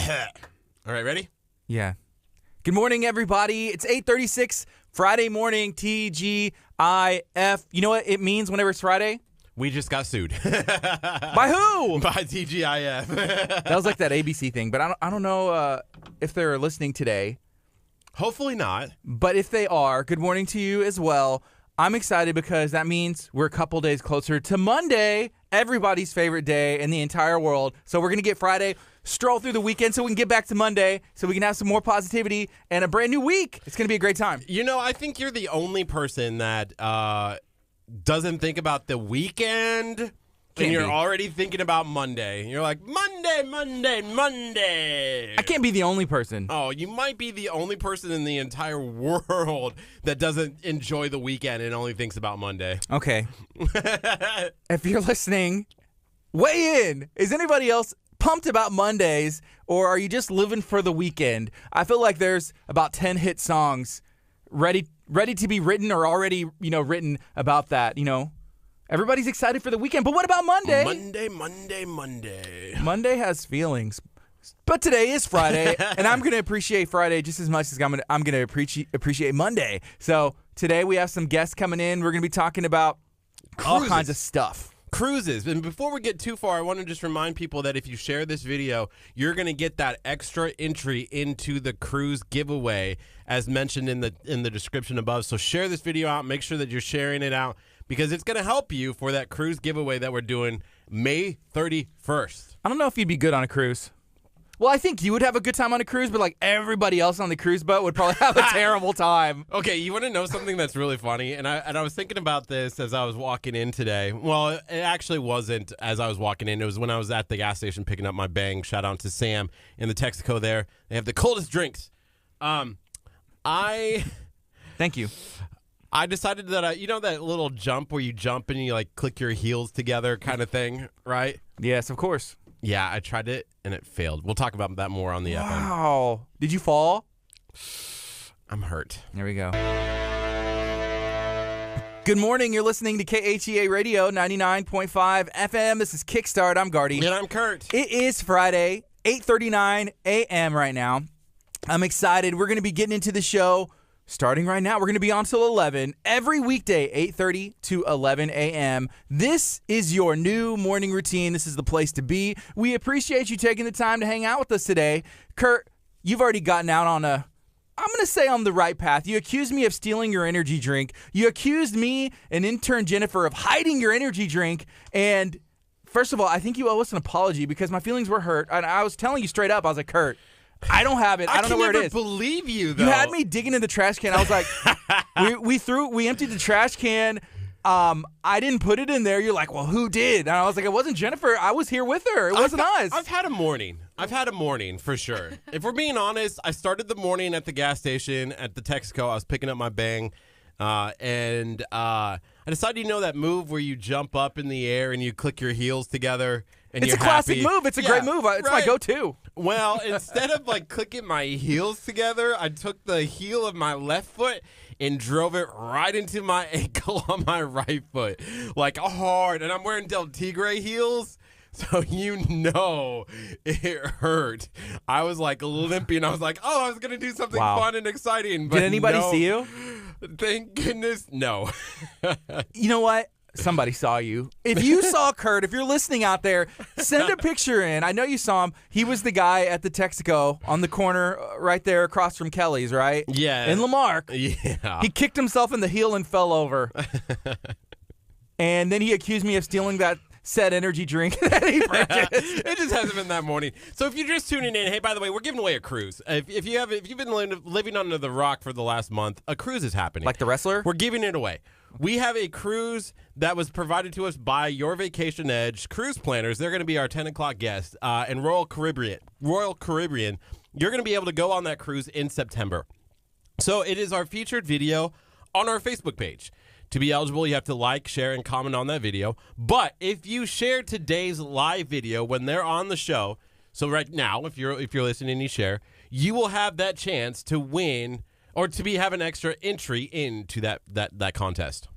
All right, ready? Yeah. Good morning, everybody. It's 8:36 Friday morning, TGIF. You know what it means whenever it's Friday? We just got sued. By who? By TGIF. That was like that ABC thing, but I don't know if they're listening today. Hopefully not. But if they are, good morning to you as well. I'm excited because that means we're a couple days closer to Monday, everybody's favorite day in the entire world. So we're going to get Friday, stroll through the weekend so we can get back to Monday so we can have some more positivity and a brand new week. It's going to be a great time. You know, I think you're the only person that doesn't think about the weekend. Can't and you're be. already thinking about Monday. You're like, Monday. I can't be the only person. Oh, you might be the only person in the entire world that doesn't enjoy the weekend and only thinks about Monday. Okay. If you're listening, weigh in. Is anybody else pumped about Mondays, or are you just living for the weekend? I feel like there's about 10 hit songs ready to be written or already, written about that, Everybody's excited for the weekend, but what about Monday? Monday. Monday has feelings. But today is Friday, and I'm going to appreciate Friday just as much as I'm going to appreciate Monday. So today we have some guests coming in. We're going to be talking about all kinds of stuff. Cruises. And before we get too far, I want to just remind people that if you share this video, you're going to get that extra entry into the cruise giveaway as mentioned in the description above. So share this video out. Make sure that you're sharing it out because it's going to help you for that cruise giveaway that we're doing May 31st. I don't know if you'd be good on a cruise. Well, I think you would have a good time on a cruise, but like everybody else on the cruise boat would probably have a terrible time. Okay, you want to know something that's really funny? And I was thinking about this as I was walking in today. Well, it actually wasn't as I was walking in. It was when I was at the gas station picking up my bang. Shout out to Sam in the Texaco there. They have the coldest drinks. Thank you. I decided that that little jump where you jump and you like click your heels together kind of thing, right? Yes, of course. Yeah, I tried it and it failed. We'll talk about that more on the FM. Wow. Did you fall? I'm hurt. There we go. Good morning. You're listening to KHEA Radio 99.5 FM. This is Kickstart. I'm Gardy. And I'm Curt. It is Friday, 8:39 a.m. right now. I'm excited. We're going to be getting into the show starting right now. We're going to be on till 11 every weekday, 8:30 to 11 a.m. This is your new morning routine. This is the place to be. We appreciate you taking the time to hang out with us today. Curt, you've already gotten out on I'm going to say on the right path. You accused me of stealing your energy drink. You accused me and intern Jennifer of hiding your energy drink. And first of all, I think you owe us an apology because my feelings were hurt. And I was telling you straight up, I was like, Curt, I don't have it. I don't know where it is. I can never believe you, though. You had me digging in the trash can. I was like, we emptied the trash can. I didn't put it in there. You're like, well, who did? And I was like, it wasn't Jennifer. I was here with her. It wasn't us. I've had a morning for sure. If we're being honest, I started the morning at the gas station at the Texaco. I was picking up my bang. And I decided, that move where you jump up in the air and you click your heels together. And it's a classic move. It's a great move. It's my go-to. Well, instead of like clicking my heels together, I took the heel of my left foot and drove it right into my ankle on my right foot, like hard. And I'm wearing Del Tigre heels, so it hurt. I was like limping. I was like, I was gonna do something fun and exciting. But did anybody see you? Thank goodness, no. You know what? Somebody saw you. If you saw Curt, if you're listening out there, send a picture in. I know you saw him. He was the guy at the Texaco on the corner right there across from Kelly's, right? Yeah. In Lamarck. Yeah. He kicked himself in the heel and fell over. And then he accused me of stealing that said energy drink that he purchased. It just hasn't been that morning. So if you're just tuning in, hey, by the way, we're giving away a cruise. If you've been living under the rock for the last month, a cruise is happening. Like the wrestler? We're giving it away. We have a cruise that was provided to us by Your Vacation Edge Cruise Planners. They're going to be our 10 o'clock guests in Royal Caribbean. You're going to be able to go on that cruise in September. So it is our featured video on our Facebook page. To be eligible, you have to like, share, and comment on that video. But if you share today's live video when they're on the show, so right now, if you're listening and you share, you will have that chance to win or to have an extra entry into that contest.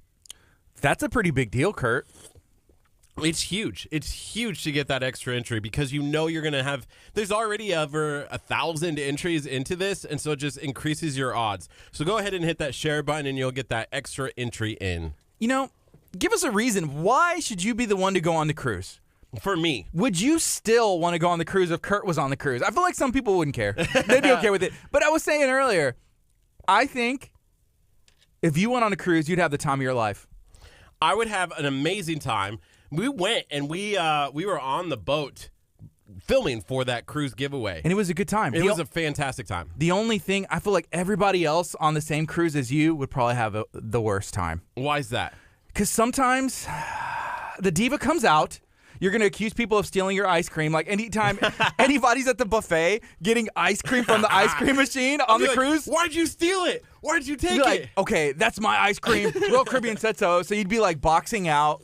That's a pretty big deal, Curt. It's huge. It's huge to get that extra entry because you know you're going to have – there's already over 1,000 entries into this, and so it just increases your odds. So go ahead and hit that share button, and you'll get that extra entry in. You know, give us a reason. Why should you be the one to go on the cruise? For me. Would you still want to go on the cruise if Curt was on the cruise? I feel like some people wouldn't care. They'd be okay with it. But I was saying earlier, I think if you went on a cruise, you'd have the time of your life. I would have an amazing time. We went and we were on the boat filming for that cruise giveaway. And it was a good time. It was a fantastic time. The only thing, I feel like everybody else on the same cruise as you would probably have the worst time. Why is that? Because sometimes the diva comes out. You're going to accuse people of stealing your ice cream. Like anytime anybody's at the buffet getting ice cream from the ice cream machine on the cruise. Why'd you steal it? Why'd you take it? Okay, that's my ice cream. Royal Caribbean said so. So you'd be like boxing out.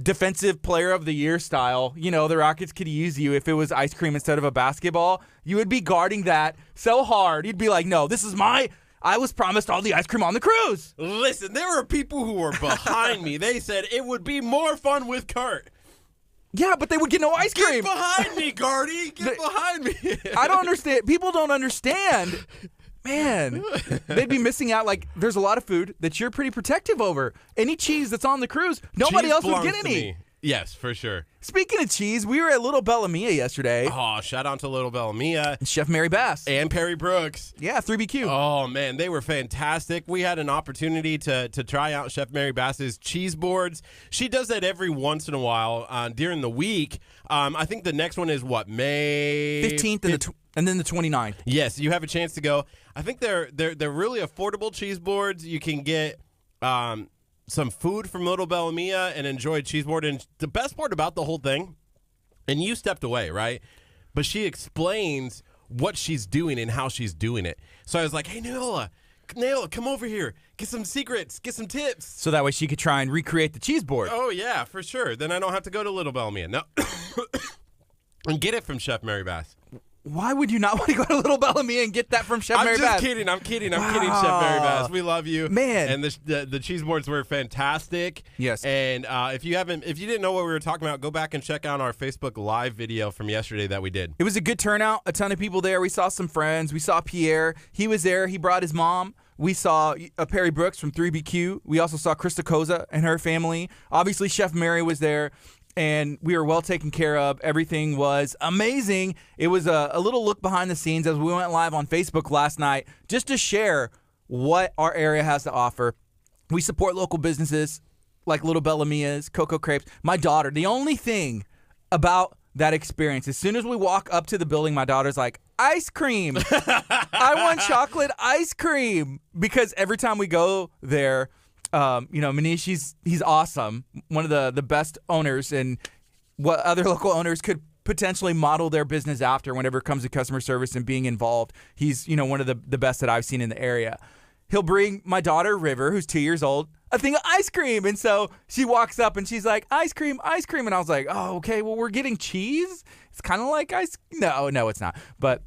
Defensive player of the year style. You know, the Rockets could use you if it was ice cream instead of a basketball. You would be guarding that so hard. You'd be like, no, this is I was promised all the ice cream on the cruise. Listen, there were people who were behind me. They said it would be more fun with Curt. Yeah, but they would get no ice cream. Get behind me, Gardy. Get behind me. I don't understand. People don't understand. Man, they'd be missing out. Like, there's a lot of food that you're pretty protective over. Any cheese that's on the cruise, nobody else would get any. Yes, for sure. Speaking of cheese, we were at Little Bella Mia yesterday. Oh, shout out to Little Bella Mia. And Chef Mary Bass. And Perry Brooks. Yeah, 3BQ. Oh, man, they were fantastic. We had an opportunity to try out Chef Mary Bass's cheese boards. She does that every once in a while during the week. I think the next one is, May 15th and then the 29th. Yes, you have a chance to go. I think they're really affordable cheese boards. You can get some food from Little Bella Mia and enjoy cheese board. And the best part about the whole thing, and you stepped away, right? But she explains what she's doing and how she's doing it. So I was like, hey, Naola, come over here. Get some secrets. Get some tips. So that way she could try and recreate the cheese board. Oh, yeah, for sure. Then I don't have to go to Little Bella Mia. No. And get it from Chef Mary Bass. Why would you not want to go to Little Bella Mia and get that from Chef Mary Bass? I'm kidding, Chef Mary Bass. We love you. Man. And the cheese boards were fantastic. Yes. And if you didn't know what we were talking about, go back and check out our Facebook Live video from yesterday that we did. It was a good turnout, a ton of people there. We saw some friends. We saw Pierre. He was there. He brought his mom. We saw Perry Brooks from 3BQ. We also saw Krista Koza and her family. Obviously, Chef Mary was there. And we were well taken care of. Everything was amazing. It was a little look behind the scenes as we went live on Facebook last night just to share what our area has to offer. We support local businesses like Little Bella Mia's, Coco Crepes. My daughter, the only thing about that experience, as soon as we walk up to the building, my daughter's like, ice cream. I want chocolate ice cream. Because every time we go there, Manish, he's awesome. One of the best owners, and what other local owners could potentially model their business after whenever it comes to customer service and being involved. He's, one of the best that I've seen in the area. He'll bring my daughter, River, who's 2 years old, a thing of ice cream. And so she walks up and she's like, ice cream, ice cream. And I was like, oh, okay, well, we're getting cheese? It's kind of like ice. No, it's not. But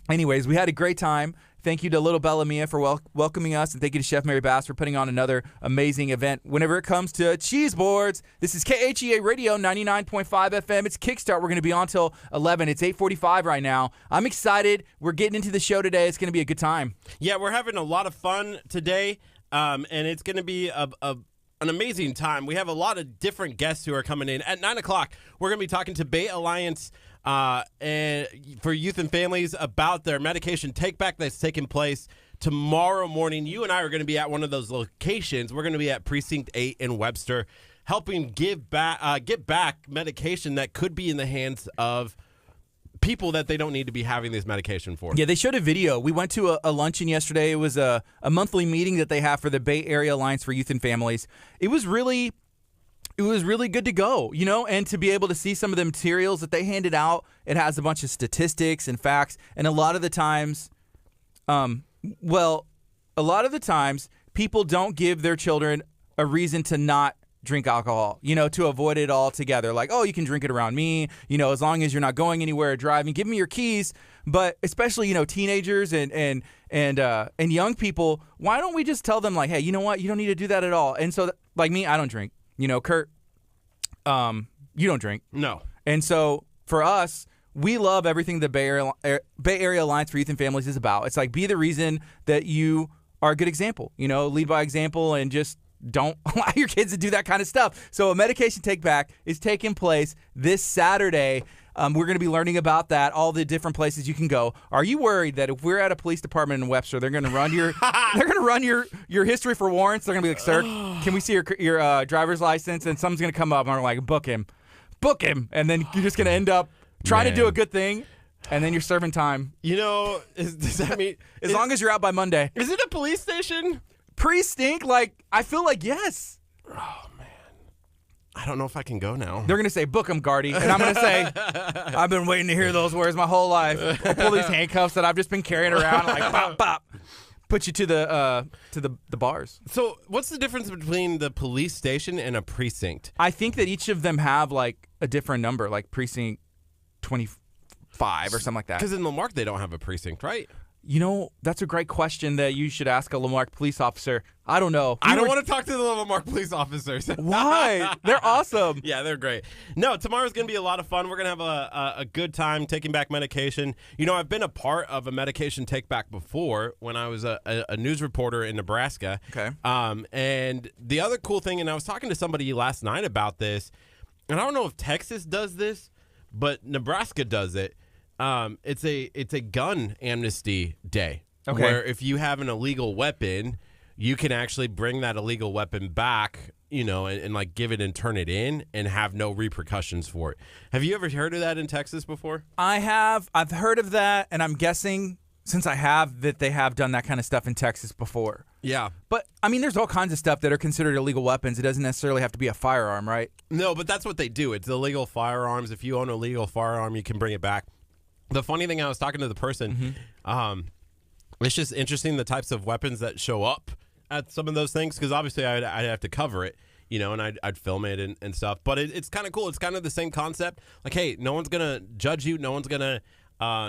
anyways, we had a great time. Thank you to Little Bella Mia for welcoming us, and thank you to Chef Mary Bass for putting on another amazing event. Whenever it comes to cheese boards, this is KHEA Radio 99.5 FM. It's Kickstart. We're going to be on till 11. It's 8:45 right now. I'm excited. We're getting into the show today. It's going to be a good time. Yeah, we're having a lot of fun today, and it's going to be an amazing time. We have a lot of different guests who are coming in. At 9 o'clock, we're going to be talking to Bay Alliance and for youth and families about their medication take-back that's taking place tomorrow morning. You and I are going to be at one of those locations. We're going to be at Precinct 8 in Webster, helping get back medication that could be in the hands of people that they don't need to be having this medication for. Yeah, they showed a video. We went to a luncheon yesterday. It was a monthly meeting that they have for the Bay Area Alliance for Youth and Families. It was really good to go, and to be able to see some of the materials that they handed out. It has a bunch of statistics and facts, and a lot of the times, people don't give their children a reason to not drink alcohol, to avoid it altogether. Like, oh, you can drink it around me, as long as you're not going anywhere or driving. Give me your keys. But especially, teenagers and young people, why don't we just tell them, like, hey, you know what? You don't need to do that at all. And so, like me, I don't drink. Curt, you don't drink. No. And so for us, we love everything the Bay Area Alliance for Youth and Families is about. It's like, be the reason that you are a good example. Lead by example and just don't allow your kids to do that kind of stuff. So a medication take back is taking place this Saturday. We're going to be learning about that, all the different places you can go. Are you worried that if we're at a police department in Webster, they're going to run your history for warrants? They're going to be like, sir, can we see your driver's license? And someone's going to come up and we're like, book him. And then you're just going to end up trying to do a good thing, and then you're serving time. Does that mean as long as you're out by Monday? Is it a police station? Pre-stink? I feel like yes. Oh man, I don't know if I can go now. They're gonna say, "Book him, Gardy," and I'm gonna say, "I've been waiting to hear those words my whole life." I'll pull these handcuffs that I've just been carrying around, like pop, pop, put you to the bars. So, what's the difference between the police station and a precinct? I think that each of them have like a different number, like precinct 25 or something like that. Because in Lamarck they don't have a precinct, right? That's a great question that you should ask a Lamarck police officer. I don't know. I don't want to talk to the Lamarck police officers. Why? They're awesome. Yeah, they're great. No, tomorrow's going to be a lot of fun. We're going to have a good time taking back medication. I've been a part of a medication take back before when I was a news reporter in Nebraska. Okay. And the other cool thing, and I was talking to somebody last night about this, and I don't know if Texas does this, but Nebraska does it. It's a gun amnesty day, where if you have an illegal weapon, you can actually bring that illegal weapon back, and like give it and turn it in and have no repercussions for it. Have you ever heard of that in Texas before? I have. I've heard of that, and I'm guessing since I have that they have done that kind of stuff in Texas before. Yeah. But, there's all kinds of stuff that are considered illegal weapons. It doesn't necessarily have to be a firearm, right? No, but that's what they do. It's illegal firearms. If you own a legal firearm, you can bring it back. The funny thing, I was talking to the person, it's just interesting the types of weapons that show up at some of those things, because obviously I'd have to cover it, and I'd film it and stuff. But it's kind of cool. It's kind of the same concept. Like, hey, no one's going to judge you. No one's going to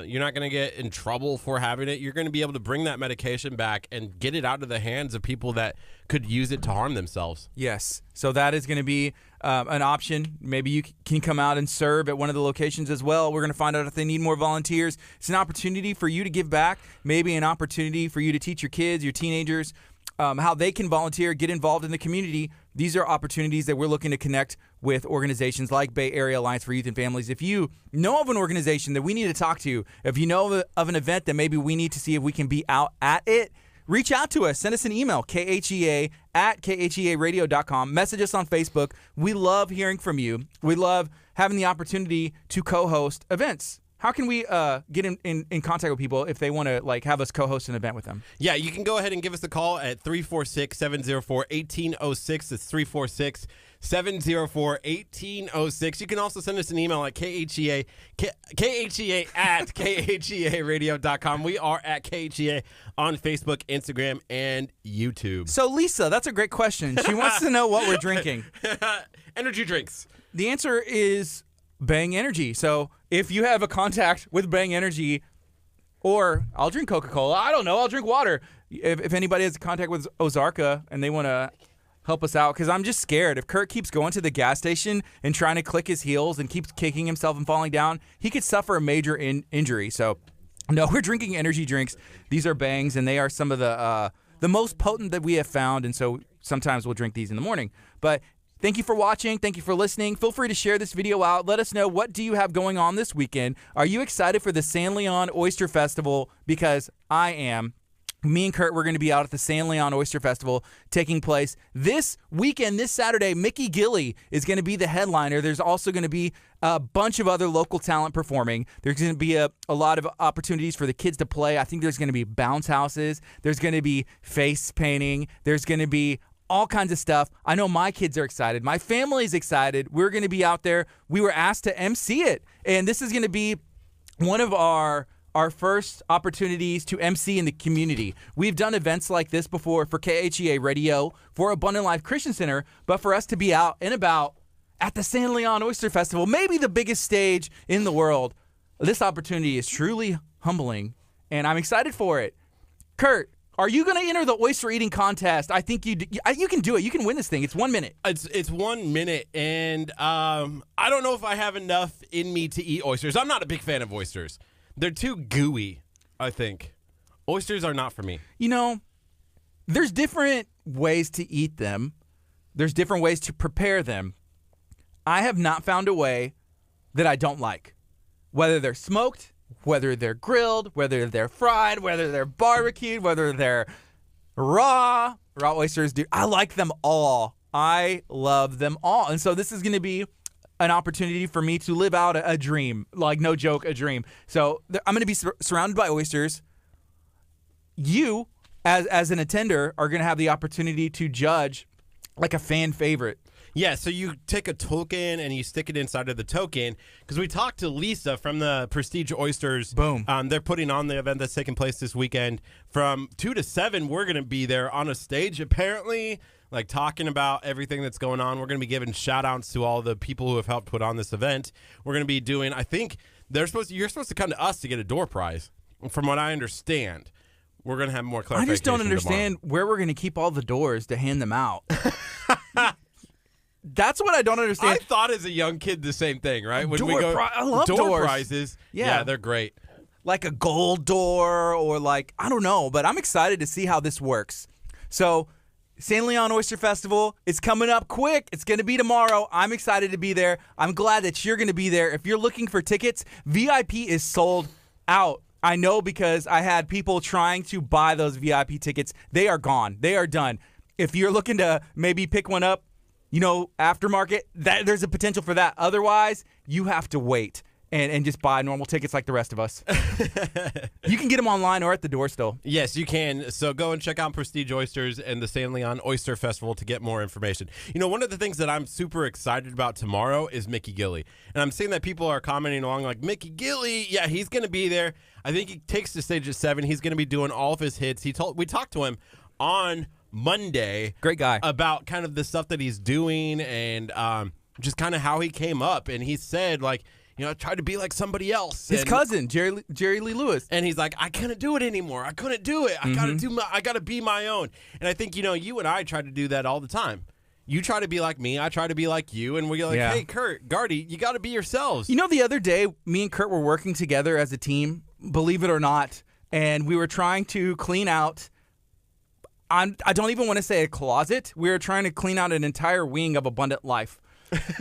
you're not going to get in trouble for having it. You're going to be able to bring that medication back and get it out of the hands of people that could use it to harm themselves. Yes. So that is going to be an option. Maybe you can come out and serve at one of the locations as well. We're going to find out if they need more volunteers. It's an opportunity for you to give back, maybe an opportunity for you to teach your kids, your teenagers, how they can volunteer, get involved in the community. These are opportunities that we're looking to connect with organizations like Bay Area Alliance for Youth and Families. If you know of an organization that we need to talk to, if you know of an event that maybe we need to see if we can be out at it, reach out to us. Send us an email, KHEA@KHEAradio.com. Message us on Facebook. We love hearing from you. We love having the opportunity to co-host events. How can we get in contact with people if they want to have us co-host an event with them? Yeah, you can go ahead and give us a call at 346-704-1806. That's 346-704-1806. You can also send us an email at KHEA@KHEAradio.com. We are at KHEA on Facebook, Instagram, and YouTube. So, Lisa, that's a great question. She wants to know what we're drinking. Energy drinks. The answer is Bang Energy. So if you have a contact with Bang Energy, or I'll drink Coca-Cola, I don't know, I'll drink water. If anybody has a contact with Ozarka and they want to help us out, because I'm just scared. If Curt keeps going to the gas station and trying to click his heels and keeps kicking himself and falling down, he could suffer a major injury. So no, we're drinking energy drinks. These are Bangs, and they are some of the most potent that we have found, and so sometimes we'll drink these in the morning. But thank you for watching. Thank you for listening. Feel free to share this video out. Let us know, what do you have going on this weekend? Are you excited for the San Leon Oyster Festival? Because I am. Me and Curt, we're going to be out at the San Leon Oyster Festival taking place this weekend, this Saturday. Mickey Gilley is going to be the headliner. There's also going to be a bunch of other local talent performing. There's going to be a lot of opportunities for the kids to play. I think there's going to be bounce houses. There's going to be face painting. There's going to be all kinds of stuff. I know my kids are excited. My family's excited. We're going to be out there. We were asked to MC it, and this is going to be one of our first opportunities to MC in the community. We've done events like this before for KHEA Radio, for Abundant Life Christian Center, but for us to be out and about at the San Leon Oyster Festival, maybe the biggest stage in the world, this opportunity is truly humbling, and I'm excited for it. Curt, Are you going to enter the oyster eating contest? I think you can do it. You can win this thing. It's 1 minute. It's 1 minute, and I don't know if I have enough in me to eat oysters. I'm not a big fan of oysters. They're too gooey, I think. Oysters are not for me. You know, there's different ways to eat them. There's different ways to prepare them. I have not found a way that I don't like. Whether they're smoked, whether they're grilled, whether they're fried, whether they're barbecued, whether they're raw oysters, dude. I like them all. I love them all. And so this is going to be an opportunity for me to live out a dream. Like, no joke, a dream. So I'm going to be surrounded by oysters. You, as an attender, are going to have the opportunity to judge like a fan favorite. Yeah, so you take a token and you stick it inside of the token, because we talked to Lisa from the Prestige Oysters. Boom. They're putting on the event that's taking place this weekend. From 2 to 7, we're going to be there on a stage, apparently, like talking about everything that's going on. We're going to be giving shout-outs to all the people who have helped put on this event. We're going to be doing, I think, you're supposed to come to us to get a door prize, from what I understand. We're going to have more clarification I just don't understand tomorrow. where we're going to keep all the doors to hand them out. That's what I don't understand. I thought as a young kid the same thing, right? When I love door doors. prizes. Yeah, they're great. Like a gold door or like, I don't know, but I'm excited to see how this works. So San Leon Oyster Festival is coming up quick. It's going to be tomorrow. I'm excited to be there. I'm glad that you're going to be there. If you're looking for tickets, VIP is sold out. I know, because I had people trying to buy those VIP tickets. They are gone. They are done. If you're looking to maybe pick one up, aftermarket, there's a potential for that. Otherwise, you have to wait and just buy normal tickets like the rest of us. You can get them online or at the door still. Yes, you can. So go and check out Prestige Oysters and the San Leon Oyster Festival to get more information. One of the things that I'm super excited about tomorrow is Mickey Gilley. And I'm seeing that people are commenting along like, Mickey Gilley, yeah, he's going to be there. I think he takes the stage at 7. He's going to be doing all of his hits. We talked to him on Monday. Great guy. About kind of the stuff that he's doing and just kind of how he came up. And he said, like, I tried to be like somebody else. His cousin, Jerry Lee Lewis. And he's like, I couldn't do it anymore. I couldn't do it. I gotta be my own. And I think, you and I try to do that all the time. You try to be like me, I try to be like you, and we're like, hey, Curt, Gardy, you gotta be yourselves. The other day, me and Curt were working together as a team, believe it or not, and we were trying to clean out, I don't even want to say a closet. We were trying to clean out an entire wing of Abundant Life.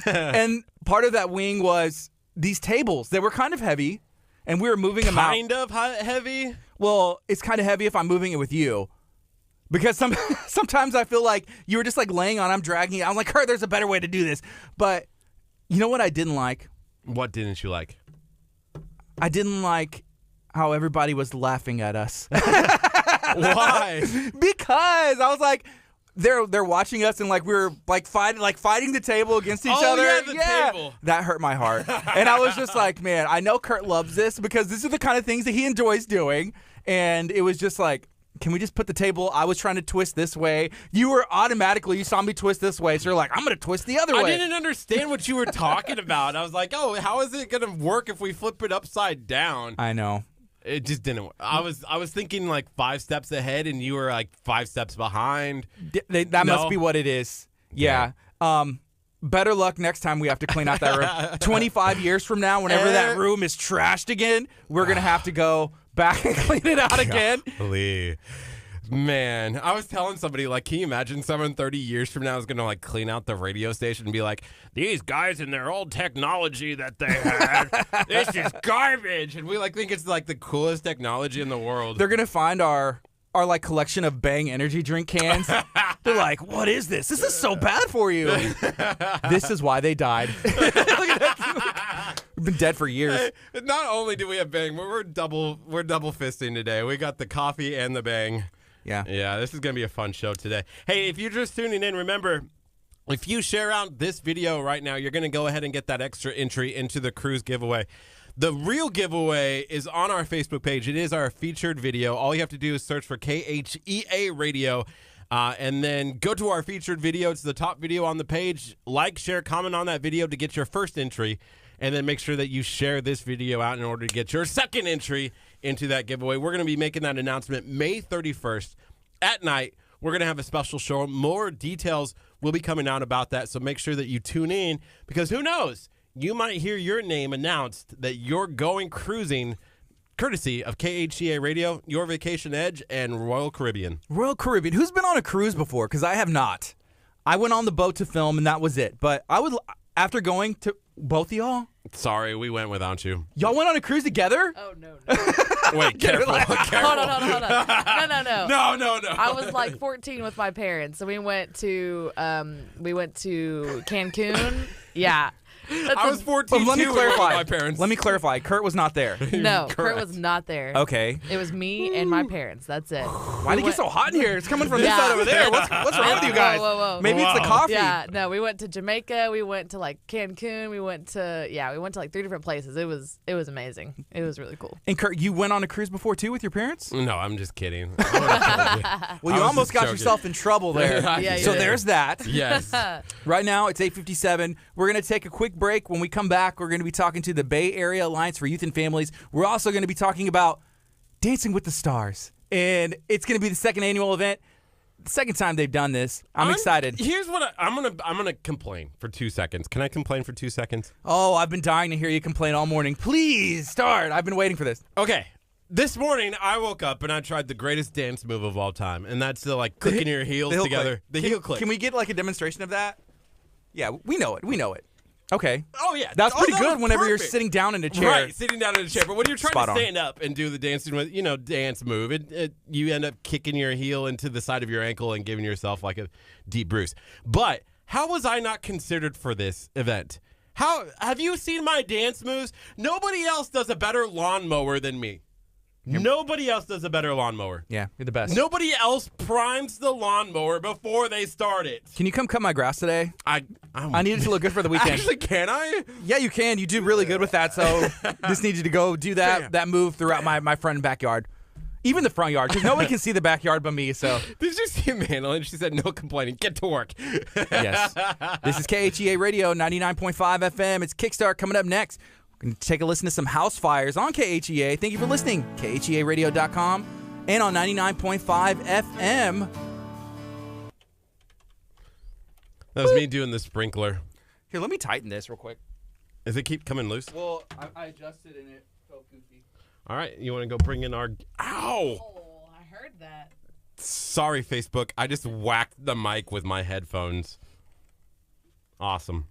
And part of that wing was these tables. They were kind of heavy, and we were moving them out. Kind of heavy? Well, it's kind of heavy if I'm moving it with you. Because sometimes I feel like you were just like laying on, I'm dragging it. I'm like, Curt, there's a better way to do this. But you know what I didn't like? What didn't you like? I didn't like how everybody was laughing at us. Why? Because I was like, they're watching us and like we were like fighting the table against each other. Yeah, the table. That hurt my heart. And I was just like, man, I know Curt loves this because this are the kind of things that he enjoys doing. And it was just like, can we just put the table? I was trying to twist this way. You saw me twist this way. So you're like, I'm going to twist the other way. I didn't understand what you were talking about. I was like, oh, how is it going to work if we flip it upside down? I know. It just didn't work. I was thinking like 5 steps ahead, and you were like 5 steps behind. That must be what it is. Yeah. Better luck next time we have to clean out that room. 25 years from now, whenever that room is trashed again, we're going to have to go back and clean it out again. Golly. Man, I was telling somebody, like, can you imagine someone 30 years from now is going to, like, clean out the radio station and be like, these guys and their old technology that they had, this is garbage. And we, like, think it's, like, the coolest technology in the world. They're going to find our like, collection of Bang energy drink cans. They're like, what is this? This is so bad for you. This is why they died. Look at that. We've been dead for years. Not only do we have Bang, but we're double fisting today. We got the coffee and the Bang. Yeah, this is going to be a fun show today. Hey, if you're just tuning in, remember, if you share out this video right now, you're going to go ahead and get that extra entry into the cruise giveaway. The real giveaway is on our Facebook page. It is our featured video. All you have to do is search for KHEA Radio, and then go to our featured video. It's the top video on the page. Like, share, comment on that video to get your first entry, and then make sure that you share this video out in order to get your second entry into that giveaway. We're going to be making that announcement May 31st at night. We're going to have a special show. More details will be coming out about that, so make sure that you tune in, because who knows? You might hear your name announced that you're going cruising courtesy of KHEA Radio, Your Vacation Edge, and Royal Caribbean. Royal Caribbean. Who's been on a cruise before? Because I have not. I went on the boat to film, and that was it. But I would, after going to both of y'all. Sorry, we went without you. Y'all went on a cruise together? Oh, no. Wait, careful. Hold on. No. No. I was like 14 with my parents, so we went to Cancun. Yeah. I was 14 let me too clarify. with my parents. Let me clarify. Kurt was not there. No, Kurt Correct. was not there. Okay. It was me and my parents. That's it. Why did it get so hot in here? It's coming from this Yeah. side over there. What's wrong with you guys? Whoa. Maybe it's the Wow. coffee. Yeah, no, we went to Jamaica. We went to like Cancun. We went to like 3 different places. It was amazing. It was really cool. And Kurt, you went on a cruise before too with your parents? No, I'm just kidding. I would've told you. Well, you I was almost just got joking. yourself in trouble there. Yeah, you so did. there's that. Yes. Right now, it's 8:57. We're going to take a quick break. When we come back, we're going to be talking to the Bay Area Alliance for Youth and Families. We're also going to be talking about Dancing with the Stars. And it's going to be the second annual event. The second time they've done this. I'm excited. Here's what I'm gonna complain for 2 seconds. Can I complain for 2 seconds? Oh, I've been dying to hear you complain all morning. Please start. I've been waiting for this. Okay. This morning, I woke up and I tried the greatest dance move of all time, and that's the clicking your heels The heel together. click. The heel click. Can we get like a demonstration of that? Yeah, we know it. Okay. Oh yeah, That's pretty that good was whenever you're perfect. sitting down in a chair. Right, sitting down in a chair. But when you're trying Spot to on. stand up and do the dancing with, dance move, you end up kicking your heel into the side of your ankle and giving yourself like a deep bruise. But how was I not considered for this event? How have you seen my dance moves? Nobody else does a better lawnmower than me. Nobody else does a better lawnmower. Yeah, you're the best. Nobody else primes the lawnmower before they start it. Can you come cut my grass today? I need it to look good for the weekend. Actually, can I? Yeah, you can. You do really good with that. So just need you to go do that move throughout my front and backyard. Even the front yard, because nobody can see the backyard but me. So Did you see Madeline? She said, no complaining. Get to work. yes. This is KHEA Radio, 99.5 FM. It's Kickstart coming up next. We're going to take a listen to some house fires on KHEA. Thank you for listening. KHEAradio.com and on 99.5 FM. That was me doing the sprinkler. Here, let me tighten this real quick. Does it keep coming loose? Well, I adjusted and it felt goofy. All right. You want to go bring in our... Ow! Oh, I heard that. Sorry, Facebook. I just whacked the mic with my headphones. Awesome.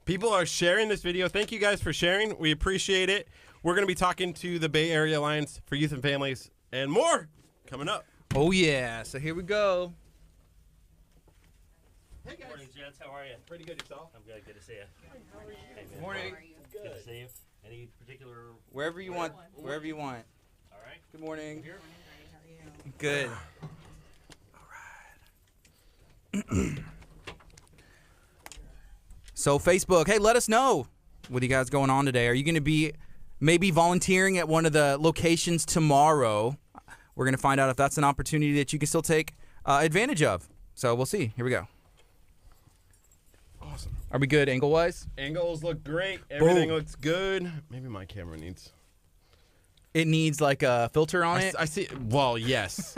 People are sharing this video. Thank you guys for sharing. We appreciate it. We're going to be talking to the Bay Area Alliance for Youth and Families and more coming up. Oh, yeah. So here we go. Hey, guys. Morning, gents. How are you? Pretty good yourself. I'm good. Good to see you. Hey, man. Morning. Good to see you. Any particular? Wherever you want. Wherever you want. All right. Good morning. Here. Good. All right. So Facebook, hey, let us know what you guys going on today. Are you going to be maybe volunteering at one of the locations tomorrow? We're going to find out if that's an opportunity that you can still take advantage of. So we'll see. Here we go. Awesome. Are we good angle-wise? Angles look great. Everything Boom. looks good. Maybe my camera needs... It needs like a filter on it. I see. Well, yes.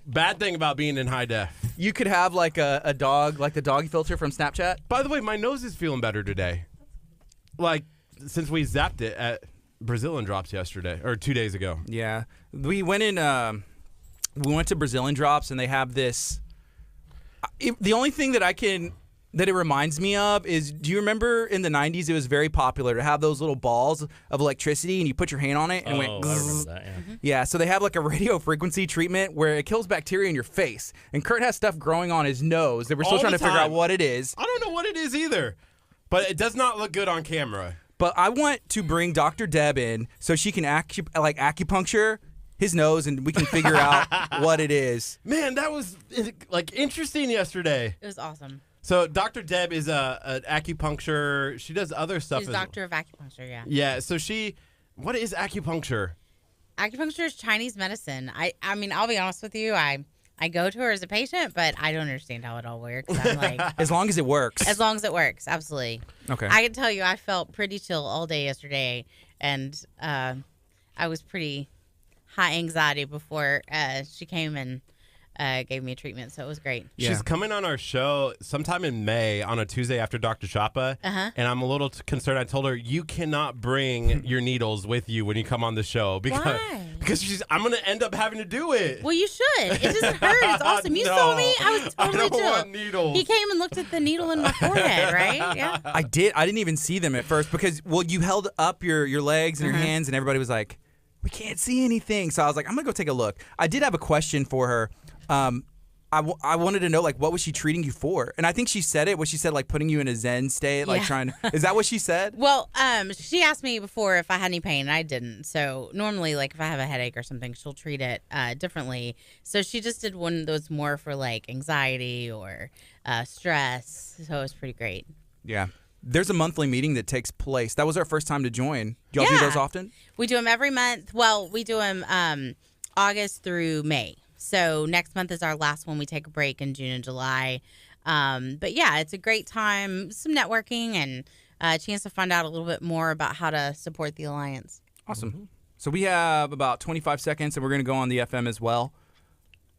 Bad thing about being in high def. You could have like a dog, like the dog filter from Snapchat. By the way, my nose is feeling better today. Like, since we zapped it at Brazilian Drops yesterday, or 2 days ago. Yeah. We went to Brazilian Drops, and they have this. The only thing that it reminds me of is, do you remember in the 90s it was very popular to have those little balls of electricity and you put your hand on it and it went I zzz. remember that. Yeah. Yeah, so they have like a radio frequency treatment where it kills bacteria in your face. And Kurt has stuff growing on his nose that we're still All trying the to figure out time. what it is. I don't know what it is either, but it does not look good on camera. But I want to bring Dr. Deb in so she can acupuncture his nose and we can figure out what it is. Man, that was interesting yesterday. It was awesome. So Dr. Deb is an acupuncture. She does other stuff. She's a doctor of acupuncture, yeah. Yeah. So what is acupuncture? Acupuncture is Chinese medicine. I mean, I'll be honest with you. I go to her as a patient, but I don't understand how it all works. I'm like, As long as it works. as long as it works, absolutely. Okay. I can tell you, I felt pretty chill all day yesterday, and I was pretty high anxiety before she came and gave me a treatment, so it was great. She's coming on our show sometime in May on a Tuesday after Dr. Shapa, and I'm a little concerned. I told her, you cannot bring your needles with you when you come on the show because I'm going to end up having to do it. Well, you should. It doesn't hurt. It's awesome. You saw me. I was totally I don't chill. want needles. He came and looked at the needle in my forehead, right? Yeah. I did. I didn't even see them at first because, well, you held up your legs and your hands, and everybody was like, we can't see anything. So I was like, I'm going to go take a look. I did have a question for her. I wanted to know, like, what was she treating you for? And I think she said it. What she said, like, putting you in a Zen state, like trying to, is that what she said? Well, she asked me before if I had any pain, and I didn't. So normally, like, if I have a headache or something, she'll treat it differently. So she just did one that was more for, like, anxiety or stress. So it was pretty great. Yeah. There's a monthly meeting that takes place. That was our first time to join. Do y'all do those often? We do them every month. Well, we do them August through May. So next month is our last one. We take a break in June and July. But yeah, it's a great time, some networking, and a chance to find out a little bit more about how to support the Alliance. Awesome. So we have about 25 seconds, and we're going to go on the FM as well.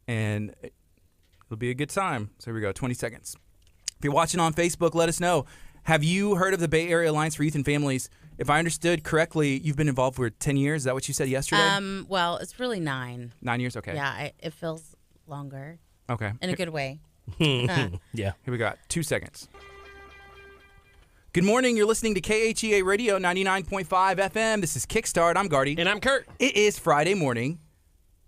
And it'll be a good time. So here we go, 20 seconds. If you're watching on Facebook, let us know. Have you heard of the Bay Area Alliance for Youth and Families? If I understood correctly, you've been involved for 10 years. Is that what you said yesterday? Well, it's really 9. 9 years? Okay. Yeah, it feels longer. Okay. In a good way. Yeah. Here we got 2 seconds. Good morning. You're listening to KHEA Radio 99.5 FM. This is Kickstart. I'm Gardy. And I'm Curt. It is Friday morning,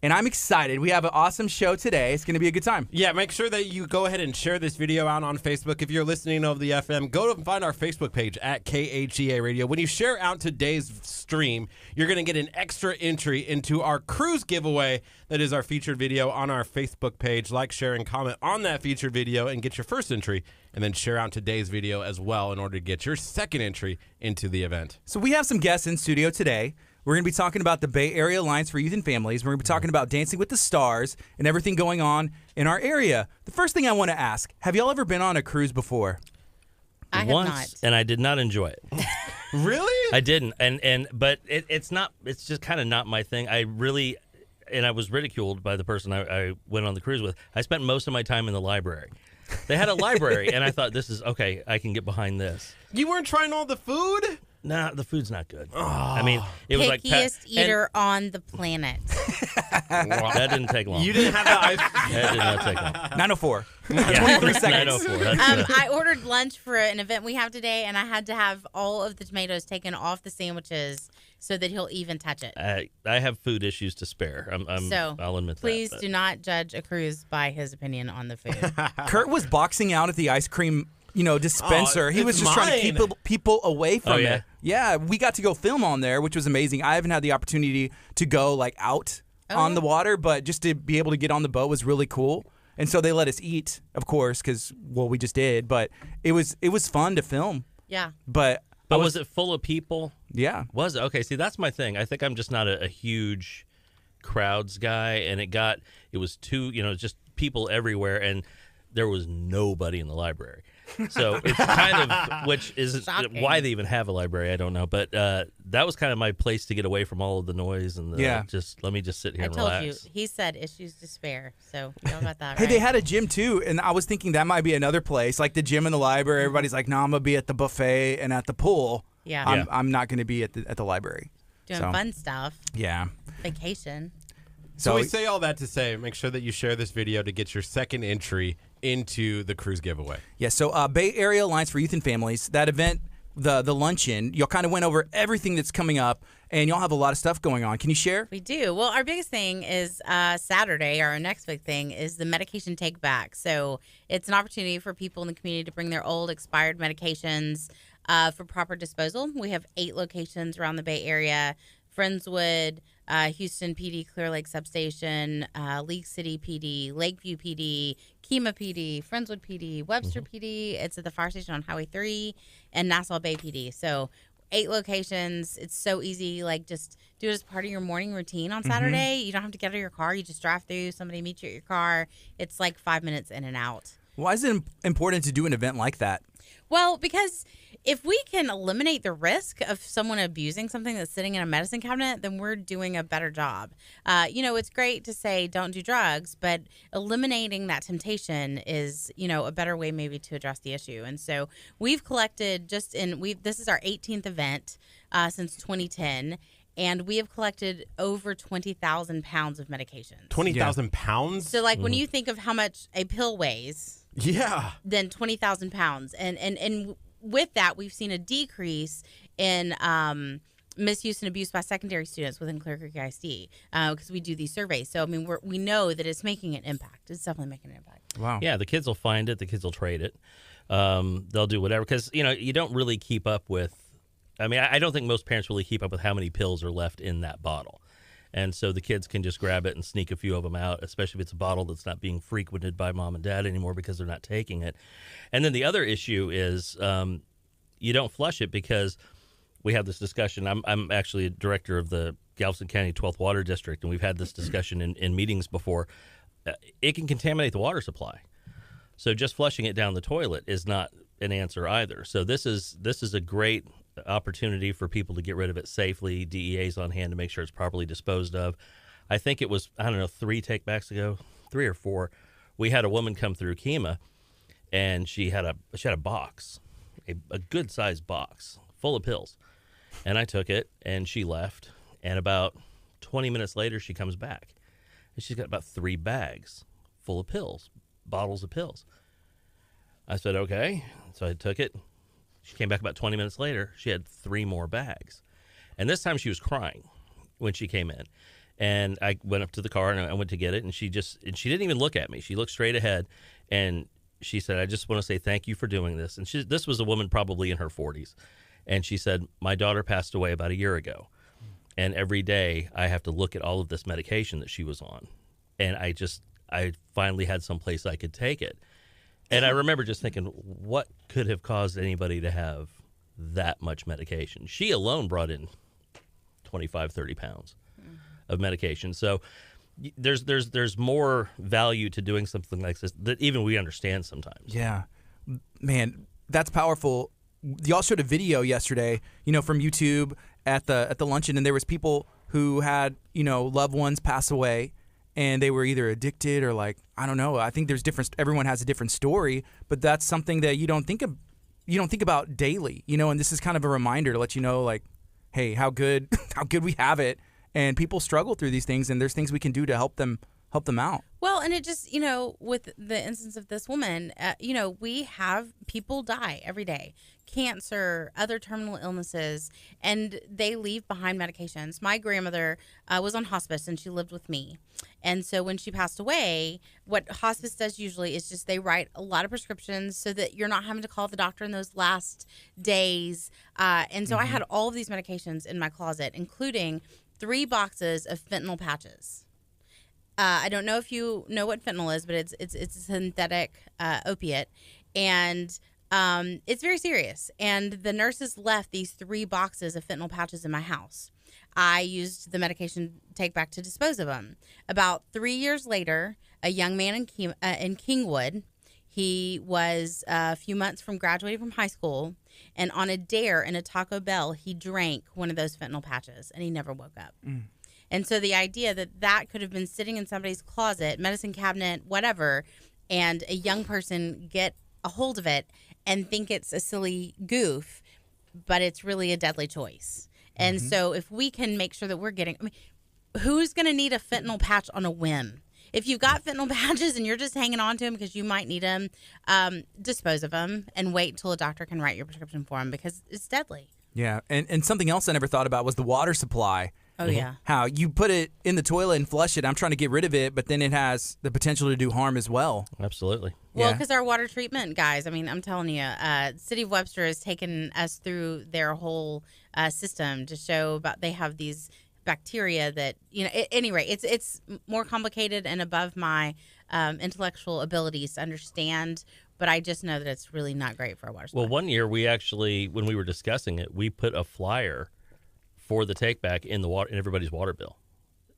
and I'm excited. We have an awesome show today. It's going to be a good time. Yeah, make sure that you go ahead and share this video out on Facebook. If you're listening over the FM, go and find our Facebook page at KHEA Radio. When you share out today's stream, you're going to get an extra entry into our cruise giveaway. That is our featured video on our Facebook page. Like, share, and comment on that featured video and get your first entry. And then share out today's video as well in order to get your second entry into the event. So we have some guests in studio today. We're going to be talking about the Bay Area Alliance for Youth and Families. We're going to be talking about Dancing with the Stars and everything going on in our area. The first thing I want to ask, have y'all ever been on a cruise before? I have Once, not. and I did not enjoy it. Really? I didn't, but it's not. It's just kind of not my thing. I was ridiculed by the person I went on the cruise with. I spent most of my time in the library. They had a library, and I thought, this is okay. I can get behind this. You weren't trying all the food? Nah, the food's not good. I mean, it was like Pickiest eater on the planet. that didn't take long. You didn't have the ice. That did not take long. 904. Yeah. 23 seconds. 904. That's I ordered lunch for an event we have today, and I had to have all of the tomatoes taken off the sandwiches so that he'll even touch it. I have food issues to spare. I'll admit please that. do not judge a cruise by his opinion on the food. Kurt was boxing out at the ice cream dispenser. He was it's just trying to keep people away from yeah? it. Yeah, we got to go film on there, which was amazing. I haven't had the opportunity to go like out on the water, but just to be able to get on the boat was really cool. And so they let us eat, of course, because we just did. But it was fun to film. Yeah. But was it full of people? Yeah. Was it? Okay, see, that's my thing. I think I'm just not a huge crowds guy, and it was too, just people everywhere, and there was nobody in the library. So it's kind of, which isn't Shocking. why they even have a library, I don't know. But that was kind of my place to get away from all of the noise and let me just sit here I and told relax. you, he said issues to spare, so y'all got that Hey, right. they had a gym too, and I was thinking that might be another place, like the gym and the library. Everybody's like, "No, I'm gonna be at the buffet and at the pool. Yeah. I'm not gonna be at the library." Doing So, fun stuff. Yeah. Vacation. So we say all that to say, make sure that you share this video to get your second entry into the cruise giveaway. Yeah, so Bay Area Alliance for Youth and Families, that event, the luncheon, y'all kind of went over everything that's coming up, and y'all have a lot of stuff going on. Can you share? We do. Well, our biggest thing is Saturday. Our next big thing is the medication take back. So it's an opportunity for people in the community to bring their old expired medications for proper disposal. We have 8 locations around the Bay Area: Friendswood, Houston PD, Clear Lake Substation, League City PD, Lakeview PD, Kemah PD, Friendswood PD, Webster PD. It's at the fire station on Highway 3, and Nassau Bay PD. So 8 locations. It's so easy. Like, just do it as part of your morning routine on Saturday. You don't have to get out of your car. You just drive through. Somebody meets you at your car. It's like 5 minutes in and out. Why is it important to do an event like that? Well, because if we can eliminate the risk of someone abusing something that's sitting in a medicine cabinet, then we're doing a better job. It's great to say don't do drugs, but eliminating that temptation is, a better way maybe to address the issue. And so we've collected this is our 18th event since 2010. And we have collected over 20,000 pounds of medications. 20,000 pounds? So, when you think of how much a pill weighs, yeah, then 20,000 pounds. And with that, we've seen a decrease in misuse and abuse by secondary students within Clear Creek ISD because we do these surveys. So, we know that it's making an impact. It's definitely making an impact. Wow. Yeah, the kids will find it. The kids will trade it. They'll do whatever because, you don't really keep up with. I don't think most parents really keep up with how many pills are left in that bottle. And so the kids can just grab it and sneak a few of them out, especially if it's a bottle that's not being frequented by mom and dad anymore because they're not taking it. And then the other issue is you don't flush it because we have this discussion. I'm actually a director of the Galveston County 12th Water District, and we've had this discussion in meetings before. It can contaminate the water supply. So just flushing it down the toilet is not an answer either. So this is a great opportunity for people to get rid of it safely. DEA's on hand to make sure it's properly disposed of. I think it was, 3 take-backs ago, 3 or 4. We had a woman come through KHEA, and she had a box, a good-sized box full of pills. And I took it, and she left. And about 20 minutes later, she comes back. And she's got about 3 bags full of pills, bottles of pills. I said, okay. So I took it. She came back about 20 minutes later. She had 3 more bags. And this time she was crying when she came in. And I went up to the car and I went to get it. And she didn't even look at me. She looked straight ahead. And she said, I just want to say thank you for doing this. And this was a woman probably in her 40s. And she said, my daughter passed away about a year ago. And every day I have to look at all of this medication that she was on. And I finally had some place I could take it. And I remember just thinking, what could have caused anybody to have that much medication? She alone brought in 25, 30 pounds of medication. So there's more value to doing something like this that even we understand sometimes. Yeah. Man, that's powerful. Y'all showed a video yesterday, from YouTube at the luncheon, and there was people who had, loved ones pass away. And they were either addicted or I don't know. I think there's everyone has a different story, but that's something that you don't think about daily, and this is kind of a reminder to let you know, hey, how good we have it. And people struggle through these things, and there's things we can do to help them out. Well, and it just, with the instance of this woman, we have people die every day. Cancer, other terminal illnesses, and they leave behind medications. My grandmother was on hospice, and she lived with me. And so when she passed away, what hospice does usually is just they write a lot of prescriptions so that you're not having to call the doctor in those last days. And so I had all of these medications in my closet, including 3 boxes of fentanyl patches. I don't know if you know what fentanyl is, but it's a synthetic opiate, and it's very serious. And the nurses left these 3 boxes of fentanyl patches in my house. I used the medication take back to dispose of them. About 3 years later, a young man in Kingwood, he was a few months from graduating from high school, and on a dare in a Taco Bell, he drank one of those fentanyl patches, and he never woke up. And so the idea that could have been sitting in somebody's closet, medicine cabinet, whatever, and a young person get a hold of it and think it's a silly goof, but it's really a deadly choice. And so if we can make sure that we're getting, who's going to need a fentanyl patch on a whim? If you've got fentanyl patches and you're just hanging on to them because you might need them, dispose of them and wait until a doctor can write your prescription for them because it's deadly. Yeah, and something else I never thought about was the water supply. Oh, yeah. How you put it in the toilet and flush it. I'm trying to get rid of it, but then it has the potential to do harm as well. Absolutely. Well, Yeah. because our water treatment guys, I'm telling you, City of Webster has taken us through their whole system to show about they have these bacteria that, anyway, it's more complicated and above my intellectual abilities to understand, but I just know that it's really not great for our water supply. Well, one year we actually, when we were discussing it, we put a flyer for the take back in everybody's water bill.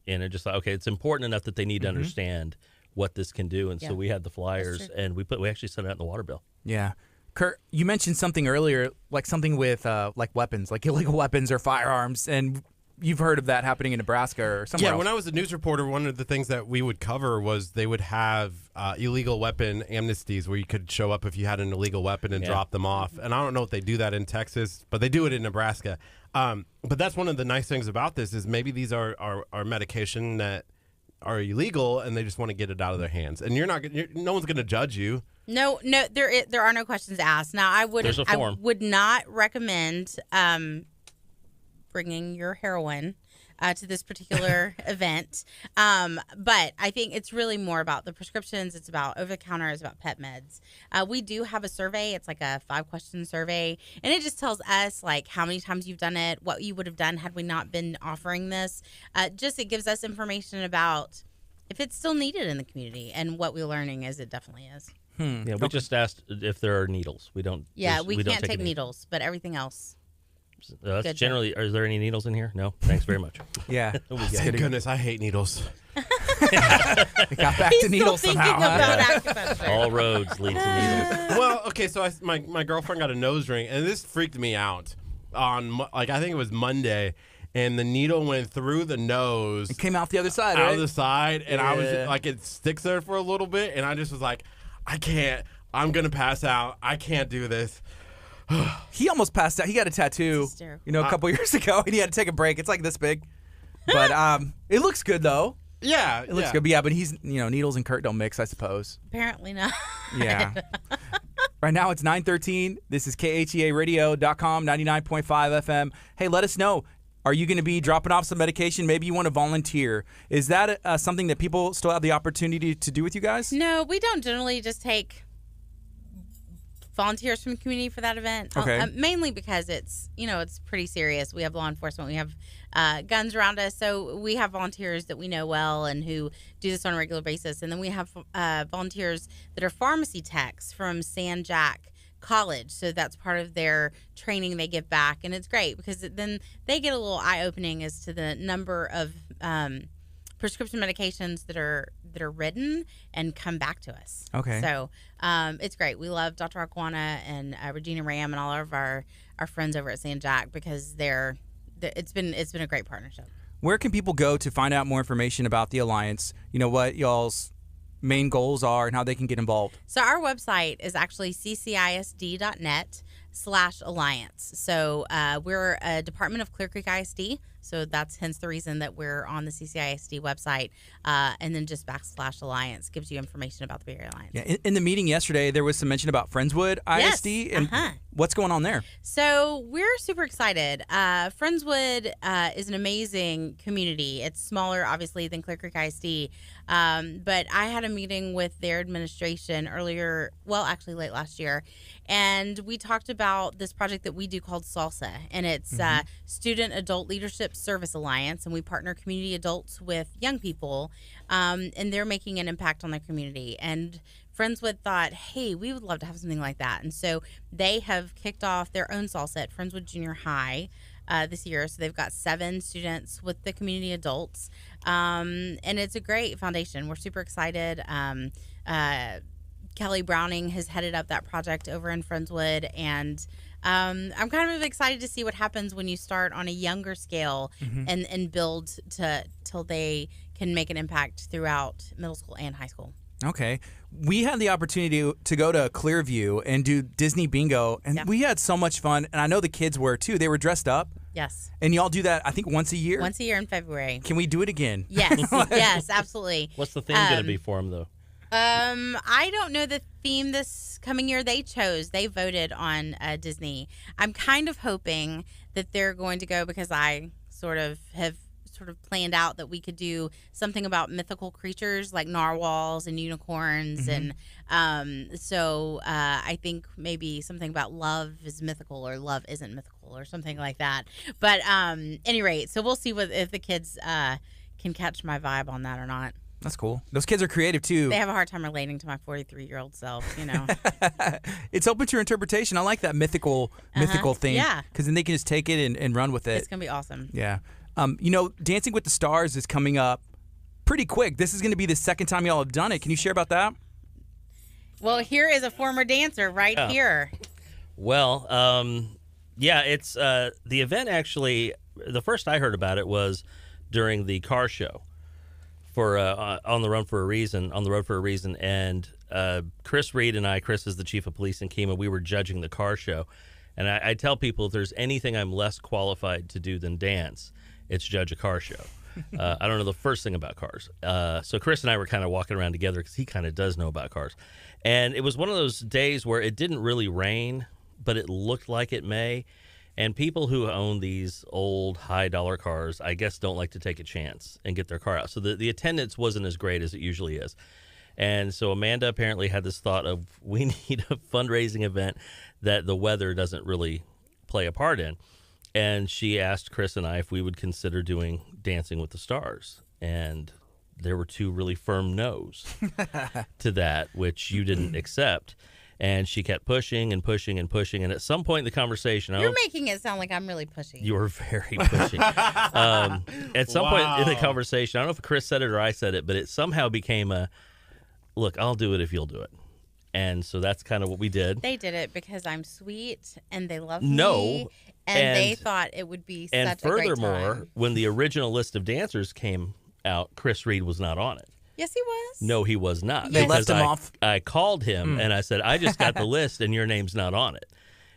And it just thought, okay, it's important enough that they need to understand what this can do. And Yeah. so we had the flyers, That's true. and we actually sent it out in the water bill. Yeah. Kurt, you mentioned something earlier, like something with like weapons, like illegal weapons or firearms, and you've heard of that happening in Nebraska or somewhere Yeah, else. when I was a news reporter, one of the things that we would cover was they would have illegal weapon amnesties where you could show up if you had an illegal weapon and Yeah. drop them off. And I don't know if they do that in Texas, but they do it in Nebraska. But that's one of the nice things about this is maybe these are medication that are illegal and they just want to get it out of their hands. And no one's going to judge you. No, there are no questions asked. Now, I There's a form. would not recommend bringing your heroin to this particular event. But I think it's really more about the prescriptions. It's about over-the-counter. It's about pet meds. We do have a survey. It's like a 5-question survey. And it just tells us, like, how many times you've done it, what you would have done had we not been offering this. It gives us information about if it's still needed in the community. And what we're learning is it definitely is. Yeah, we just asked if there are needles. We don't. Yeah, we don't can't take any. needles, but everything else. That's Good generally. Are there any needles in here? No. Thanks very much. Yeah. We got Thank it. goodness, I hate needles. We got back to needles Still somehow. thinking about acupuncture. All roads lead to needles. Well, okay, so my girlfriend got a nose ring, and this freaked me out on, I think it was Monday, and the needle went through the nose. It came out the other side, out right? of the side, and I was Yeah. like, it sticks there for a little bit, and I just was like, I can't. I'm gonna pass out. I can't do this. He almost passed out. He got a tattoo, It's hysterical. a couple years ago, and he had to take a break. It's like this big, but it looks good though. Yeah, It looks good. But yeah, but he's needles and Kurt don't mix, I suppose. Apparently not. Yeah. Right now it's 9:13. This is KHEA.com, 99.5 FM. Hey, let us know. Are you going to be dropping off some medication? Maybe you want to volunteer. Is that something that people still have the opportunity to do with you guys? No, we don't generally just take volunteers from the community for that event. Okay. Mainly because it's pretty serious. We have law enforcement. We have guns around us. So we have volunteers that we know well and who do this on a regular basis. And then we have volunteers that are pharmacy techs from San Jack College. So that's part of their training they give back. And it's great because then they get a little eye-opening as to the number of prescription medications that are written and come back to us. Okay. So it's great. We love Dr. Aquana and Regina Ram and all of our friends over at San Jack because it's been a great partnership. Where can people go to find out more information about the Alliance? You know, what y'all's main goals are and how they can get involved? So our website is actually ccisd.net/alliance. So we're a department of Clear Creek ISD. So that's hence the reason that we're on the CCISD website. And then just /alliance gives you information about the Bay Area Alliance. Yeah. In the meeting yesterday, there was some mention about Friendswood ISD. Yes, And what's going on there? So we're super excited. Friendswood is an amazing community. It's smaller, obviously, than Clear Creek ISD. But I had a meeting with their administration late last year. And we talked about this project that we do called SALSA. And it's Student Adult Leadership Service Alliance. And we partner community adults with young people. And they're making an impact on their community. And Friendswood thought, hey, we would love to have something like that. And so they have kicked off their own SALSA at Friendswood Junior High this year. So they've got 7 students with the community adults. And it's a great foundation. We're super excited. Kelly Browning has headed up that project over in Friendswood. And I'm kind of excited to see what happens when you start on a younger scale and build till they can make an impact throughout middle school and high school. Okay. We had the opportunity to go to Clearview and do Disney bingo, and we had so much fun. And I know the kids were too. They were dressed up. Yes. And y'all do that, I think, once a year? Once a year in February. Can we do it again? Yes. Yes, absolutely. What's the theme going to be for them, though? I don't know the theme this coming year. They voted on Disney. I'm kind of hoping that they're going to go because I have planned out that we could do something about mythical creatures like narwhals and unicorns. And so I think maybe something about love is mythical or love isn't mythical or something like that. But any rate, so we'll see if the kids can catch my vibe on that or not. That's cool. Those kids are creative too. They have a hard time relating to my 43-year-old self, It's open to your interpretation. I like that mythical thing. Yeah. Because then they can just take it and run with it. It's going to be awesome. Yeah. Dancing with the Stars is coming up pretty quick. This is going to be the second time y'all have done it. Can you share about that? Well, here is a former dancer right here. Well, yeah, it's the event actually. The first I heard about it was during the car show for On the Road for a Reason, and Chris Reed and I, Chris is the chief of police in KHEA, we were judging the car show, and I tell people if there's anything I'm less qualified to do than dance, it's judge a car show. I don't know the first thing about cars. So Chris and I were kind of walking around together because he kind of does know about cars, and it was one of those days where it didn't really rain, but it looked like it may. And people who own these old high-dollar cars, I guess, don't like to take a chance and get their car out. So the attendance wasn't as great as it usually is. And so Amanda apparently had this thought of, we need a fundraising event that the weather doesn't really play a part in. And she asked Chris and I if we would consider doing Dancing with the Stars. And there were two really firm no's to that, which you didn't accept. And she kept pushing and pushing and pushing. And at some point in the conversation, You're making it sound like I'm really pushing. You were very pushing. At some point in the conversation, I don't know if Chris said it or I said it, but it somehow became a, look, I'll do it if you'll do it. And so that's kind of what we did. They did it because I'm sweet and they love No. me. And they thought it would be such a great time. And furthermore, when the original list of dancers came out, Chris Reed was not on it. Yes, he was. No, he was not. They Because left him off? I called him and I said, I just got the list and your name's not on it.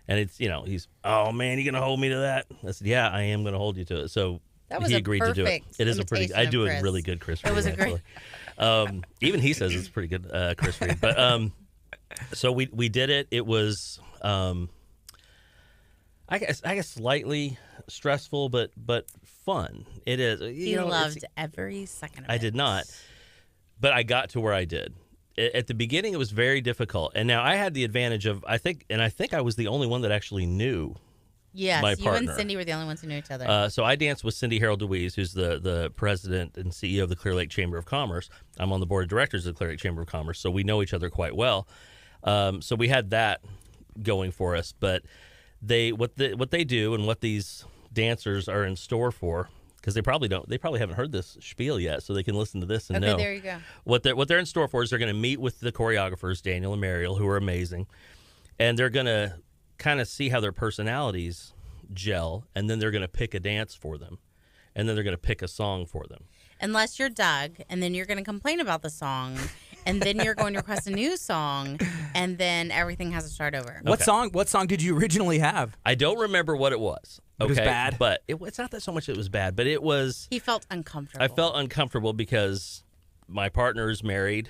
And it's, he's, oh man, you going to hold me to that? I said, yeah, I am going to hold you to it. So That was he a agreed to do it. perfect It is a pretty, I do imitation of a really Chris. good Chris It Reed. was a great- actually. Even he says it's pretty good, Chris Reed. But so we did it. It was, I guess slightly stressful, but fun. It is. He loved every second of it. I did not, but I got to where I did. At the beginning, it was very difficult, and now I had the advantage of I think I was the only one that actually knew. Yes, my you partner. and Cindy were the only ones who knew each other. So I danced with Cindy Harold DeWeese, who's the president and CEO of the Clear Lake Chamber of Commerce. I'm on the board of directors of the Clear Lake Chamber of Commerce, so we know each other quite well. So we had that going for us. But what they do and what these dancers are in store for, because they probably haven't heard this spiel yet, so they can listen to this and know. Okay, there you go. What they're in store for is they're going to meet with the choreographers, Daniel and Mariel, who are amazing, and they're going to kind of see how their personalities gel, and then they're going to pick a dance for them, and then they're going to pick a song for them. Unless you're Doug, and then you're going to complain about the song, and then you're going to request a new song, and then everything has to start over. What song did you originally have? I don't remember what it was. It was bad? But it's not that so much it was bad, but it was... He felt uncomfortable. I felt uncomfortable because my partner is married.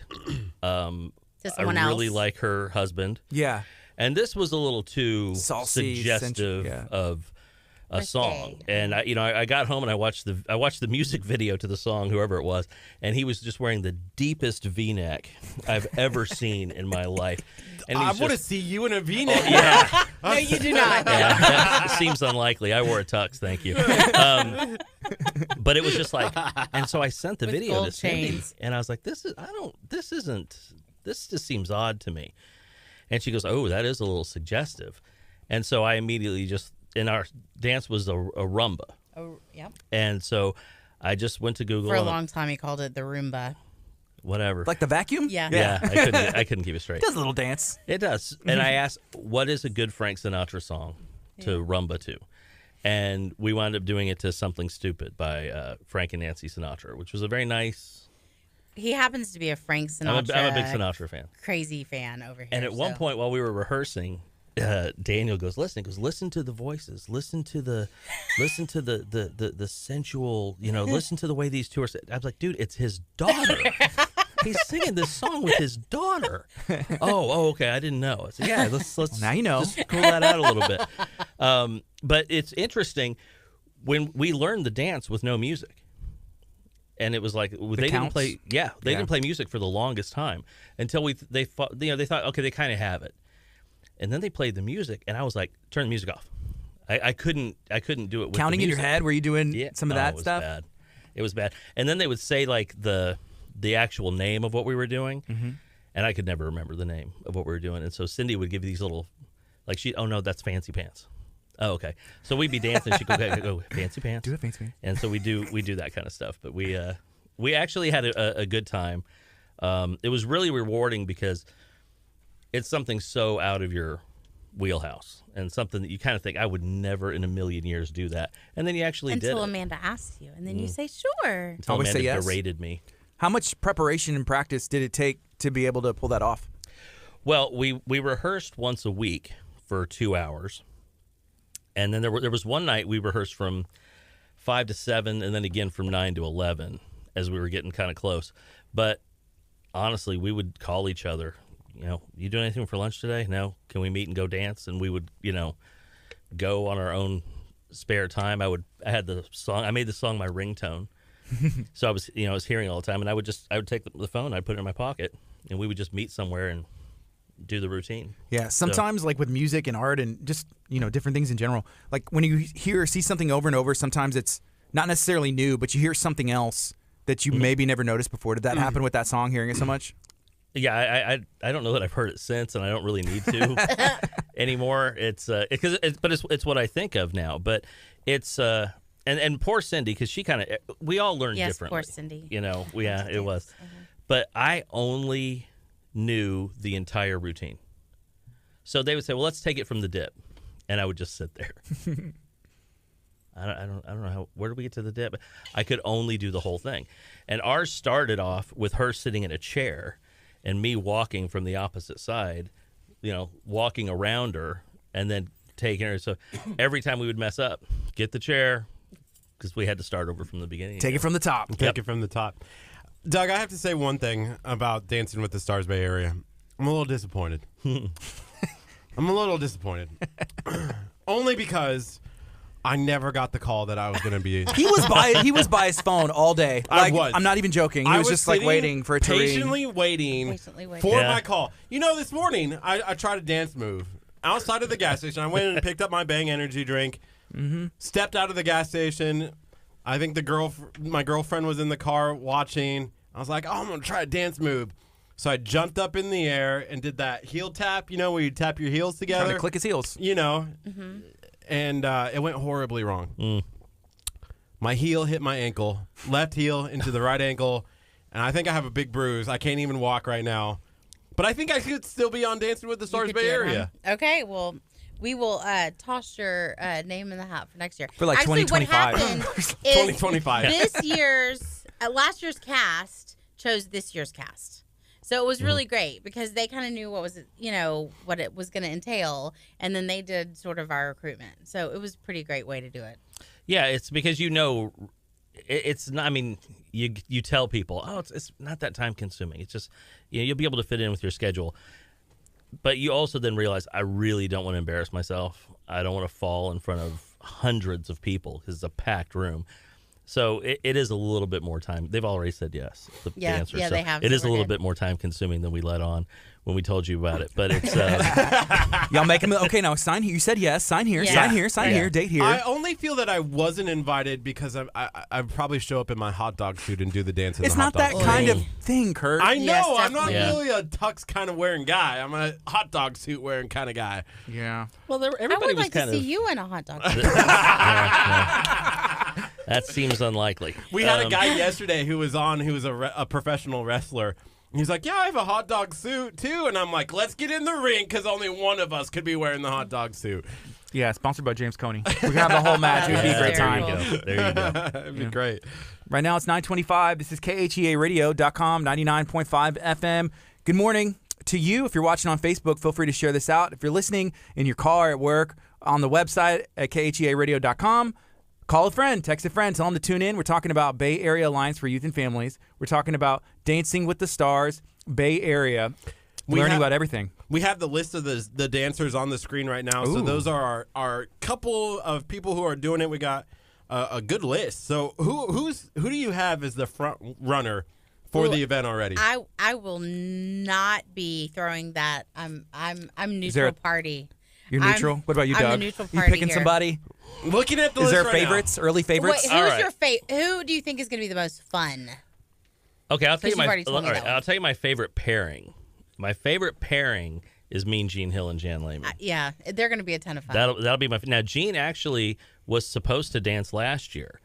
To someone I really else. like her husband. Yeah. And this was a little too Saucy, suggestive yeah. of a Risque. song. And I got home and I watched the music video to the song, whoever it was, and he was just wearing the deepest V-neck I've ever seen in my life. And I he's want to just- see you in a V-neck. Yeah, No, you do not. yeah, that seems unlikely. I wore a tux, thank you. But it was just like, and so I sent the With video gold to Cindy, chains. and I was like, this just seems odd to me. And she goes, oh, that is a little suggestive. And so I immediately and our dance was a rumba. Oh, yep. And so I just went to Google. For a and long time, he called it the Roomba. whatever. Like the vacuum? Yeah. yeah, I couldn't keep it straight. It does a little dance. It does. And I asked, what is a good Frank Sinatra song to rumba to? And we wound up doing it to Something Stupid by Frank and Nancy Sinatra, which was a very nice... He happens to be a Frank Sinatra. I'm a big Sinatra fan. Crazy fan over here. And at one so- point while we were rehearsing, Daniel goes, listen to the voices, listen to the sensual, listen to the way these two are. I was like, dude, it's his daughter. He's singing this song with his daughter. Oh, okay, I didn't know. I said, yeah, let's now you know. just cool that out a little bit. But it's interesting when we learned the dance with no music. And it was like they counts? didn't play music for the longest time until they thought, okay, they kind of have it. And then they played the music, and I was like, turn the music off. I couldn't do it with Counting the in your music. head, were you doing some of that it was stuff? Bad. It was bad. And then they would say like the actual name of what we were doing, and I could never remember the name of what we were doing. And so Cindy would give these little, like oh no, that's Fancy Pants. Oh, okay. So we'd be dancing. She'd go, go Fancy Pants. Do it, fancy. And so we do that kind of stuff. But we we actually had a good time. It was really rewarding because it's something so out of your wheelhouse and something that you kind of think I would never in a million years do that, and then you actually did Until it. Amanda asks you, and then you say sure. Until Always Amanda say yes. berated me. How much preparation and practice did it take to be able to pull that off? Well, we rehearsed once a week for 2 hours, and then there was one night we rehearsed from 5 to 7, and then again from 9 to 11 as we were getting kind of close. But honestly, we would call each other. You doing anything for lunch today? No. Can we meet and go dance? And we would, go on our own spare time. I had the song. I made the song my ringtone. So I was hearing all the time, and I would take the phone, I'd put it in my pocket, and we would just meet somewhere and do the routine. Yeah, sometimes like with music and art and just, different things in general, like when you hear or see something over and over, sometimes it's not necessarily new, but you hear something else that you maybe never noticed before. Did that happen with that song, hearing it so much? Yeah, I don't know that I've heard it since, and I don't really need to anymore. It's it's what I think of now. But it's and poor Cindy, because she kind of, we all learn differently. Yes, poor Cindy. It was. But I only knew the entire routine. So they would say, "Well, let's take it from the dip," and I would just sit there. I don't know where did we get to the dip? I could only do the whole thing, and ours started off with her sitting in a chair. And me walking from the opposite side, walking around her and then taking her. So every time we would mess up, get the chair, because we had to start over from the beginning. Take it from the top. Take it from the top. Doug, I have to say one thing about Dancing with the Stars Bay Area. I'm a little disappointed. Only because I never got the call that I was going to be. He was by his phone all day. I was. I'm not even joking. He was just like waiting for it to ring. Patiently waiting for my call. This morning I tried a dance move outside of the gas station. I went and picked up my Bang energy drink. Stepped out of the gas station. I think my girlfriend was in the car watching. I was like, I'm going to try a dance move. So I jumped up in the air and did that heel tap, where you tap your heels together. Trying to click his heels. And it went horribly wrong. My heel hit my ankle, left heel into the right ankle, and I think I have a big bruise. I can't even walk right now. But I think I could still be on Dancing with the Stars Bay Area. Okay, well, we will toss your name in the hat for next year. For like Actually, 2025. what happened is 2025. last year's cast chose this year's cast. So it was really great because they kind of knew what it was going to entail, and then they did sort of our recruitment. So it was a pretty great way to do it. Yeah, it's because it's not. I mean, you tell people, it's not that time consuming. It's just you'll be able to fit in with your schedule. But you also then realize I really don't want to embarrass myself. I don't want to fall in front of hundreds of people because it's a packed room. So it is a little bit more time. They've already said yes. The answer. Yeah, so they have. It is a little bit more time consuming than we let on when we told you about it. But it's y'all make him okay. Now sign here. You said yes. Sign here. Yeah. Sign here. Sign here. Date here. I only feel that I wasn't invited because I probably show up in my hot dog suit and do the dance. It's the not hot that dog kind suit. of thing, Kurt. I know. Yes, I'm not definitely. really a tux kind of wearing guy. I'm a hot dog suit wearing kind of guy. Yeah. well, I everybody would was like to kind see of. you in a hot dog. That seems unlikely. We had a guy yesterday who was a professional wrestler. He's like, yeah, I have a hot dog suit too. And I'm like, let's get in the ring because only one of us could be wearing the hot dog suit. Yeah, sponsored by James Coney. We can have the whole match. It would be a great There time. you go. There you go. It'd be great. Right now it's 9:25. This is KHEARadio.com, 99.5 FM. Good morning to you. If you're watching on Facebook, feel free to share this out. If you're listening in your car, at work, on the website at KHEARadio.com, call a friend, text a friend, tell them to tune in. We're talking about Bay Area Alliance for Youth and Families. We're talking about Dancing with the Stars, Bay Area, learning about everything. We have the list of the dancers on the screen right now. Ooh. So those are our couple of people who are doing it. We got a good list. So who do you have as the front runner for the event already? I will not be throwing that. I'm neutral party. You're neutral? What about you, I'm Doug? the neutral You party picking here. somebody? Looking at the Is list there right favorites, early favorites? Wait, All who's right. your Who do you think is going to be the most fun? Okay, I'll tell you Because you've already told me that one. I'll tell you my favorite pairing. My favorite pairing is Mean Gene Hill and Jan Lehman. Yeah, they're going to be a ton of fun. That'll be my. Now Gene actually was supposed to dance last year,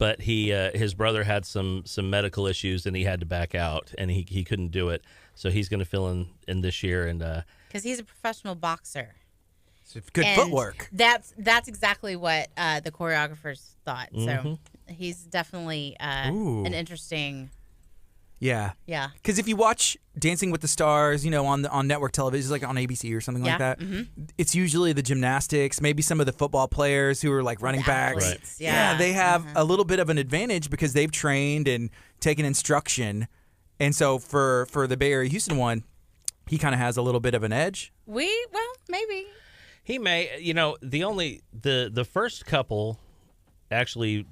but his brother had some medical issues and he had to back out and he couldn't do it. So he's going to fill in this year and because he's a professional boxer. Good And footwork. That's exactly what the choreographers thought. So he's definitely an interesting. Yeah. Yeah. Because if you watch Dancing with the Stars, on network television, like on ABC or something like that, it's usually the gymnastics, maybe some of the football players who are like running backs. Athletes, Yeah, they have a little bit of an advantage because they've trained and taken instruction. And so for the Bay Area Houston one, he kind of has a little bit of an edge. Maybe. he may. The first couple actually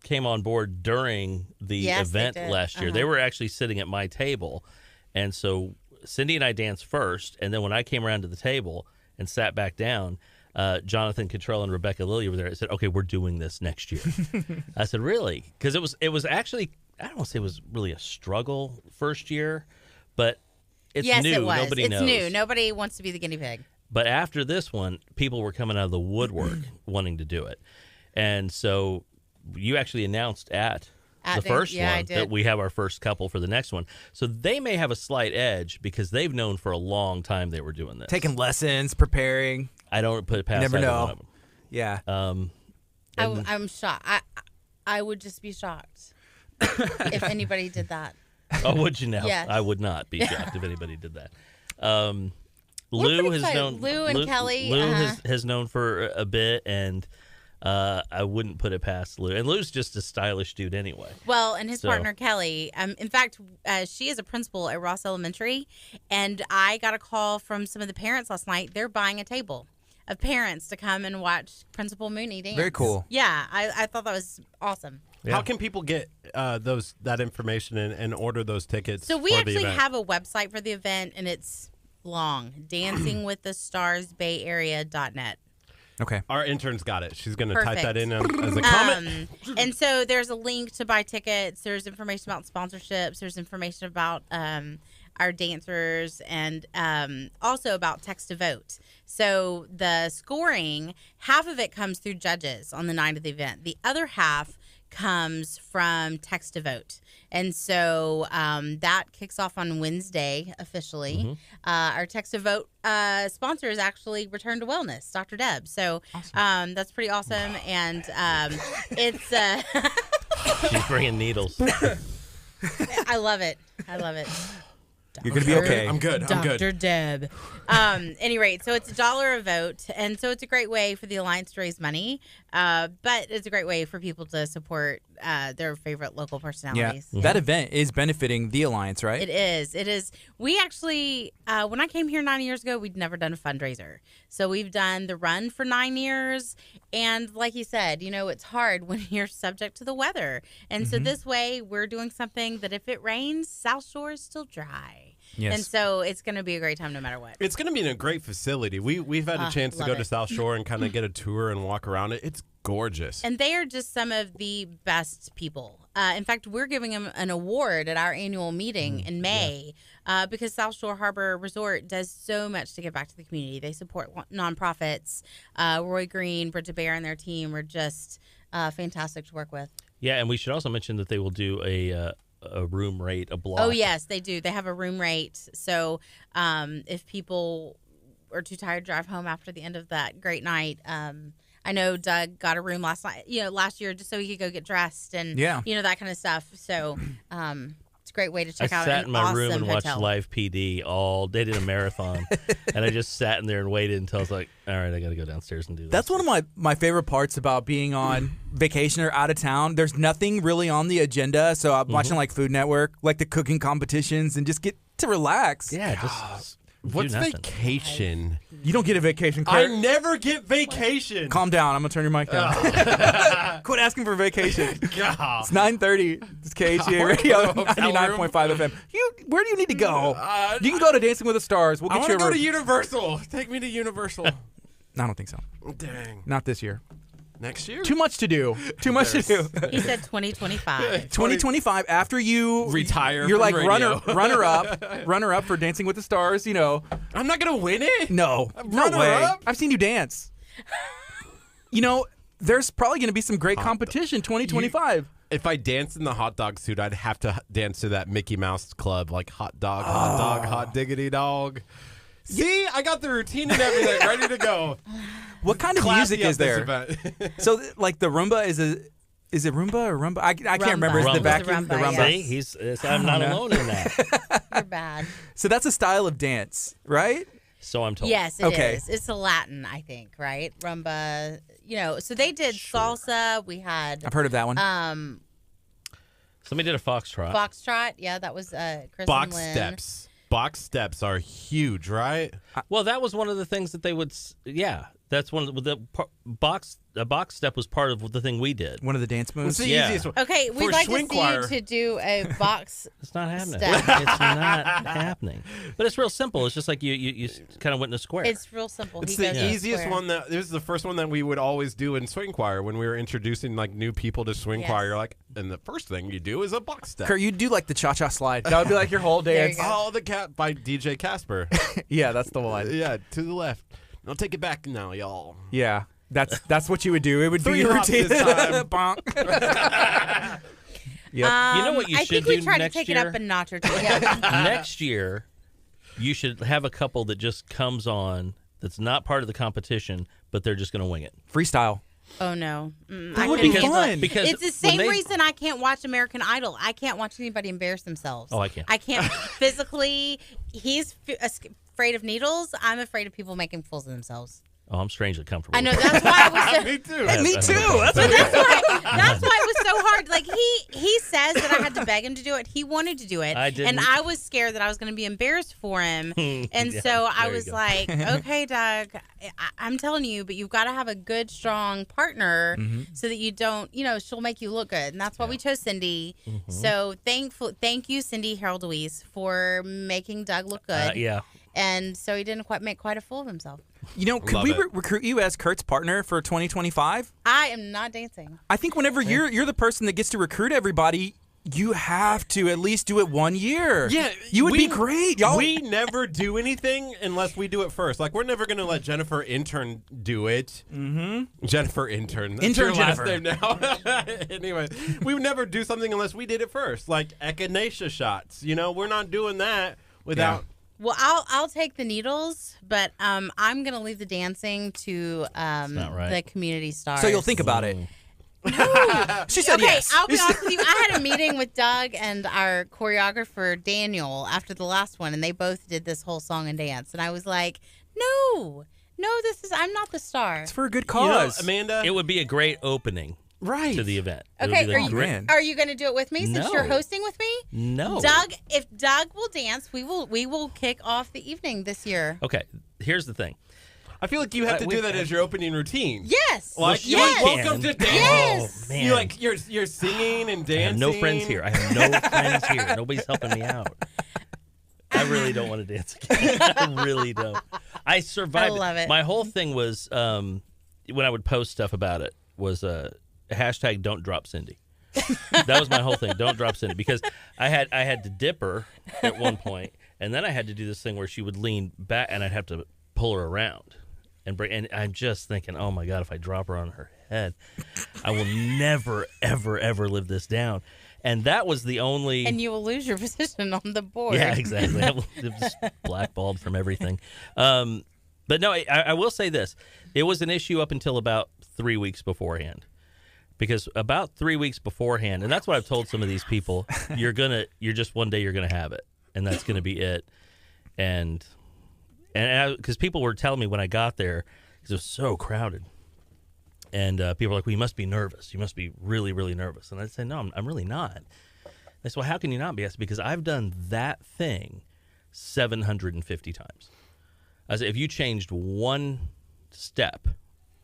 came on board during the event last year. They were actually sitting at my table. And so Cindy and I danced first. And then when I came around to the table and sat back down, Jonathan Cottrell and Rebecca Lilly were there. I said, okay, we're doing this next year. I said, really? Because it was actually, I don't want to say it was really a struggle first year, but it's new. It was. Nobody knows. It's new. Nobody wants to be the guinea pig. But after this one, people were coming out of the woodwork wanting to do it. And so you actually announced at the first one that we have our first couple for the next one. So they may have a slight edge because they've known for a long time they were doing this. Taking lessons, preparing. I don't put it past never either know. one of them. Yeah. I'm shocked. I would just be shocked if anybody did that. Oh, would you now? Yes. I would not be shocked if anybody did that. We're Lou pretty has excited. known. Lou and Kelly. Lou has known for a bit, and I wouldn't put it past Lou. And Lou's just a stylish dude anyway. Well, and his partner Kelly. In fact, she is a principal at Ross Elementary, and I got a call from some of the parents last night. They're buying a table of parents to come and watch Principal Mooney dance. Very cool. Yeah, I thought that was awesome. Yeah. How can people get that information and order those tickets? So we for the actually event? have a website for the event, and it's long. DancingWithTheStarsBayArea.net. Okay. Our intern's got it. She's going to type that in as a comment. And so there's a link to buy tickets. There's information about sponsorships. There's information about our dancers and also about text to vote. So the scoring, half of it comes through judges on the night of the event. The other half comes from text to vote. And so that kicks off on Wednesday officially. Our text to vote sponsor is actually Return to Wellness, Dr. Deb. So that's pretty awesome. And it's She's bringing needles. I love it. I love it. You're going to be okay. I'm good. Dr. Deb. Any rate, so it's $1 a vote, and so it's a great way for the Alliance to raise money, but it's a great way for people to support their favorite local personalities. Yeah. That event is benefiting the Alliance, right? It is. It is. We actually, when I came here 9 years ago, we'd never done a fundraiser. So we've done the run for 9 years. And like you said, it's hard when you're subject to the weather. And so this way, we're doing something that if it rains, South Shore is still dry. Yes. And so it's going to be a great time no matter what. It's going to be in a great facility. We've had a chance to go to South Shore and kind of get a tour and walk around it. It's gorgeous. And they are just some of the best people. In fact, we're giving them an award at our annual meeting in May because South Shore Harbor Resort does so much to give back to the community. They support nonprofits. Roy Green, Bridget Bear, and their team are just fantastic to work with. Yeah, and we should also mention that they will do a room rate, a block. Oh, yes, they do. They have a room rate. So if people are too tired to drive home after the end of that great night, I know Doug got a room last year just so he could go get dressed and, that kind of stuff. So it's a great way to check out I sat an in my awesome room and hotel. watched Live PD all day. Did a marathon, and I just sat in there and waited until I was like, all right, I got to go downstairs and do this. That's one of my favorite parts about being on vacation or out of town. There's nothing really on the agenda, so I'm watching like Food Network, like the cooking competitions, and just get to relax. Yeah, just What's do nothing. vacation? You don't get a vacation, I Kurt. never get vacation. Calm down. I'm going to turn your mic down. Quit asking for vacation. God. It's 9:30. It's KHEA Radio 99.5 FM. Where do you need to go? You can go to Dancing with the Stars. We'll I get want you to a go to room. Universal. Take me to Universal. I don't think so. Dang. Not this year. Next year? Too much to do. Too much to do. He said 2025. 2025, after you Retire you're from like radio. runner up for Dancing with the Stars. I'm not going to win it? No Runner way. up? I've seen you dance. there's probably going to be some great competition 2025. If I danced in the hot dog suit, I'd have to dance to that Mickey Mouse Club, like hot dog, hot diggity dog. See, I got the routine and everything ready to go. What kind of Classy music is up this there? event. So, like the Roomba is it Roomba or Rumba? I can't remember. Is Rumba. the It's vacuum? Rumba, The Rumba. yeah. See, I'm not alone in that. You're bad. So that's a style of dance, right? So I'm told. Yes, it is. Okay. It's a Latin, I think, right? Rumba. So they did salsa. We had I've heard of that one. Somebody did a foxtrot. foxtrot. Yeah, that was Chris Box and Lynn. steps. Box steps are huge, right? Well, that was one of the things that they would. Yeah, that's one of the box. A box step was part of the thing we did. One of the dance moves. It's the Yeah. easiest one. Okay, For we'd like swing to see choir. you to do a box. It's not happening. Step. It's not happening. But it's real simple. It's just like you kind of went in a square. It's real simple. It's He the goes to easiest square. one that this is the first one that we would always do in swing choir when we were introducing like new people to swing Yes. choir. You're like, and the first thing you do is a box step. Kurt, you do like the cha-cha slide. That would be like your whole There dance. you go. Oh, the cat by DJ Casper. Yeah, that's the one. Yeah, to the left. I'll take it back now, y'all. Yeah, that's what you would do. It would be Three your hops routine. this time. Bonk. Yep. You know what you I should think we do tried to next take year? it up a notch or two. Yeah. Next year, you should have a couple that just comes on that's not part of the competition, but they're just going to wing it. Freestyle. Oh no, That I would couldn't be handle fun. it. Because It's the when same they- reason I can't watch American Idol. I can't watch anybody embarrass themselves. Oh, I can't. I can't physically. He's afraid of needles. I'm afraid of people making fools of themselves. Oh, I'm strangely comfortable. I know with that's why I was so. Me too. that. Me I have too. no problem. That's But that's why it was so hard. Like he says that I had to beg him to do it. He wanted to do it, I didn't. and I was scared that I was going to be embarrassed for him. And Yeah, so I there you was go. like, okay, Doug, I'm telling you, but you've got to have a good, strong partner so that you don't, she'll make you look good. And that's why we chose Cindy. So thank you, Cindy Harold Louise, for making Doug look good. Yeah. And so he didn't make quite a fool of himself. Could Love we it. recruit you as Kurt's partner for 2025? I am not dancing. I think whenever you're the person that gets to recruit everybody, you have to at least do it 1 year. Yeah, you would be great. Y'all. We never do anything unless we do it first. Like we're never gonna let Jennifer Intern do it. Mm-hmm. Jennifer Intern. That's Intern your last Jennifer. name now. Anyway, we would never do something unless we did it first. Like echinacea shots. We're not doing that without. Well, I'll take the needles, but I'm gonna leave the dancing to not right. the community stars. So you'll think about it. She said Okay, yes. I'll be honest with you. I had a meeting with Doug and our choreographer Daniel after the last one, and they both did this whole song and dance, and I was like, no, I'm not the star. It's for a good You know, cause. Amanda. It would be a great opening right. to the event. It would Okay, be are like you, great. man. are you gonna do it with me since No. you're hosting with me? No. Doug, if Doug will dance, we will kick off the evening this year. Okay, here's the thing. I feel like you have to we- do that as your opening routine. Yes. Like you're yes. like, welcome to dance. Yes. Oh, man. You're singing and dancing. I have no friends here. I have no friends here. Nobody's helping me out. I really don't want to dance again. I really don't. I survived. I love it. My whole thing was when I would post stuff about it was hashtag don't drop Cindy. That was my whole thing. Don't drop Cindy because I had to dip her at one point, and then I had to do this thing where she would lean back, and I'd have to pull her around and bring. And I'm just thinking, oh my god, if I drop her on her head, I will never, ever, ever live this down. And that was the only. And you will lose your position on the board. Yeah, exactly. I was blackballed from everything. But no, I will say this. It was an issue up until about 3 weeks beforehand. Because about 3 weeks beforehand, and that's what I've told some of these people, you're just one day you're going to have it. And that's going to be it. And because people were telling me when I got there, because it was so crowded. And people were like, well, you must be nervous. You must be really, really nervous. And I'd say, no, I'm really not. They said, well, how can you not be? I said, because I've done that thing 750 times. I said, if you changed one step,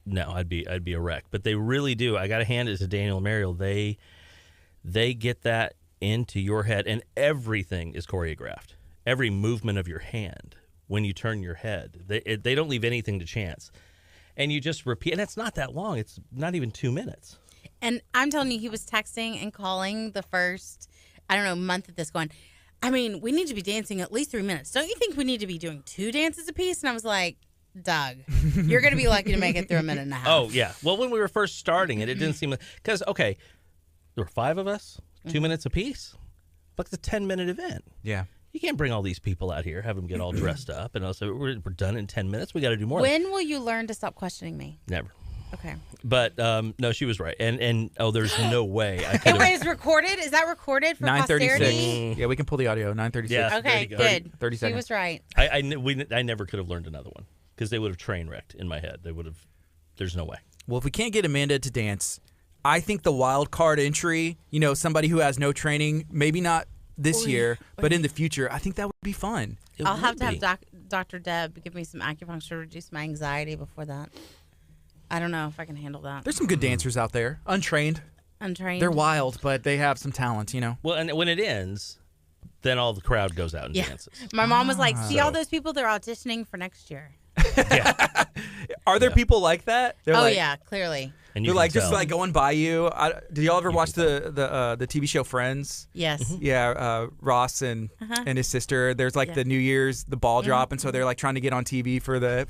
no, I'd be a wreck. But they really do. I got to hand it to Daniel and Mariel. They get that into your head, and everything is choreographed. Every movement of your hand when you turn your head, they don't leave anything to chance. And you just repeat, and it's not that long. It's not even 2 minutes. And I'm telling you, he was texting and calling the first, month of this going, I mean, we need to be dancing at least 3 minutes. Don't you think we need to be doing 2 dances apiece? And I was like, Doug, you're going to be lucky to make it through a minute and a half. Oh, yeah. Well, when we were first starting it didn't seem because, okay, there were 5 of us, 2 minutes apiece. Like it's a 10-minute event. Yeah. You can't bring all these people out here, have them get all dressed up, and also we're done in 10 minutes. We got to do more. When will you learn to stop questioning me? Never. Okay. But no, she was right, and there's no way I could. Wait, is recorded? Is that recorded for 9:36. posterity? Yeah, we can pull the audio. 9:36. Yeah. Okay, There you go. good. 30 She seconds. was right. I never could have learned another one because they would have train wrecked in my head. They would have. There's no way. Well, if we can't get Amanda to dance, I think the wild card entry, somebody who has no training, maybe not this year, but in the future, I think that would be fun. I'll have to have Dr. Deb give me some acupuncture to reduce my anxiety before that. I don't know if I can handle that. There's some good dancers out there, untrained. Untrained. They're wild, but they have some talent, Well, and when it ends, then all the crowd goes out and dances. My mom was like, see all those people? They're auditioning for next year. Yeah. Are there people like that? They're Oh, like, yeah, clearly. And you They're can like just tell. like going by you. Did y'all ever watch the TV show Friends? Yes. Yeah, Ross and his sister. There's like the New Year's, the ball drop, and so they're like trying to get on TV for the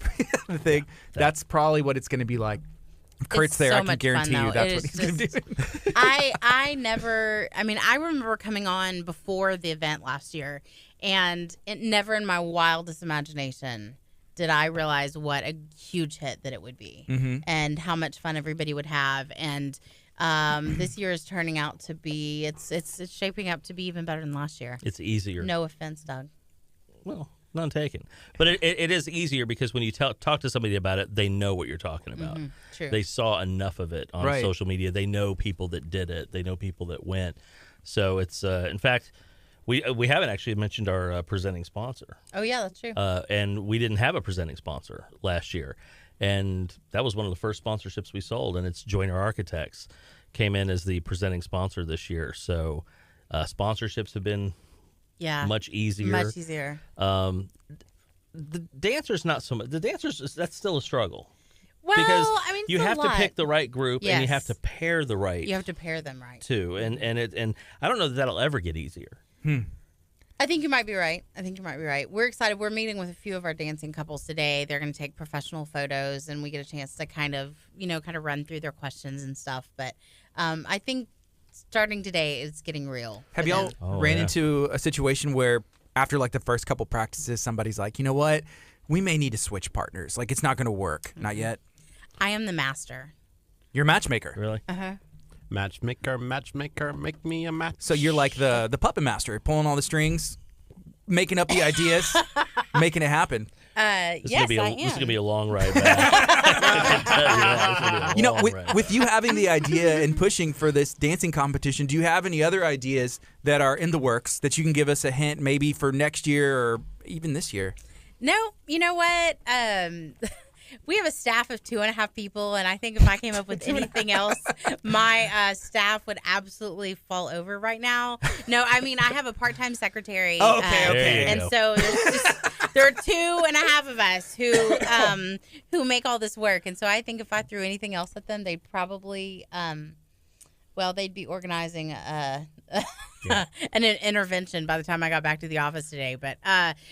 the thing. That's probably what it's going to be like. If Kurt's It's there, so I can much guarantee fun, you though. that's It what is he's going to do. I remember coming on before the event last year, and it never in my wildest imagination did I realize what a huge hit that it would be and how much fun everybody would have. And this year is turning out to be, it's shaping up to be even better than last year. It's easier. No offense, Doug. Well, none taken. But it is easier because when you talk to somebody about it, they know what you're talking about. True. They saw enough of it on Right. social media. They know people that did it. They know people that went. So it's, in fact, we haven't actually mentioned our presenting sponsor. Oh, yeah, that's true. And we didn't have a presenting sponsor last year. And that was one of the first sponsorships we sold, and it's Joyner Architects came in as the presenting sponsor this year. So sponsorships have been much easier. Much easier. The dancers, not so much. The dancers, that's still a struggle. Well, Because it's you a have lot. to pick the right group, and you have Yes. to pair the right You have to pair them right. too. And I don't know that that'll ever get easier. I think you might be right. We're excited. We're meeting with a few of our dancing couples today. They're going to take professional photos, and we get a chance to kind of run through their questions and stuff. But I think starting today is getting real. Have for y'all them. ran yeah. into a situation where after like the first couple practices, somebody's like, you know what? We may need to switch partners. Like it's not going to work. Not yet. I am the master. You're a matchmaker. Really? Matchmaker, make me a match. So you're like the puppet master, pulling all the strings, making up the ideas, making it happen. This is Yes, gonna be I am. This is gonna be a long ride back. I can tell you that. This is gonna be a long ride with you having the idea and pushing for this dancing competition, do you have any other ideas that are in the works that you can give us a hint maybe for next year or even this year? No, you know what? We have a staff of 2.5 people, and I think if I came up with anything else, my staff would absolutely fall over right now. No, I mean, I have a part-time secretary. Oh, okay. There you And go. so there are 2.5 of us who make all this work. And so I think if I threw anything else at them, they'd probably, they'd be organizing an intervention by the time I got back to the office today. But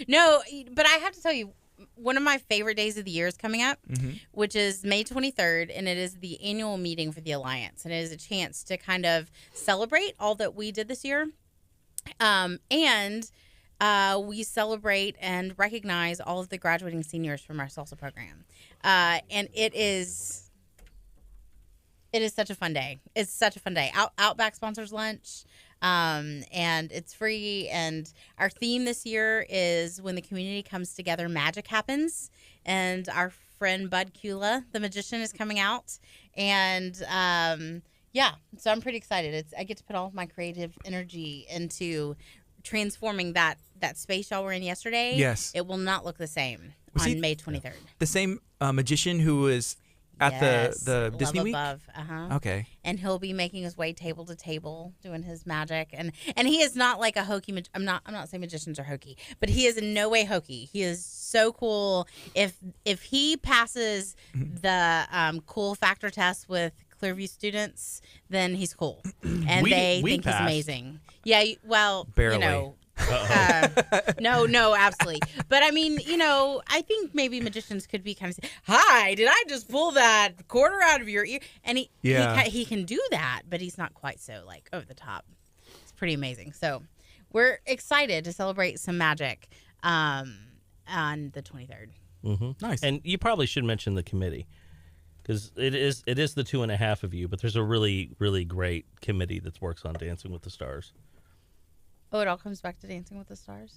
no, but I have to tell you, one of my favorite days of the year is coming up, which is May 23rd, and it is the annual meeting for the Alliance. And it is a chance to kind of celebrate all that we did this year. And we celebrate and recognize all of the graduating seniors from our salsa program. And it is such a fun day. It's such a fun day. Outback sponsors lunch. And it's free. And our theme this year is when the community comes together, magic happens. And our friend Bud Kula, the magician, is coming out. And so I'm pretty excited. I get to put all of my creative energy into transforming that space y'all were in yesterday. Yes. It will not look the same Was on he- May 23rd. The same magician who was at Yes, the Love Disney Week? Above. Okay. And he'll be making his way table to table doing his magic, and he is not like a hokey I'm not saying magicians are hokey, but he is in no way hokey. He is so cool. If he passes the cool factor test with Clearview students, then he's cool, and We they think passed. he's amazing. Yeah, well, Barely. you know, No, absolutely. But I mean, I think maybe magicians could be kind of, hi, did I just pull that quarter out of your ear? And he can do that, but he's not quite so like over the top. It's pretty amazing. So we're excited to celebrate some magic on the 23rd. Mm-hmm. Nice. And you probably should mention the committee, because it is the 2.5 of you, but there's a really, really great committee that works on Dancing with the Stars. Oh, it all comes back to Dancing with the Stars?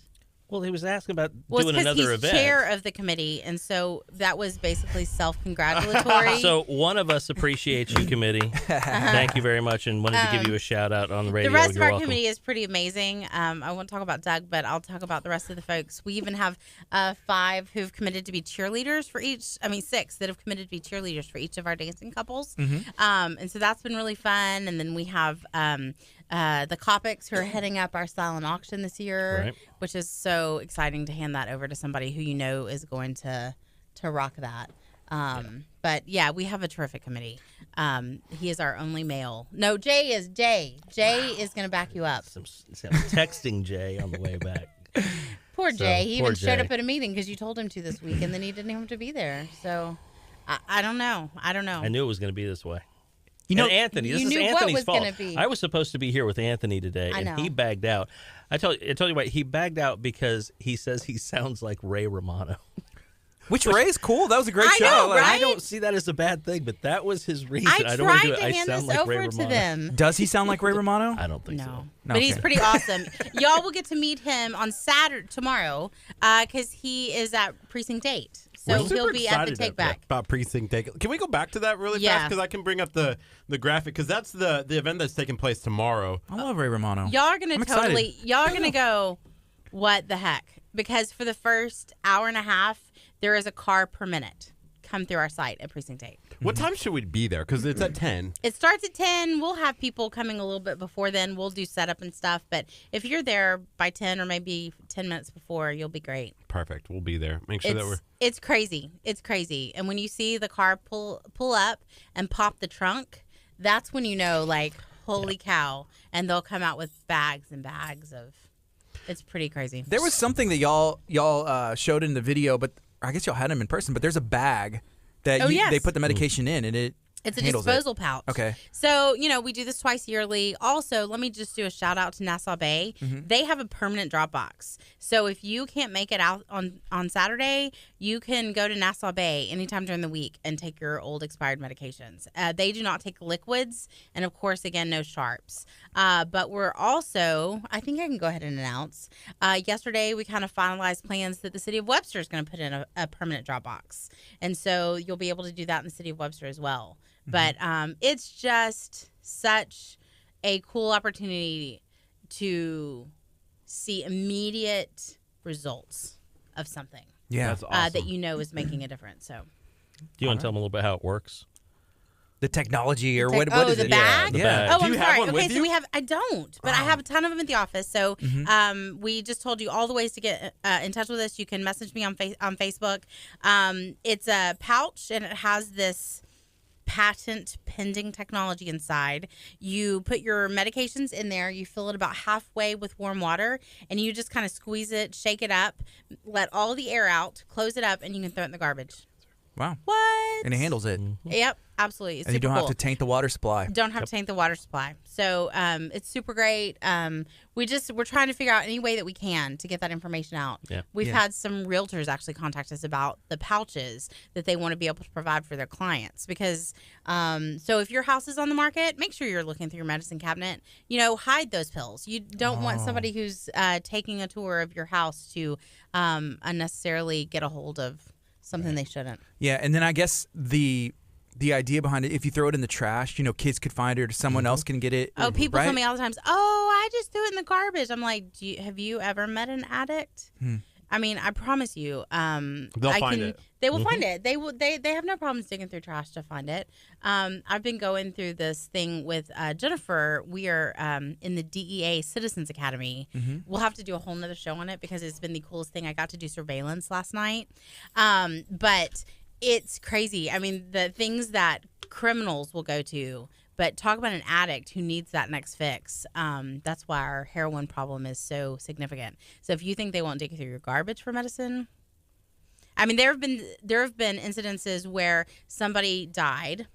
Well, he was asking about Well, doing it's another because he's event. chair of the committee, and so that was basically self-congratulatory. So one of us appreciates you, committee. Thank you very much, and wanted to give you a shout out on the radio. The rest of You're our welcome. committee is pretty amazing. I won't talk about Doug, but I'll talk about the rest of the folks. We even have 5 who've committed to be cheerleaders for each. 6 that have committed to be cheerleaders for each of our dancing couples. And so that's been really fun. And then we have the Copics who are heading up our silent auction this year, Right. which is so exciting to hand that over to somebody who is going to rock that. But yeah, we have a terrific committee. He is our only male. No, Jay is Jay. Jay is going to back you up. Some texting Jay on the way back. Poor Jay. He poor even showed Jay. up at a meeting because you told him to this week, and then he didn't have to be there. So I don't know. I knew it was going to be this way. You know, and Anthony, this you is knew what Anthony's was fault. gonna be. I was supposed to be here with Anthony today, I and know. he bagged out. I told you what, he bagged out because he says he sounds like Ray Romano. which Ray's cool. That was a great I show. know, Like, right? I don't see that as a bad thing, but that was his reason. I don't want tried to do it. to I hand sound this like Ray over Romano. to them. Does he sound like Ray Romano? I don't think No. so. But he's Okay. pretty awesome. Y'all will get to meet him on Saturday tomorrow because he is at Precinct 8. So We're he'll super be at the excited take back. about Precinct Take. Can we go back to that really Yeah. fast? Because I can bring up the graphic, because that's the event that's taking place tomorrow. I love Ray Romano. Y'all are going I'm to excited. y'all are going to go, what the heck? Because for the first hour and a half, there is a car per minute come through our site at Precinct 8. What time should we be there? Because it's at 10. It starts at 10. We'll have people coming a little bit before then. We'll do setup and stuff. But if you're there by 10 or maybe 10 minutes before, you'll be great. Perfect. We'll be there. Make sure that we're... It's crazy. It's crazy. And when you see the car pull up and pop the trunk, that's when you know, like, holy cow. And they'll come out with bags and bags of... It's pretty crazy. There was something that y'all showed in the video, but I guess y'all had them in person. But there's a bag that yes. they put the medication in, and It's a handles disposal pouch. Okay. So, we do this twice yearly. Also, let me just do a shout out to Nassau Bay. They have a permanent drop box. So if you can't make it out on Saturday, you can go to Nassau Bay anytime during the week and take your old expired medications. They do not take liquids. And of course, again, no sharps. But we're also, I think I can go ahead and announce, yesterday we kind of finalized plans that the city of Webster is going to put in a permanent drop box. And so you'll be able to do that in the city of Webster as well. But it's just such a cool opportunity to see immediate results of something yeah, That's awesome. that is making a difference. So Do you want to tell them a little bit how it works? the technology or Tech- what oh, is the it? bag? the Yeah. bag. Oh, Do I'm you have sorry. one Okay, with so you? I don't, but I have a ton of them at the office. So we just told you all the ways to get in touch with us. You can message me on Facebook. It's a pouch, and it has this patent pending technology inside. You put your medications in there, you fill it about halfway with warm water, and you just kind of squeeze it, shake it up, let all the air out, close it up, and you can throw it in the garbage. Wow. What? And it handles it. Yep, absolutely. It's And you super don't have cool. to taint the water supply. Don't have to tank the water supply. So it's super great. We're trying to figure out any way that we can to get that information out. Yeah. We've Yeah. had some realtors actually contact us about the pouches that they want to be able to provide for their clients. Because so if your house is on the market, make sure you're looking through your medicine cabinet. Hide those pills. You don't want somebody who's taking a tour of your house to unnecessarily get a hold of something they shouldn't. Yeah, and then I guess the idea behind it, if you throw it in the trash, kids could find it or someone else can get it. Oh, people right? tell me all the time, I just threw it in the garbage. I'm like, have you ever met an addict? I mean, I promise you, They'll find it. They will find it. They will. They have no problems digging through trash to find it. I've been going through this thing with Jennifer. We are in the DEA Citizens Academy. We'll have to do a whole nother show on it because it's been the coolest thing. I got to do surveillance last night, but it's crazy. I mean, the things that criminals will go to But talk about an addict who needs that next fix. That's why our heroin problem is so significant. So if you think they won't dig through your garbage for medicine, I mean, there have been incidences where somebody died,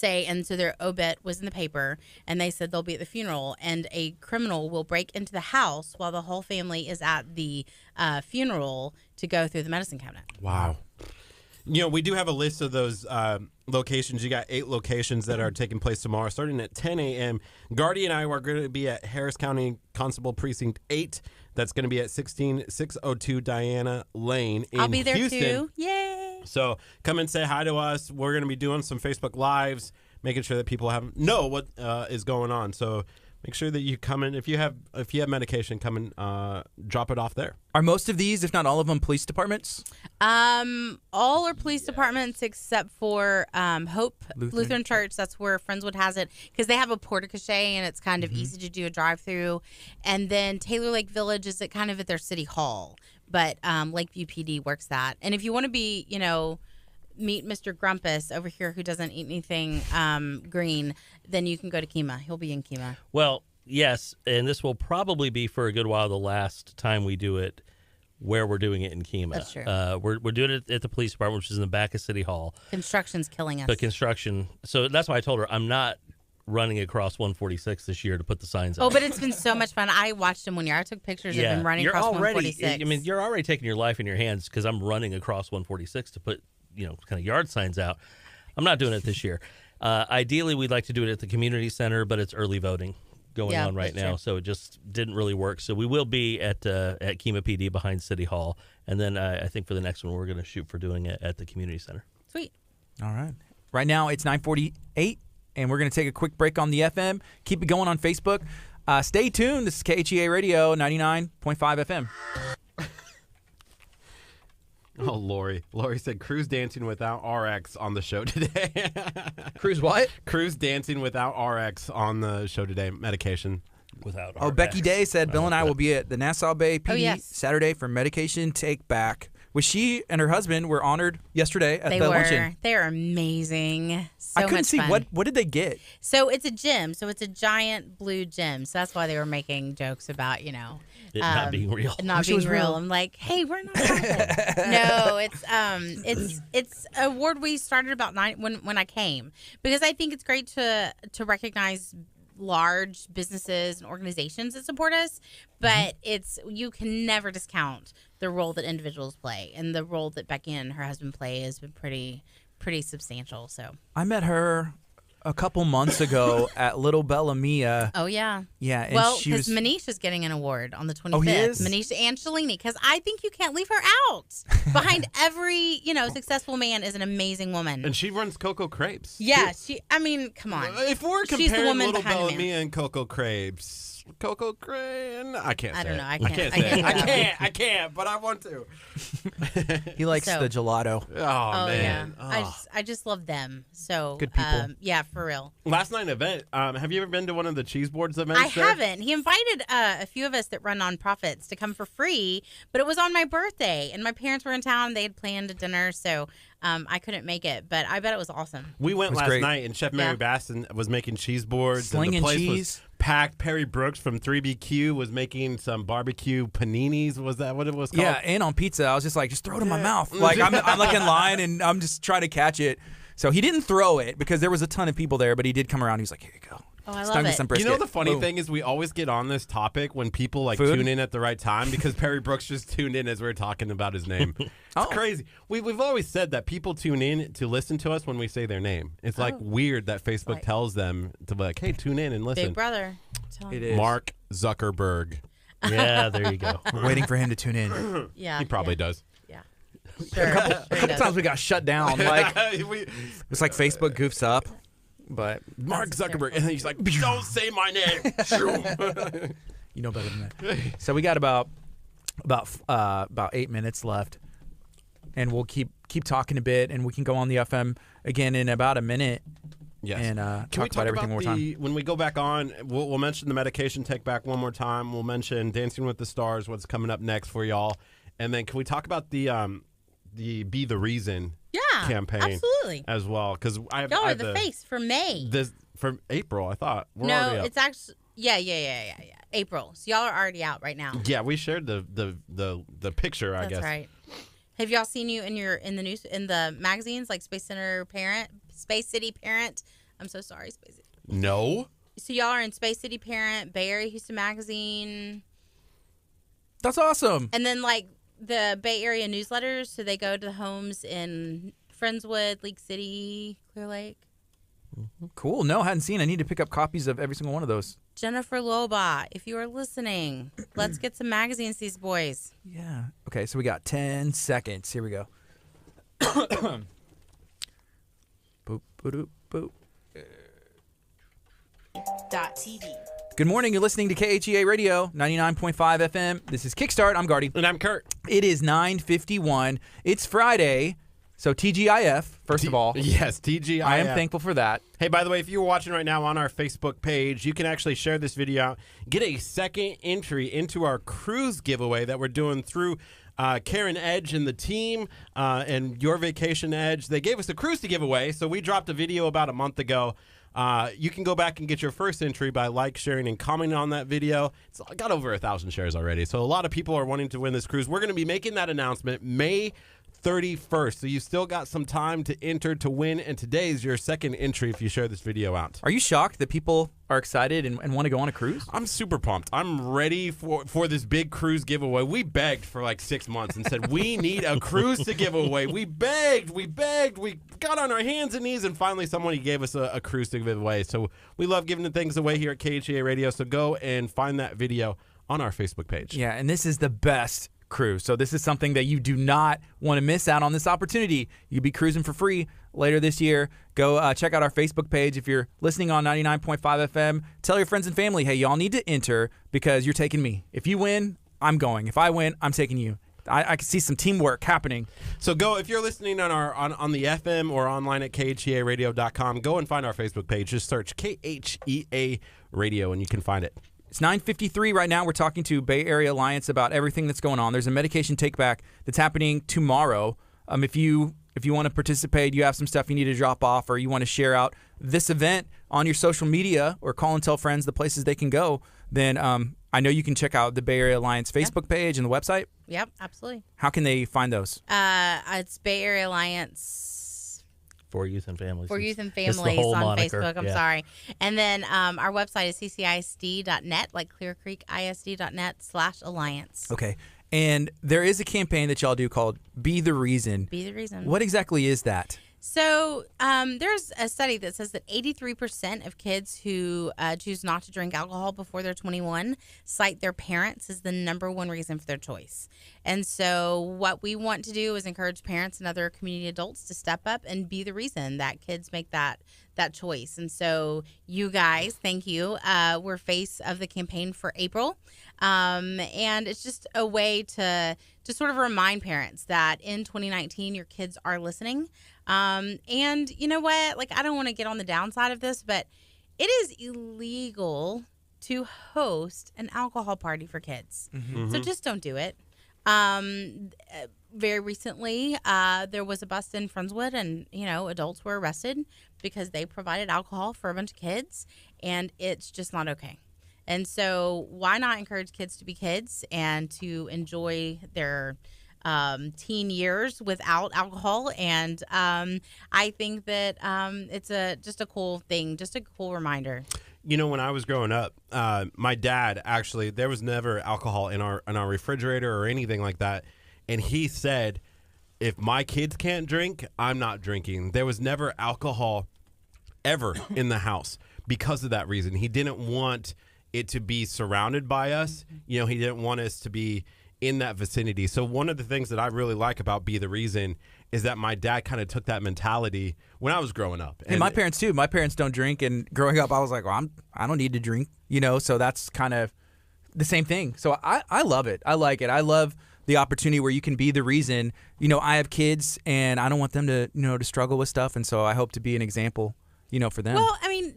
and so their obit was in the paper, and they said they'll be at the funeral, and a criminal will break into the house while the whole family is at the funeral to go through the medicine cabinet. Wow. You know, we do have a list of those locations. You got 8 locations that are taking place tomorrow, starting at 10 a.m. Gardy and I are going to be at Harris County Constable Precinct 8. That's going to be at 16602 Diana Lane in Houston. I'll be there too. Yay! So come and say hi to us. We're going to be doing some Facebook Lives, making sure that people know what is going on. So make sure that you come in. If you have medication, come and drop it off there. Are most of these, if not all of them, police departments? All are police departments except for Hope Lutheran Church. That's where Friendswood has it because they have a porta cachet and it's kind of easy to do a drive-through. And then Taylor Lake Village is kind of at their city hall, but Lakeview PD works that. And if you want to be, meet Mr. Grumpus over here who doesn't eat anything green, then you can go to KHEA. He'll be in KHEA. Well, yes, and this will probably be for a good while the last time we do it where we're doing it in KHEA. That's true. We're doing it at the police department, which is in the back of City Hall. Construction's killing us. But construction. So that's why I told her I'm not running across 146 this year to put the signs up. Oh, but it's been so much fun. I watched him one year. I took pictures of him running across 146. I mean, you're already taking your life in your hands because I'm running across 146 to put, kind of yard signs out. I'm not doing it this year. Ideally, we'd like to do it at the community center, but it's early voting going on right now, true. so it just didn't really work. So we will be at KHEA PD behind City Hall, and then I think for the next one, we're going to shoot for doing it at the community center. Sweet. All right. Right now, it's 9:48, and we're going to take a quick break on the FM. Keep it going on Facebook. Stay tuned. This is KHEA Radio 99.5 FM. Oh, Lori. Lori said Cruz dancing without RX on the show today. Cruz what? Cruz dancing without RX on the show today. Medication. Without Oh, Becky Day said Bill and I will be at the Nassau Bay PD yes. Saturday for medication take back. Which she and her husband were honored yesterday at They the were. luncheon. They are amazing. So I couldn't much see fun. what did they get? So it's a gym. So it's a giant blue gym. So that's why they were making jokes about, it not being real. Not Wish it being was real. real. I'm like, hey, we're not profit. No, it's a award we started about 9 when I came because I think it's great to recognize large businesses and organizations that support us, but you can never discount the role that individuals play, and the role that Becky and her husband play has been pretty substantial. So I met her a couple months ago at Little Bella Mia. oh yeah, Yeah, and well, she because was Manish is getting an award on the 25th. Oh, he is? Manish and Shalini, because I think you can't leave her out. Behind every successful man is an amazing woman. And she runs Coco Crepes. Yeah, I mean, come on. If we're She's the comparing woman Little behind the man. Bellamy and Coco Crepes, I can't say I don't it. know. I can't can't. say it. I can't. I can't, but I want to. he likes So- the gelato. Oh, man. yeah. I just love them. So Good people. yeah, for real. Last night event, have you ever been to one of the cheese boards events? I haven't. He invited a few of us that run nonprofits to come for free, but it was on my birthday, and my parents were in town. They had planned a dinner, so I couldn't make it. But I bet it was awesome. We went was last great. night, and Chef Mary Yeah. Baston was making cheese boards. Slinging and the place cheese. was packed. Perry Brooks from 3BQ was making some barbecue paninis. Was that what it was called? Yeah, and on pizza, I was just like, just throw it in my mouth. Like I'm like in line and I'm just trying to catch it. So he didn't throw it because there was a ton of people there, but he did come around. He was like, here you go. Oh, I Stung love to it. some You brisket. know the funny Boom. thing is we always get on this topic when people like Food? tune in at the right time because Perry Brooks just tuned in as we were talking about his name. It's Oh. crazy. We've always said that people tune in to listen to us when we say their name. It's like weird that Facebook Right. tells them to be like, hey, tune in and listen. Big brother. Tell him. It is. Mark Zuckerberg. Yeah, there you go. We're waiting for him to tune in. Yeah. He probably does. Yeah. Sure. Sure A couple times we got shut down. Like We- it's like Facebook goofs up, but Mark Zuckerberg. And then he's like, don't say my name. you know better than that. So we got about 8 minutes left, and we'll keep talking a bit, and we can go on the FM again in about a minute. Yes. And Can we talk about everything one more time. When we go back on, we'll mention the medication take back one more time. We'll mention Dancing with the Stars, what's coming up next for y'all. And then can we talk about the Be the Reason? Yeah. campaign absolutely. as well. Because I Y'all are have the face for May. This from April, I thought. We're No, already up. it's actually yeah. April. So y'all are already out right now. Yeah, we shared the picture. I That's guess. right. Have y'all seen you in the news in the magazines like Space City Parent? I'm so sorry, Space City. No. So y'all are in Space City Parent, Bay Area Houston Magazine, That's awesome. and then like the Bay Area newsletters. So they go to the homes in Friendswood, League City, Clear Lake. Cool. No, hadn't seen. I need to pick up copies of every single one of those. Jennifer Loba, if you are listening, let's get some magazines, these boys. Yeah. Okay, so we got 10 seconds. Here we go. Boop, boop, boop. .tv. Good morning. You're listening to KHEA Radio, 99.5 FM. This is Kickstart. I'm Gardy. And I'm Curt. It is 9:51. It's Friday, so TGIF, first of all. Yes, TGI. I am thankful for that. Hey, by the way, if you're watching right now on our Facebook page, you can actually share this video out. Get a second entry into our cruise giveaway that we're doing through Karen Edge and the team and Your Vacation Edge. They gave us a cruise to give away, so we dropped a video about a month ago. You can go back and get your first entry by sharing, and commenting on that video. It's got over 1,000 shares already, so a lot of people are wanting to win this cruise. We're going to be making that announcement May 31st, so you still got some time to enter to win, and today is your second entry if you share this video out. Are you shocked that people are excited and want to go on a cruise? I'm super pumped. I'm ready for this big cruise giveaway. We begged for like 6 months and said, we need a cruise to give away. We begged, we got on our hands and knees, and finally somebody gave us a cruise to give away. So we love giving the things away here at KHEA Radio, so go and find that video on our Facebook page. Yeah, and this is the best cruise. So this is something that you do not want to miss out on this opportunity. You'll be cruising for free later this year. Go check out our Facebook page. If you're listening on 99.5 FM, tell your friends and family, hey, y'all need to enter because you're taking me. If you win, I'm going. If I win, I'm taking you. I can see some teamwork happening. So go, if you're listening on the FM or online at KHEARadio.com, go and find our Facebook page. Just search KHEA Radio and you can find it. It's 9:53 right now. We're talking to Bay Area Alliance about everything that's going on. There's a medication take-back that's happening tomorrow. If you want to participate, you have some stuff you need to drop off, or you want to share out this event on your social media or call and tell friends the places they can go, then I know you can check out the Bay Area Alliance Facebook page and the website. Yep, absolutely. How can they find those? It's Bay Area Alliance For youth and families. for Youth and It's the Families whole on moniker. Facebook. I'm Yeah. sorry. And then our website is ccisd.net, like clearcreekisd.net/alliance. Okay. And there is a campaign that y'all do called Be the Reason. Be the reason. What exactly is that? So there's a study that says that 83% of kids who choose not to drink alcohol before they're 21 cite their parents as the number one reason for their choice. And so what we want to do is encourage parents and other community adults to step up and be the reason that kids make that choice. And so you guys, thank you. We're face of the campaign for April. And it's just a way to sort of remind parents that in 2019, your kids are listening. And you know what? Like, I don't want to get on the downside of this, but it is illegal to host an alcohol party for kids. Mm-hmm. So just don't do it. Very recently, there was a bust in Friendswood, and adults were arrested because they provided alcohol for a bunch of kids, and it's just not okay. And so why not encourage kids to be kids and to enjoy their teen years without alcohol? And I think that it's just a cool thing, just a cool reminder. When I was growing up, my dad actually, there was never alcohol in our refrigerator or anything like that. And he said, if my kids can't drink, I'm not drinking. There was never alcohol ever in the house because of that reason. He didn't want it to be surrounded by us. He didn't want us to be in that vicinity. So one of the things that I really like about Be the Reason is that my dad kind of took that mentality when I was growing up. And my parents too. My parents don't drink, and growing up, I was like, well, I don't need to drink, So that's kind of the same thing. So I love it. I like it. I love the opportunity where you can be the reason. I have kids, and I don't want them to to struggle with stuff, and so I hope to be an example for them? Well, I mean,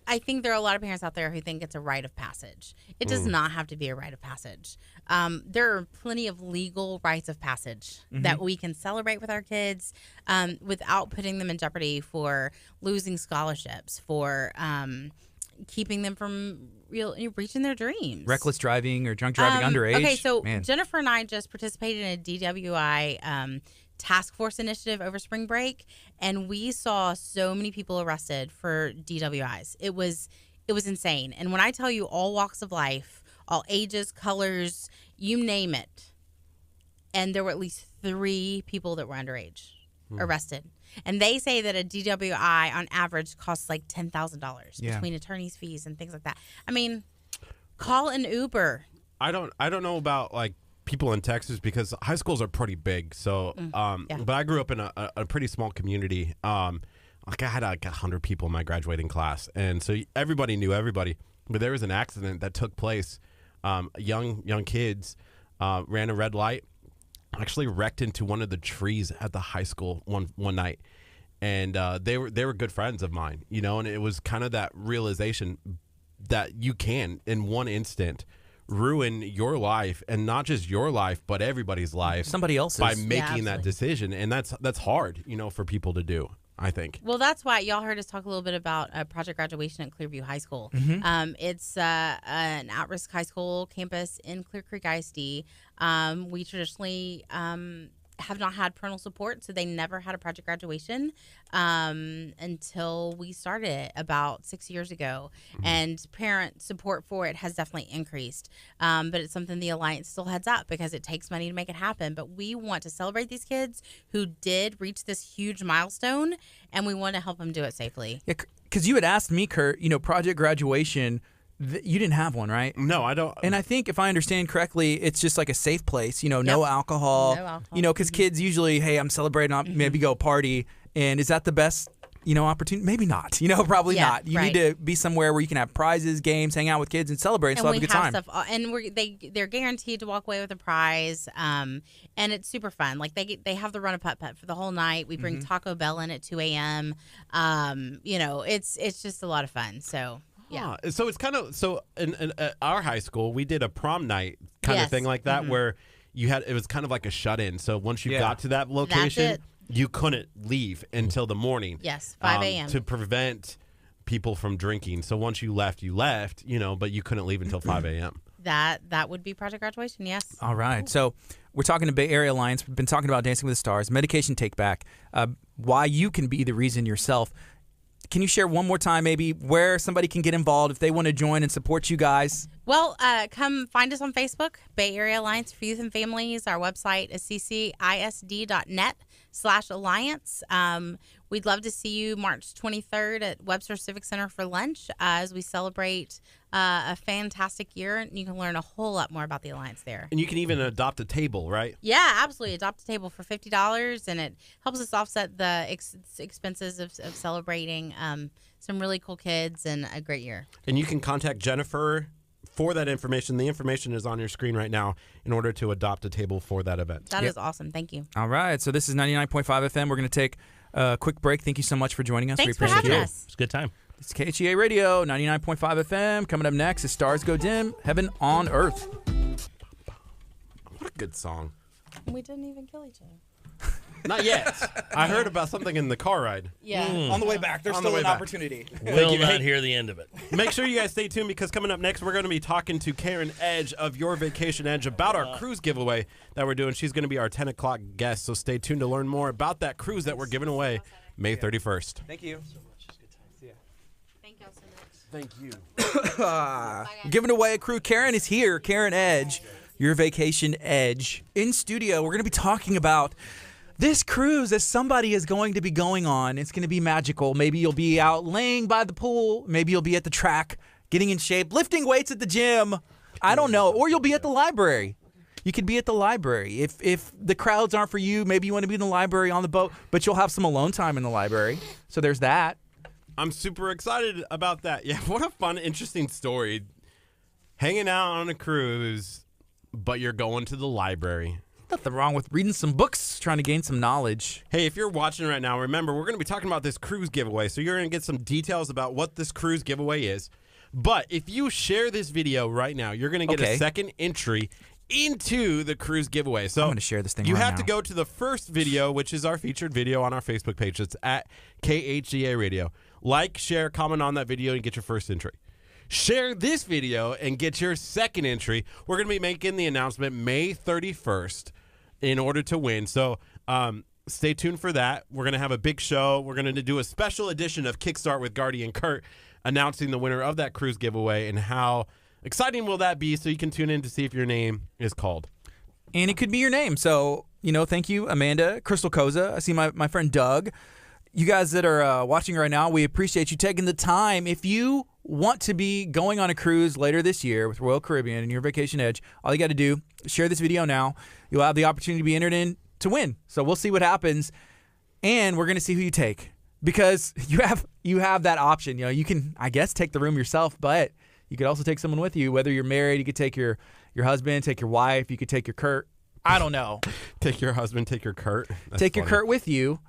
I think there are a lot of parents out there who think it's a rite of passage. It does not have to be a rite of passage. There are plenty of legal rites of passage that we can celebrate with our kids without putting them in jeopardy for losing scholarships, for keeping them from reaching their dreams. Reckless driving or drunk driving underage? Okay, so Man. Jennifer and I just participated in a DWI task force initiative over spring break, and we saw so many people arrested for DWIs. It was insane. And when I tell you, all walks of life, all ages, colors, you name it, and there were at least 3 people that were underage arrested. And they say that a DWI on average costs like $10,000 between attorney's fees and things like that. I mean, call an Uber. I don't know about like people in Texas because high schools are pretty big. So, but I grew up in a pretty small community. Like I had like 100 people in my graduating class, and so everybody knew everybody. But there was an accident that took place. Young kids ran a red light, actually wrecked into one of the trees at the high school one night, and they were good friends of mine, and it was kind of that realization that you can in one instant ruin your life, and not just your life but everybody's life, somebody else's, by making that decision. And that's hard for people to do, I think. Well, that's why y'all heard us talk a little bit about Project Graduation at Clearview High School. It's an at-risk high school campus in Clear Creek ISD. We traditionally have not had parental support, so they never had a Project Graduation until we started it about 6 years ago. And parent support for it has definitely increased. But it's something the Alliance still heads up because it takes money to make it happen. But we want to celebrate these kids who did reach this huge milestone, and we want to help them do it safely. Yeah, because you had asked me, Kurt, Project Graduation, you didn't have one, right? No, I don't. And I think if I understand correctly, it's just like a safe place, no alcohol. No alcohol. Because kids usually, hey, I'm celebrating, I'll maybe go party. And is that the best, opportunity? Maybe not. Probably not. You need to be somewhere where you can have prizes, games, hang out with kids, and celebrate and still have a good time. Stuff, and they're guaranteed to walk away with a prize, and it's super fun. Like they have the run a putt-putt for the whole night. We bring Taco Bell in at 2 a.m. It's just a lot of fun. So. Yeah. So it's kind of in our high school we did a prom night kind of thing like that where it was kind of like a shut-in. So once you got to that location, you couldn't leave until the morning. Yes, 5 a.m. to prevent people from drinking. So once you left, but you couldn't leave until 5 a.m. That would be Project Graduation, yes. All right. So we're talking to Bay Area Alliance. We've been talking about Dancing with the Stars, medication take back, why you can be the reason yourself. Can you share one more time maybe where somebody can get involved if they want to join and support you guys? Well, come find us on Facebook, Bay Area Alliance for Youth and Families. Our website is ccisd.net/alliance. We'd love to see you March 23rd at Webster Civic Center for lunch as we celebrate a fantastic year. You can learn a whole lot more about the Alliance there. And you can even adopt a table, right? Yeah, absolutely. Adopt a table for $50, and it helps us offset the expenses of celebrating some really cool kids and a great year. And you can contact Jennifer for that information. The information is on your screen right now in order to adopt a table for that event. That is awesome. Thank you. All right. So this is 99.5 FM. We're going to take a quick break. Thank you so much for joining us. Thanks we appreciate for having it. us. It's a good time. It's KHEA Radio, 99.5 FM. Coming up next is Stars Go Dim, Heaven on Earth. What a good song. We didn't even kill each other. Not yet. I heard about something in the car ride. Yeah. On the way back, there's On the still way an back. opportunity. Will not hear the end of it. Make sure you guys stay tuned because coming up next, we're going to be talking to Karen Edge of Your Vacation Edge about our cruise giveaway that we're doing. She's going to be our 10 o'clock guest, so stay tuned to learn more about that cruise that we're giving away May 31st. Thank you. Thank y'all so much. Thank you. Giving away a crew. Karen is here. Karen Edge, Your Vacation Edge. In studio, we're going to be talking about this cruise that somebody is going to be going on. It's going to be magical. Maybe you'll be out laying by the pool. Maybe you'll be at the track, getting in shape, lifting weights at the gym. I don't know. Or you'll be at the library. You could be at the library. If the crowds aren't for you, maybe you want to be in the library on the boat, but you'll have some alone time in the library. So there's that. I'm super excited about that. Yeah, what a fun, interesting story. Hanging out on a cruise, but you're going to the library. Nothing wrong with reading some books. just trying to gain some knowledge. Hey, if you're watching right now, remember, we're going to be talking about this cruise giveaway. So you're going to get some details about what this cruise giveaway is. But if you share this video right now, you're going to get a second entry into the cruise giveaway. So I'm going to share this thing you right have now. to go to the first video, which is our featured video on our Facebook page. It's at KHEA Radio. Like, share, comment on that video, and get your first entry. Share this video and get your second entry. We're going to be making the announcement May 31st in order to win. So stay tuned for that. We're going to have a big show. We're going to do a special edition of Kickstart with Gardy and Curt, announcing the winner of that cruise giveaway, and how exciting will that be, so you can tune in to see if your name is called. And it could be your name. So, thank you, Amanda, Crystal Koza. I see my friend Doug. You guys that are watching right now, we appreciate you taking the time. If you want to be going on a cruise later this year with Royal Caribbean and your Vacation Edge, all you got to do, share this video now. You'll have the opportunity to be entered in to win. So we'll see what happens, and we're going to see who you take, because you have that option. You can, I guess, take the room yourself, but you could also take someone with you. Whether you're married, you could take your husband, take your wife, you could take your Kurt. I don't know. Take your husband, take your Kurt. That's take funny. your Kurt with you.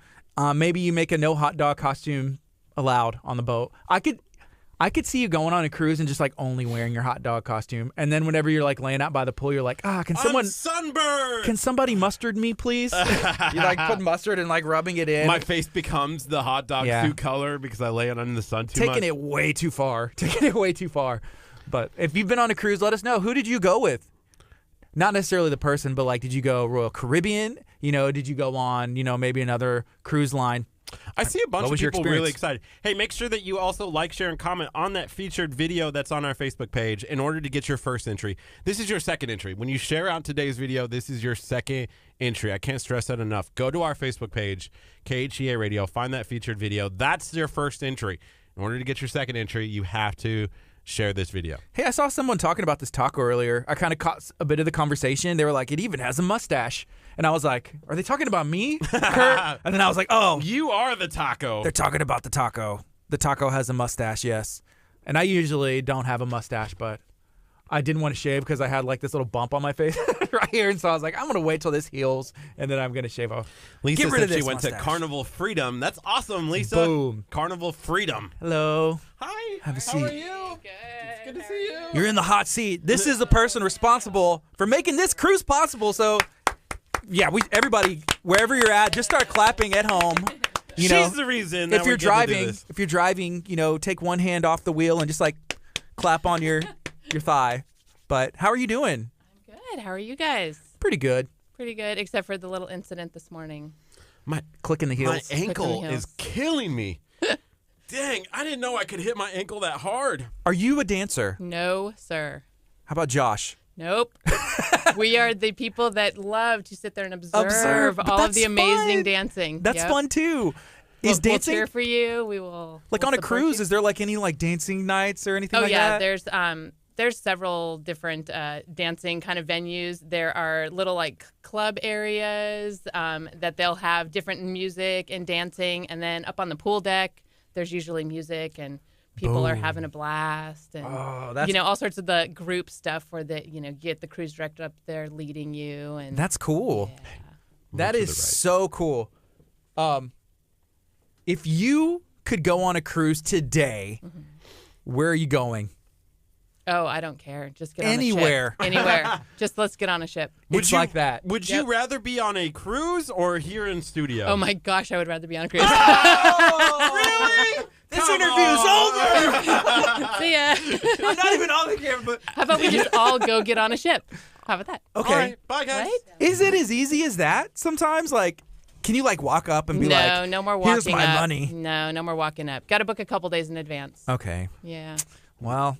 Maybe you make a no hot dog costume allowed on the boat. I could see you going on a cruise and just like only wearing your hot dog costume, and then whenever you're like laying out by the pool, you're like, can somebody mustard me, please? You like put mustard and like rubbing it in. My face becomes the hot dog suit color because I lay it in the sun too much. Taking it way too far. But if you've been on a cruise, let us know. Who did you go with? Not necessarily the person, but like, did you go Royal Caribbean? Did you go on, maybe another cruise line? I see a bunch What of was your people really experience? excited. Hey, make sure that you also like, share, and comment on that featured video that's on our Facebook page in order to get your first entry. This is your second entry. When you share out today's video, this is your second entry. I can't stress that enough. Go to our Facebook page, KHEA Radio, find that featured video. That's your first entry. In order to get your second entry, you have to share this video. Hey, I saw someone talking about this taco earlier. I kind of caught a bit of the conversation. They were like, it even has a mustache. And I was like, are they talking about me, Kurt? And then I was like, oh. You are the taco. They're talking about the taco. The taco has a mustache, yes. And I usually don't have a mustache, but I didn't want to shave because I had like this little bump on my face right here. And so I was like, I'm going to wait till this heals, and then I'm going to shave off. Lisa Get rid said of this she went to mustache. Carnival Freedom. That's awesome, Lisa. Boom. Carnival Freedom. Hello. Hi. Have a How are seat. you? It's good to see you. You're in the hot seat. This is the person responsible for making this cruise possible. So, yeah, everybody, wherever you're at, just start clapping at home. She's the reason that if you're driving, take one hand off the wheel and just like clap on your thigh. But how are you doing? I'm good. How are you guys? Pretty good. Pretty good, except for the little incident this morning. Click in the heels. My ankle heels. is killing me. Dang, I didn't know I could hit my ankle that hard. Are you a dancer? No, sir. How about Josh? Nope. We are the people that love to sit there and observe but all of that's the amazing fun. dancing. That's Yep. fun too. Is We'll dancing cheer for you. We will. like we'll on a support cruise? you. Is there like any like dancing nights or anything Oh like yeah, that? there's several different dancing kind of venues. There are little like club areas that they'll have different music and dancing, and then up on the pool deck, there's usually music and people are having a blast, and all sorts of the group stuff where get the cruise director up there leading you, and That's cool. yeah. That is so cool. If you could go on a cruise today, where are you going? Oh, I don't care. Just get Anywhere. on a ship. Anywhere. Just let's get on a ship. It's like that. Would you rather be on a cruise or here in studio? Oh my gosh, I would rather be on a cruise. Really? This interview's over. See ya. I'm not even on the camera, but How about we just all go get on a ship? How about that? okay. All right, bye, guys. Right? Is it as easy as that? Sometimes, like, can you like walk up and be No, like, no more walking "Here's my up. money"? No more walking up. Got to book a couple days in advance. Okay. Yeah. Well,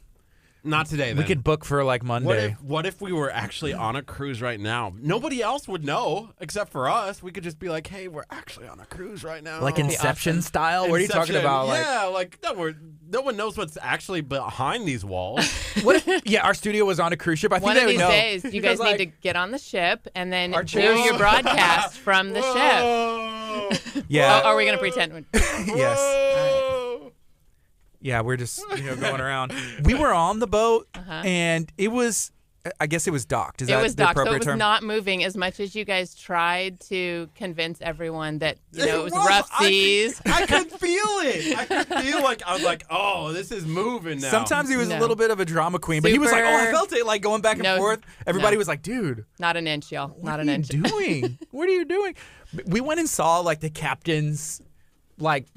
Not today, then. we could book for like Monday. What if we were actually on a cruise right now? Nobody else would know except for us. We could just be like, "Hey, we're actually on a cruise right now." Like Inception style? What are you talking Inception. about? Like, Yeah, like no one knows what's actually behind these walls. what if, yeah, our studio was on a cruise ship. I think One they of would these know. days, you guys Because, like, need to get on the ship and then Our do chairs- your broadcast from the ship. Whoa. Yeah. Oh, are we going to pretend? Yes. Whoa. Yeah, we're just going around. We were on the boat, and it was I guess it was docked. Is It that was the docked, so appropriate it was term? not moving as much as you guys tried to convince everyone that it was was. rough seas. I could feel it. I could feel like I was like, oh, this is moving now. Sometimes he was a No. little bit of a drama queen, but he was like, oh, I Super- felt it like going back and No, forth. Everybody no. was like, dude, Not an inch, y'all. what Not are an you inch. doing? What are you doing? We went and saw like the captain's like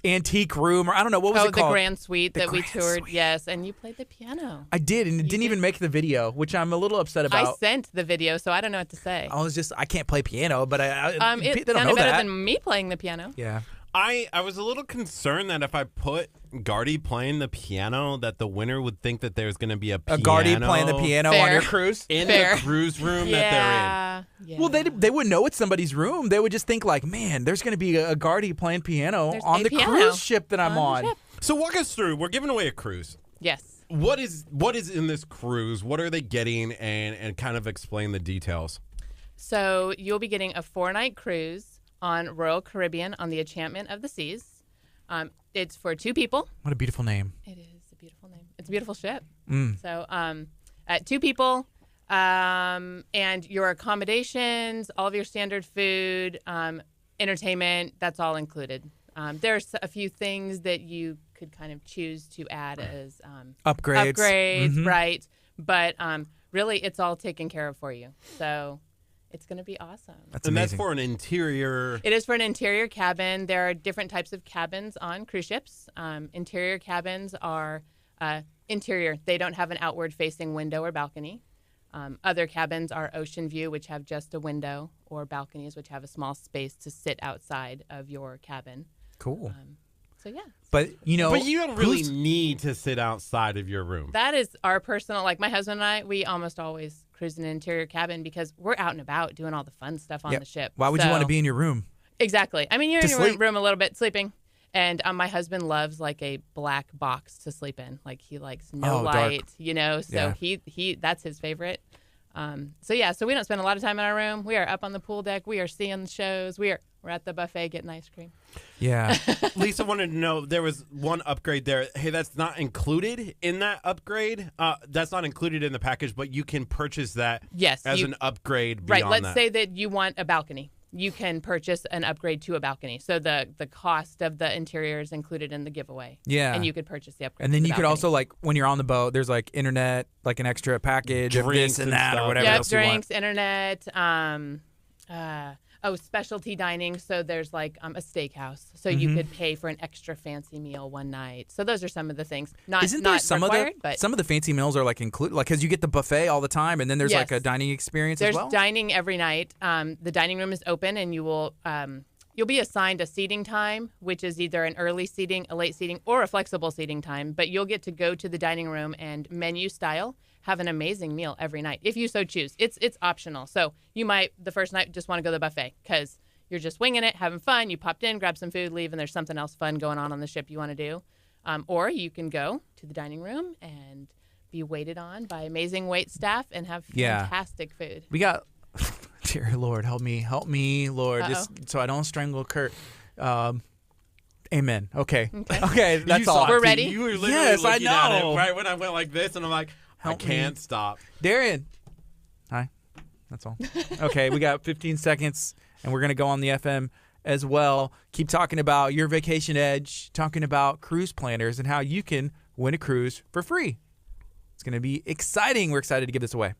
antique room, or I don't know, what was Oh, it the called? grand suite The that we grand toured. suite. Yes, and you played the piano. I did, and it didn't even make the video, which I'm a little upset I about. sent the video, so I don't know what to say. I can't play piano, but It they don't know sounded better that. than me playing the piano. Yeah. I was a little concerned that if I put Gardy playing the piano, that the winner would think that there's going to be a piano. A Gardy playing the piano on Fair. your cruise? in Fair. the cruise room that Yeah. Well, they wouldn't know it's somebody's room. They would just think like, man, there's going to be a Gardy playing piano There's on a the piano cruise ship that I'm on on. the ship. they're in. So walk us through. We're giving away a cruise. Yes. What is in this cruise? What are they getting? And kind of explain the details. So you'll be getting a 4-night cruise on Royal Caribbean on the Enchantment of the Seas. It's for 2 people. What a beautiful name. It is a beautiful name. It's a beautiful ship. Mm. So 2 people, and your accommodations, all of your standard food, entertainment, that's all included. There's a few things that you could kind of choose to add as Upgrades. upgrades, Mhm. right? But really, it's all taken care of for you. So it's going to be awesome. That's And amazing. that's for an interior. It is for an interior cabin. There are different types of cabins on cruise ships. Interior cabins are interior. They don't have an outward-facing window or balcony. Other cabins are ocean view, which have just a window, or balconies, which have a small space to sit outside of your cabin. Cool. So yeah, But, you know, But you don't really who's- need to sit outside of your room. that is our personal. Like my husband and I, we almost always cruise in an interior cabin because we're out and about doing all the fun stuff on Yeah. the ship. Why would you want to So- be in your room? Exactly. I mean, you're To in your sleep. room a little bit sleeping. And my husband loves like a black box to sleep in. Like he likes no Oh, dark. light, you know. So Yeah. he that's his favorite. So we don't spend a lot of time in our room. We are up on the pool deck. We are seeing the shows. We're at the buffet getting ice cream. Yeah. Lisa wanted to know, there was one upgrade there. Hey, that's not included in that upgrade. That's not included in the package, but you can purchase that Yes, as you- an upgrade Right. beyond Let's that. say that you want a balcony. You can purchase an upgrade to a balcony. So the cost of the interior is included in the giveaway. Yeah. And you could purchase the upgrade. And to then the you could balcony. also, like, when you're on the boat, there's, like, internet, like an extra package of Drinks this and and that or stuff. whatever Yep, else you want. drinks, internet, specialty dining. So there's like a steakhouse. So you Mm-hmm. could pay for an extra fancy meal one night. So those are some of the things. Not Isn't there not some required, of the but some of the fancy meals are like included, like because you get the buffet all the time, and then there's like a Yes. dining experience there's as well. dining every night. The dining room is open, and you will you'll be assigned a seating time, which is either an early seating, a late seating, or a flexible seating time. But you'll get to go to the dining room and menu style have an amazing meal every night if you so choose. It's optional. So you might the first night just want to go to the buffet because you're just winging it, having fun. You popped in, grab some food, leave, and there's something else fun going on the ship you want to do. Or you can go to the dining room and be waited on by amazing wait staff and have Yeah. fantastic food. We got, dear Lord, help me, Lord, Uh-oh. just so I don't strangle Kurt. Amen. Okay, Okay. okay, that's You all. saw We're it, too. ready? You were literally Yes, I looking at know. it right when I went like this, and I'm like, Help I me. can't stop. Darian, hi. That's all. Okay, we got 15 seconds, and we're gonna go on the FM as well. Keep talking about your vacation edge, talking about cruise planners and how you can win a cruise for free. It's gonna be exciting. We're excited to give this away.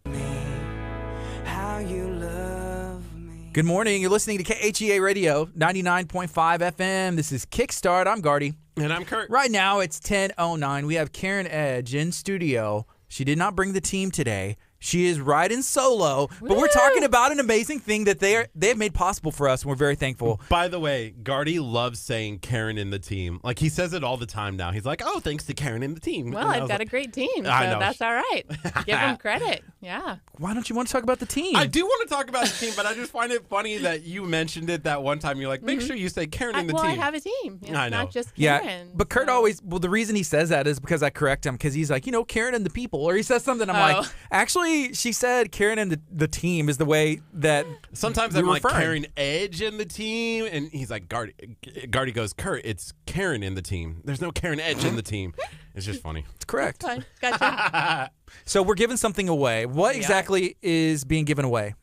Good morning. You're listening to KHEA Radio 99.5 FM. This is Kickstart. I'm Gardy. And I'm Kurt. Right now, it's 10:09. We have Karen Edge in studio. She did not bring the team today. She is riding solo, but we're talking about an amazing thing that they have made possible for us, and we're very thankful. By the way, Gardy loves saying Karen in the team. Like, he says it all the time now. He's like, oh, thanks to Karen in the team. Well, And I I've was got like, a great team, so I know. that's all right. Give them credit. Yeah. Why don't you want to talk about the team? I do want to talk about the team, but I just find it funny that you mentioned it that one time. You're like, make sure you say Karen in the Well, team. I have a team. It's I know. not just Yeah, Karen. but Kurt so- always, well, the reason he says that is because I correct him because he's like, Karen and the people, or he says something. I'm like, Oh. actually, Actually, she said Karen and the team is the way that Sometimes we I'm were like referring. Karen Edge in the team, and he's like, Gardy goes, Curt, it's Karen in the team. There's no Karen Edge in the team. It's just funny. It's correct. Fine. Gotcha. So we're giving something away. What exactly is being given away?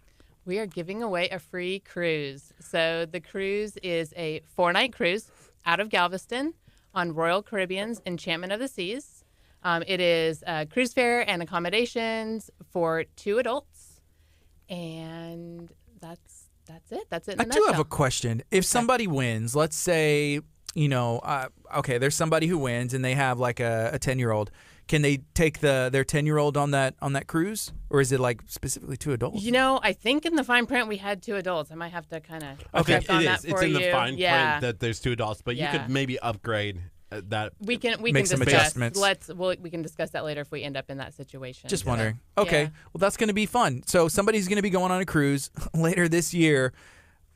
We are giving away a free cruise. So the cruise is a 4-night cruise out of Galveston on Royal Caribbean's Enchantment of the Seas. It is cruise fare and accommodations for 2 adults, and that's it. That's it in a I do have a nutshell. question. If somebody wins, let's say, okay, there's somebody who wins and they have like a 10-year-old. Can they take their 10-year-old on that cruise, or is it like specifically 2 adults? I think in the fine print we had 2 adults. I might have to kind of check on that for It's in you. the fine yeah. print that there's 2 adults, but you could maybe upgrade that. We can Make some discuss. adjustments. We can discuss that later if we end up in that situation. Just So, wondering. Okay, yeah. well, that's going to be fun. So somebody's going to be going on a cruise later this year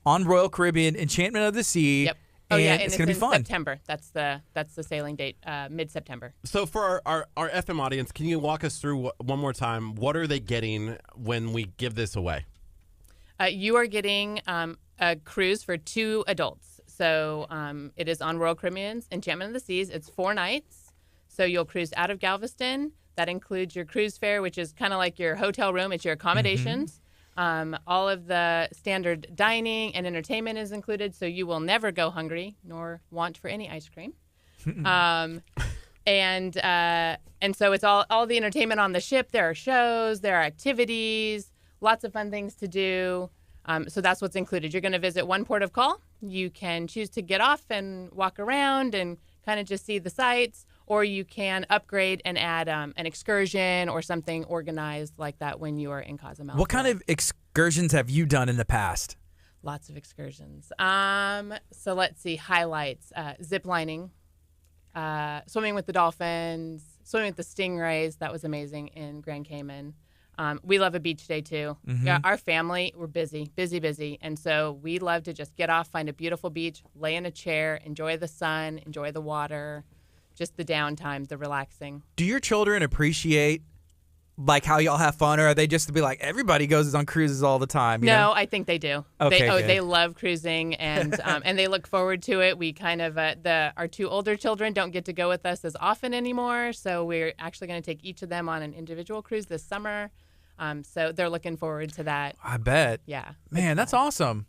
on Royal Caribbean Enchantment of the Sea. Yep. And And it's going to be in fun. September. That's the sailing date, mid-September. So for our FM audience, can you walk us through one more time? What are they getting when we give this away? You are getting a cruise for 2 adults. So it is on Royal Caribbean's Enchantment of the Seas. It's 4 nights. So you'll cruise out of Galveston. That includes your cruise fare, which is kind of like your hotel room. It's your accommodations. All of the standard dining and entertainment is included, so you will never go hungry nor want for any ice cream. And so it's all the entertainment on the ship. There are shows, there are activities, lots of fun things to do. So that's what's included. You're going to visit one port of call. You can choose to get off and walk around and kind of just see the sights, or you can upgrade and add an excursion or something organized like that when you are in Cozumel. What kind of excursions have you done in the past? Lots of excursions. So let's see. Highlights: zip lining, swimming with the dolphins, swimming with the stingrays. That was amazing in Grand Cayman. We love a beach day too. Yeah, our family, we're busy, and so we love to just get off, find a beautiful beach, lay in a chair, enjoy the sun, enjoy the water, just the downtime, the relaxing. Do your children appreciate like how y'all have fun, or are they just to be like everybody goes on cruises all the time? You know? I think they do. Okay, good. They love cruising, and and they look forward to it. We kind of our 2 older children don't get to go with us as often anymore, so we're actually going to take each of them on an individual cruise this summer. So they're looking forward to that. I bet. Yeah. Man, that's awesome.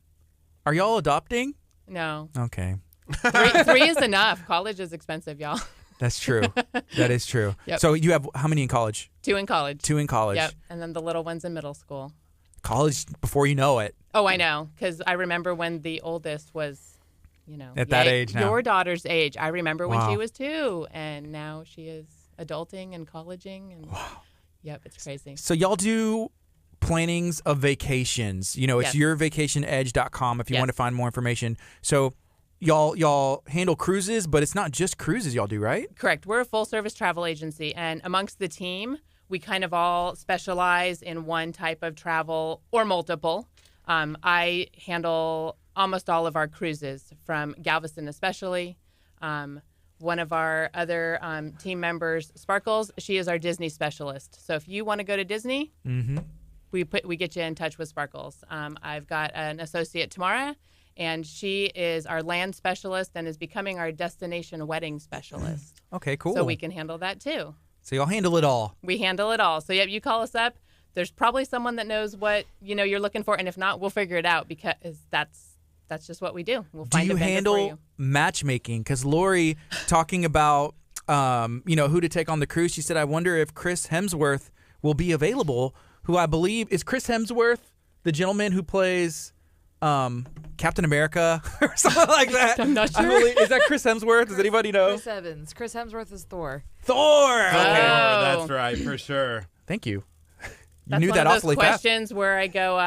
Are y'all adopting? No, Okay. 3 is enough. College is expensive, y'all. That's true. That is true. Yep. So you have how many in college? 2 in college. 2 in college. Yep, and then the little one's in middle school. College before you know it. Oh, I know, because I remember when the oldest was, At that age now. Your daughter's age. I remember when Wow. she was 2, and now she is adulting and colleging. And, wow. Yep, it's crazy. So y'all do plannings of vacations. It's Yes. yourvacationedge.com if you Yes. want to find more information. So y'all handle cruises, but it's not just cruises y'all do, right? Correct. We're a full-service travel agency, and amongst the team, we kind of all specialize in one type of travel or multiple. I handle almost all of our cruises from Galveston especially. One of our other team members, Sparkles, she is our Disney specialist. So if you want to go to Disney, we get you in touch with Sparkles. I've got an associate, Tamara, and she is our land specialist and is becoming our destination wedding specialist. Okay, cool. So we can handle that too. So y'all handle it all. We handle it all. So yeah, you call us up. There's probably someone that knows what you're looking for, and if not, we'll figure it out because that's just what we do. We'll Do find you a vendor for handle you. matchmaking? Because Lori talking about who to take on the cruise, she said, I wonder if Chris Hemsworth will be available, who I believe is Chris Hemsworth, the gentleman who plays Captain America or something like that. I'm not I sure. believe, is that Chris Hemsworth? Does anybody know? Chris Evans. Chris Hemsworth is Thor. Thor! Okay, Oh. that's right, for sure. Thank you. You That's knew one that of those awfully fast. questions where I go,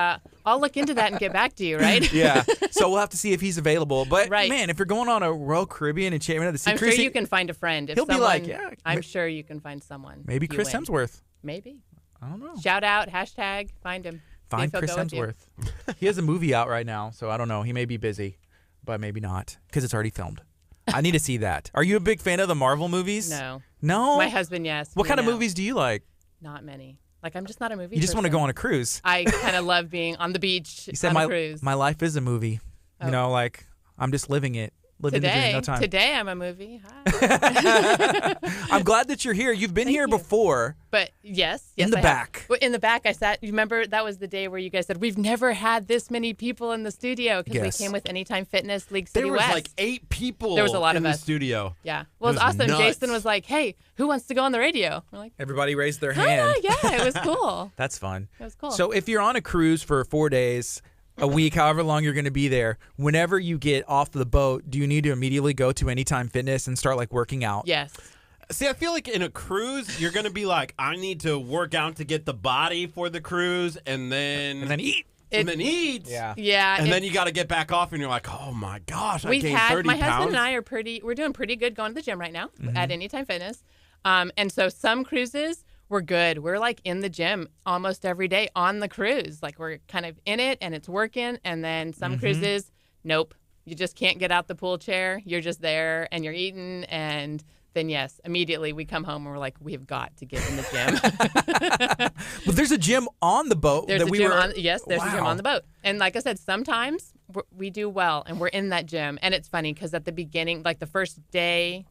I'll look into that and get back to you, right? Yeah. So we'll have to see if he's available. But Right. man, if you're going on a Royal Caribbean Enchantment of the Sea I'm cruise, sure you can find a friend. If he'll be someone, like, yeah, I'm sure you can find someone. maybe You Chris win. Hemsworth. Maybe. I don't know. Shout out, hashtag, find him. See Find if he'll Chris go with you. Hemsworth. He has a movie out right now, so I don't know. He may be busy, but maybe not because it's already filmed. I need to see that. Are you a big fan of the Marvel movies? No. No? My husband, yes. What we kind of know. movies do you like? Not many. Like, I'm just not a movie. You just want to person. go on a cruise. I kind of love being on the beach You said on a my cruise. my life is a movie. Oh. You know, like I'm just living it. Living the dream, no time. Today I'm a movie. Hi. I'm glad that you're here. You've been here before. But yes, In the I have. back. Well, in the back, I sat. You remember that was the day where you guys said we've never had this many people in the studio because Yes. we came with Anytime Fitness League City There was West. like 8 people. There was a lot in of the us. studio. Yeah. Well, it was was awesome. nuts. Jason was like, "Hey, who wants to go on the radio?" We're like, Everybody raised their "Ah, hand. yeah, it was cool. That's fun. It was cool." So if you're on a cruise for 4 days, a week, however long you're going to be there, whenever you get off the boat, do you need to immediately go to Anytime Fitness and start like working out? yes. See, I feel like in a cruise, you're going to be like, I need to work out to get the body for the cruise and then eat. And then eat. Yeah. Yeah. And it- then you got to get back off and you're like, oh my gosh, I We've gained had 30 my pounds. husband and I are we're doing pretty good going to the gym right now Mm-hmm. at Anytime Fitness. And so some cruises we're good. We're like in the gym almost every day on the cruise. Like we're kind of in it and it's working. And then some Mm-hmm. cruises, nope. You just can't get out the pool chair. You're just there and you're eating. And then yes, immediately we come home and we're like, we've got to get in the gym. Well, there's a gym on the boat There's that a we gym were on. Yes, there's a gym Wow. on the boat. And like I said, sometimes we do well, and we're in that gym. And it's funny because at the beginning, like the first day,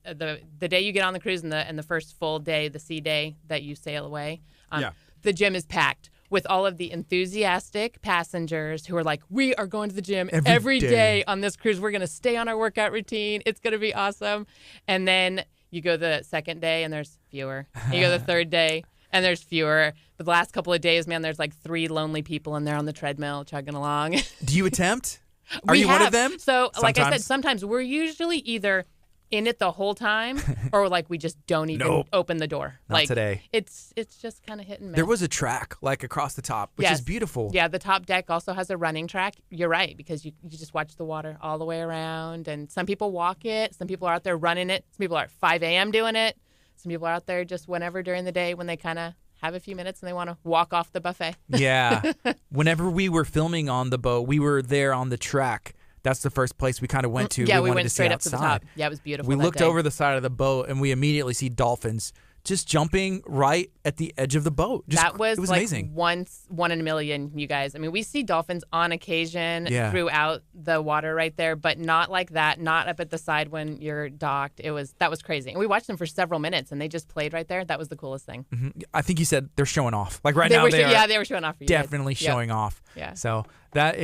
the day you get on the cruise and the first full day, the sea day that you sail away, Yeah. the gym is packed with all of the enthusiastic passengers who are like, we are going to the gym every day. day on this cruise. We're going to stay on our workout routine. It's going to be awesome. And then you go the second day and there's fewer. You go the third day and there's fewer. But the last couple of days, man, there's like 3 lonely people in there on the treadmill chugging along. Do you attempt? Are We you one of have. them? So, like I said, Sometimes? sometimes we're usually either in it the whole time or like we just don't even Nope. open the door. Not like today. It's just kind of hit and miss. There was a track like across the top, which is Yes. beautiful. Yeah, the top deck also has a running track. You're right, because you just watch the water all the way around. And some people walk it. Some people are out there running it. Some people are at 5 a.m. doing it. Some people are out there just whenever during the day when they kind of have a few minutes and they want to walk off the buffet. Yeah. Whenever we were filming on the boat, we were there on the track. That's the first place we kind of went to. Yeah, we wanted went to see straight up to the outside. top. Yeah, it was beautiful. We that looked day. over the side of the boat and we immediately see dolphins just jumping right at the edge of the boat. That was, it was like amazing. one in a million, you guys. I mean, we see dolphins on occasion Yeah. throughout the water right there, but not like that. Not up at the side when you're docked. That was crazy. And we watched them for several minutes, and they just played right there. That was the coolest thing. I think you said they're showing off. Like right They now, were they are they were showing off for you guys. definitely Yep. showing off. Yeah. So that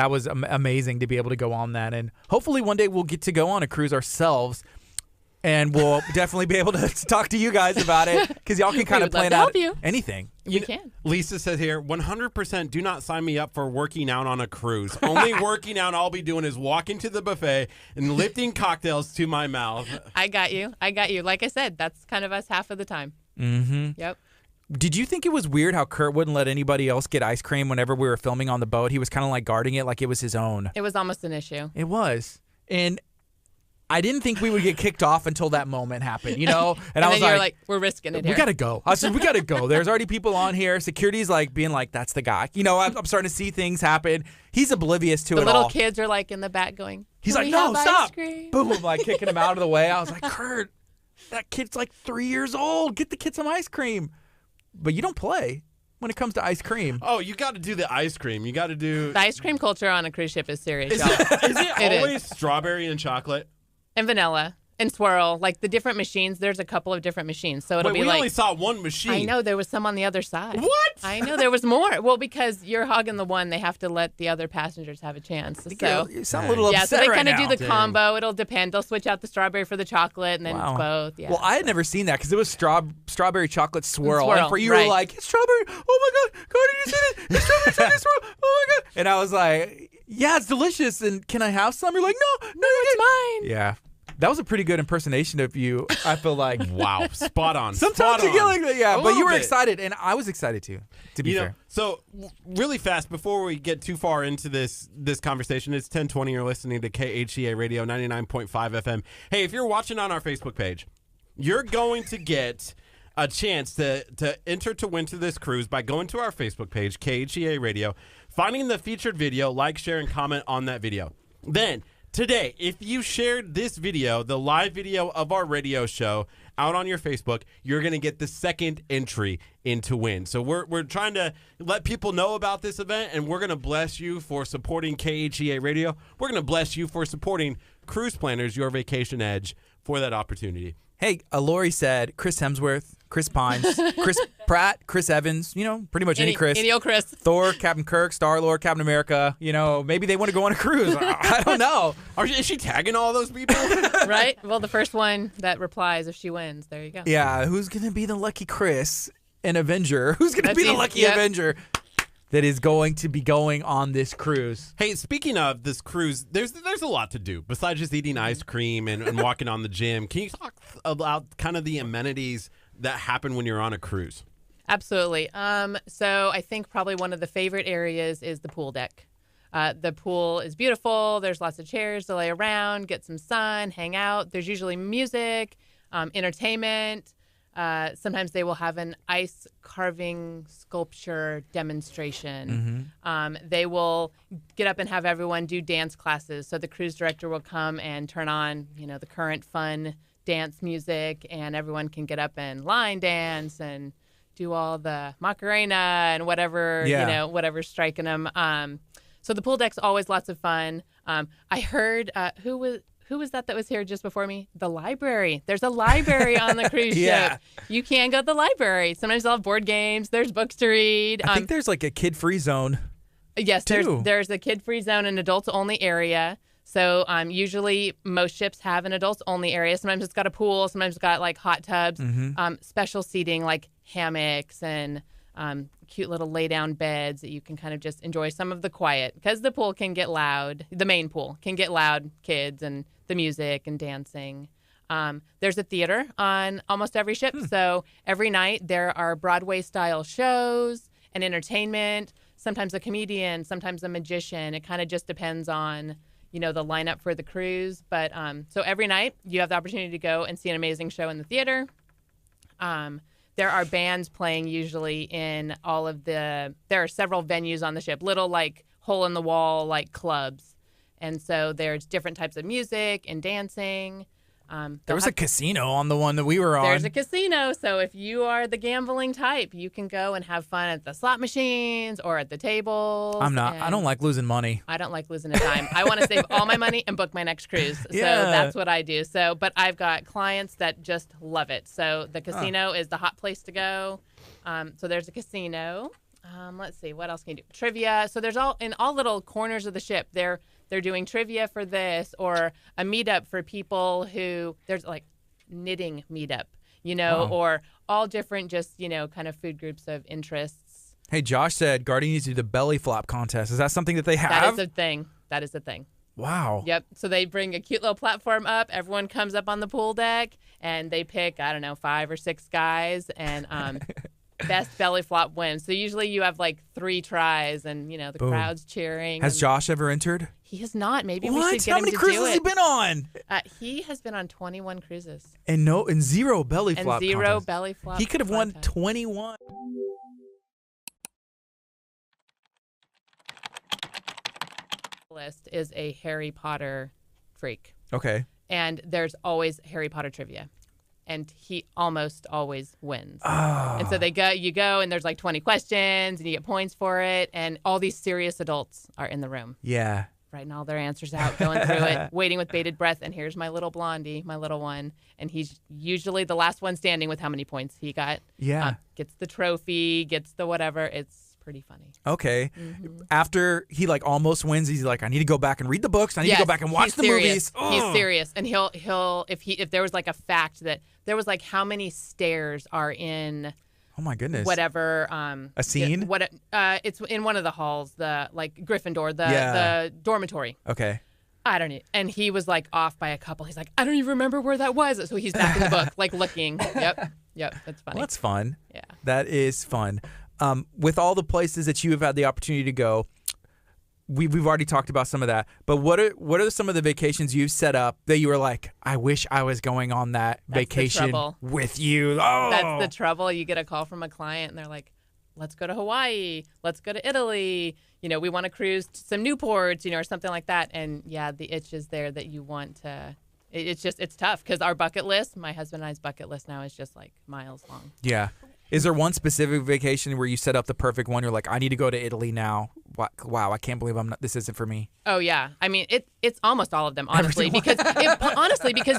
was amazing to be able to go on that, and hopefully one day we'll get to go on a cruise ourselves, and we'll definitely be able to talk to you guys about it because y'all can kind of would love plan to out help you. anything. You can. Lisa says here, 100% do not sign me up for working out on a cruise. Only working out I'll be doing is walking to the buffet and lifting cocktails to my mouth. I got you. Like I said, that's kind of us half of the time. Mm-hmm. Yep. Did you think it was weird how Curt wouldn't let anybody else get ice cream whenever we were filming on the boat? He was kind of like guarding it like it was his own. It was almost an issue. It was. And I didn't think we would get kicked off until that moment happened, you know? And I then was you're like, like, we're risking it we here. got to go. I said, we got to go. There's already people on here. Security's like being like, that's the guy. You know, I'm starting to see things happen. He's oblivious to The it little all. kids are like in the back going, He's "Can like, we no, have ice stop. cream?" Boom, like kicking him out of the way. I was like, Curt, that kid's like 3 years old. Get the kid some ice cream. But you don't play when it comes to ice cream. Oh, you got to do the ice cream. You got to do. The ice cream culture on a cruise ship is serious, Is y'all. it It is. always strawberry and chocolate? And vanilla and swirl, like the different machines. There's a couple of different machines, so it'll Wait, be we like. only saw one machine. I know there was some on the other side. What? I know there was more. Well, because you're hogging the one, they have to let the other passengers have a chance. So You sound a little yeah, so upset they right kind of now. do the combo. It'll depend. They'll switch out the strawberry for the chocolate, and then Wow. it's both. Yeah. Well, I had never seen that because it was strawberry chocolate swirl. Swirl, And for you were right. like, it's strawberry. Oh my God. God, did you see this? It's strawberry chocolate swirl. Oh my God. And I was like, yeah, it's delicious. And can I have some? You're like, no, it's mine. Yeah. That was a pretty good impersonation of you, I feel like. Wow, spot on. Sometimes spot you get on. like that, yeah. A But you little were bit. excited, and I was excited too, to be You know, fair. so really fast before we get too far into this conversation, it's 10:20. You're listening to KHEA Radio 99.5 FM. Hey, if you're watching on our Facebook page, you're going to get a chance to enter to win to this cruise by going to our Facebook page, KHEA Radio, finding the featured video, like, share, and comment on that video. Then today, if you shared this video, the live video of our radio show, out on your Facebook, you're going to get the second entry into win. So we're trying to let people know about this event, and we're going to bless you for supporting KHEA Radio. We're going to bless you for supporting Cruise Planners, Your Vacation Edge, for that opportunity. Hey, Lori said Chris Hemsworth, Chris Pines, Chris Pratt, Chris Evans, pretty much any Chris. Any old Chris. Thor, Captain Kirk, Star-Lord, Captain America. Maybe they want to go on a cruise. I don't know. Is she tagging all those people? Right? Well, the first one that replies if she wins. There you go. Yeah, who's going to be the lucky Chris, an Avenger? Who's going to That's be the easy. lucky Yep. Avenger that is going to be going on this cruise? Hey, speaking of this cruise, there's a lot to do besides just eating ice cream and walking on the gym. Can you talk about kind of the amenities that happen when you're on a cruise? Absolutely. So I think probably one of the favorite areas is the pool deck. The pool is beautiful. There's lots of chairs to lay around, get some sun, hang out. There's usually music, entertainment. Sometimes they will have an ice carving sculpture demonstration. They will get up and have everyone do dance classes. So the cruise director will come and turn on, the current fun dance music, and everyone can get up and line dance and do all the Macarena and whatever, whatever's striking them. So the pool deck's always lots of fun. I heard, who was that was here just before me? The library. There's a library on the cruise ship. You can go to the library. Sometimes they'll have board games. There's books to read. I think there's like a kid-free zone. Yes, too. there's a kid-free zone and adults-only area. So usually most ships have an adults-only area. Sometimes it's got a pool. Sometimes it's got like hot tubs. Special seating like hammocks and cute little lay-down beds that you can kind of just enjoy some of the quiet, because the pool can get loud. The main pool can get loud, kids and the music and dancing. There's a theater on almost every ship. So every night there are Broadway-style shows and entertainment, sometimes a comedian, sometimes a magician. It kind of just depends on, the lineup for the cruise. But so every night you have the opportunity to go and see an amazing show in the theater. There are bands playing usually in there are several venues on the ship, little like hole-in-the-wall like clubs. And so there's different types of music and dancing. There was a casino on the one that we were on. There's a casino. So if you are the gambling type, you can go and have fun at the slot machines or at the tables. I'm not. I don't like losing money. I don't like losing a dime. I want to save all my money and book my next cruise. So that's what I do. But I've got clients that just love it. So the casino is the hot place to go. So there's a casino. Let's see, what else can you do? Trivia. So there's all little corners of the ship. They're doing trivia for this, or a meetup for people who, there's like knitting meetup, or all different just, kind of food groups of interests. Hey, Josh said Gardy needs to do the belly flop contest. Is that something that they have? That is a thing. Wow. Yep. So they bring a cute little platform up. Everyone comes up on the pool deck, and they pick, 5 or 6 guys, and best belly flop wins. So usually you have like 3 tries, and the crowd's cheering. Has Josh ever entered? He has not. Maybe we What? should get How him many to cruises do has it. he been on? He has been on 21 cruises. And 0 belly flop. And 0 contest. belly flop. He could have won contest. 21. List is a Harry Potter freak, Okay. and there's always Harry Potter trivia, and he almost always wins. And so you go, and there's like 20 questions, and you get points for it, and all these serious adults are in the room, Yeah. writing all their answers out, going through it, waiting with bated breath. And here's my little blondie, my little one, and he's usually the last one standing with how many points he got. Yeah. Gets the trophy, gets the whatever. It's pretty funny. Okay. After he like almost wins, he's like, I need to go back and read the books. I need to go back and watch he's the serious. movies. He's Ugh. serious, and he'll if there was like a fact that there was like how many stairs are in Oh my goodness. whatever A scene? It's in one of the halls, the like Gryffindor, Yeah. the dormitory. Okay. I don't know. And he was like off by a couple. He's like, I don't even remember where that was. So he's back in the book, like looking. Yep. That's funny. Well, that's fun. Yeah. That is fun. With all the places that you have had the opportunity to go, we've already talked about some of that. But what are some of the vacations you've set up that you were like, I wish I was going on that That's the vacation trouble. with you? Oh, That's the trouble. You get a call from a client, and they're like, let's go to Hawaii, let's go to Italy. We want to cruise to some new ports, or something like that. And yeah, the itch is there that you want to. It's tough because our bucket list, my husband and I's bucket list now is just like miles long. Yeah. Is there one specific vacation where you set up the perfect one? You're like, I need to go to Italy now. Wow, I can't believe this isn't for me. Oh yeah, I mean it's almost all of them, honestly, because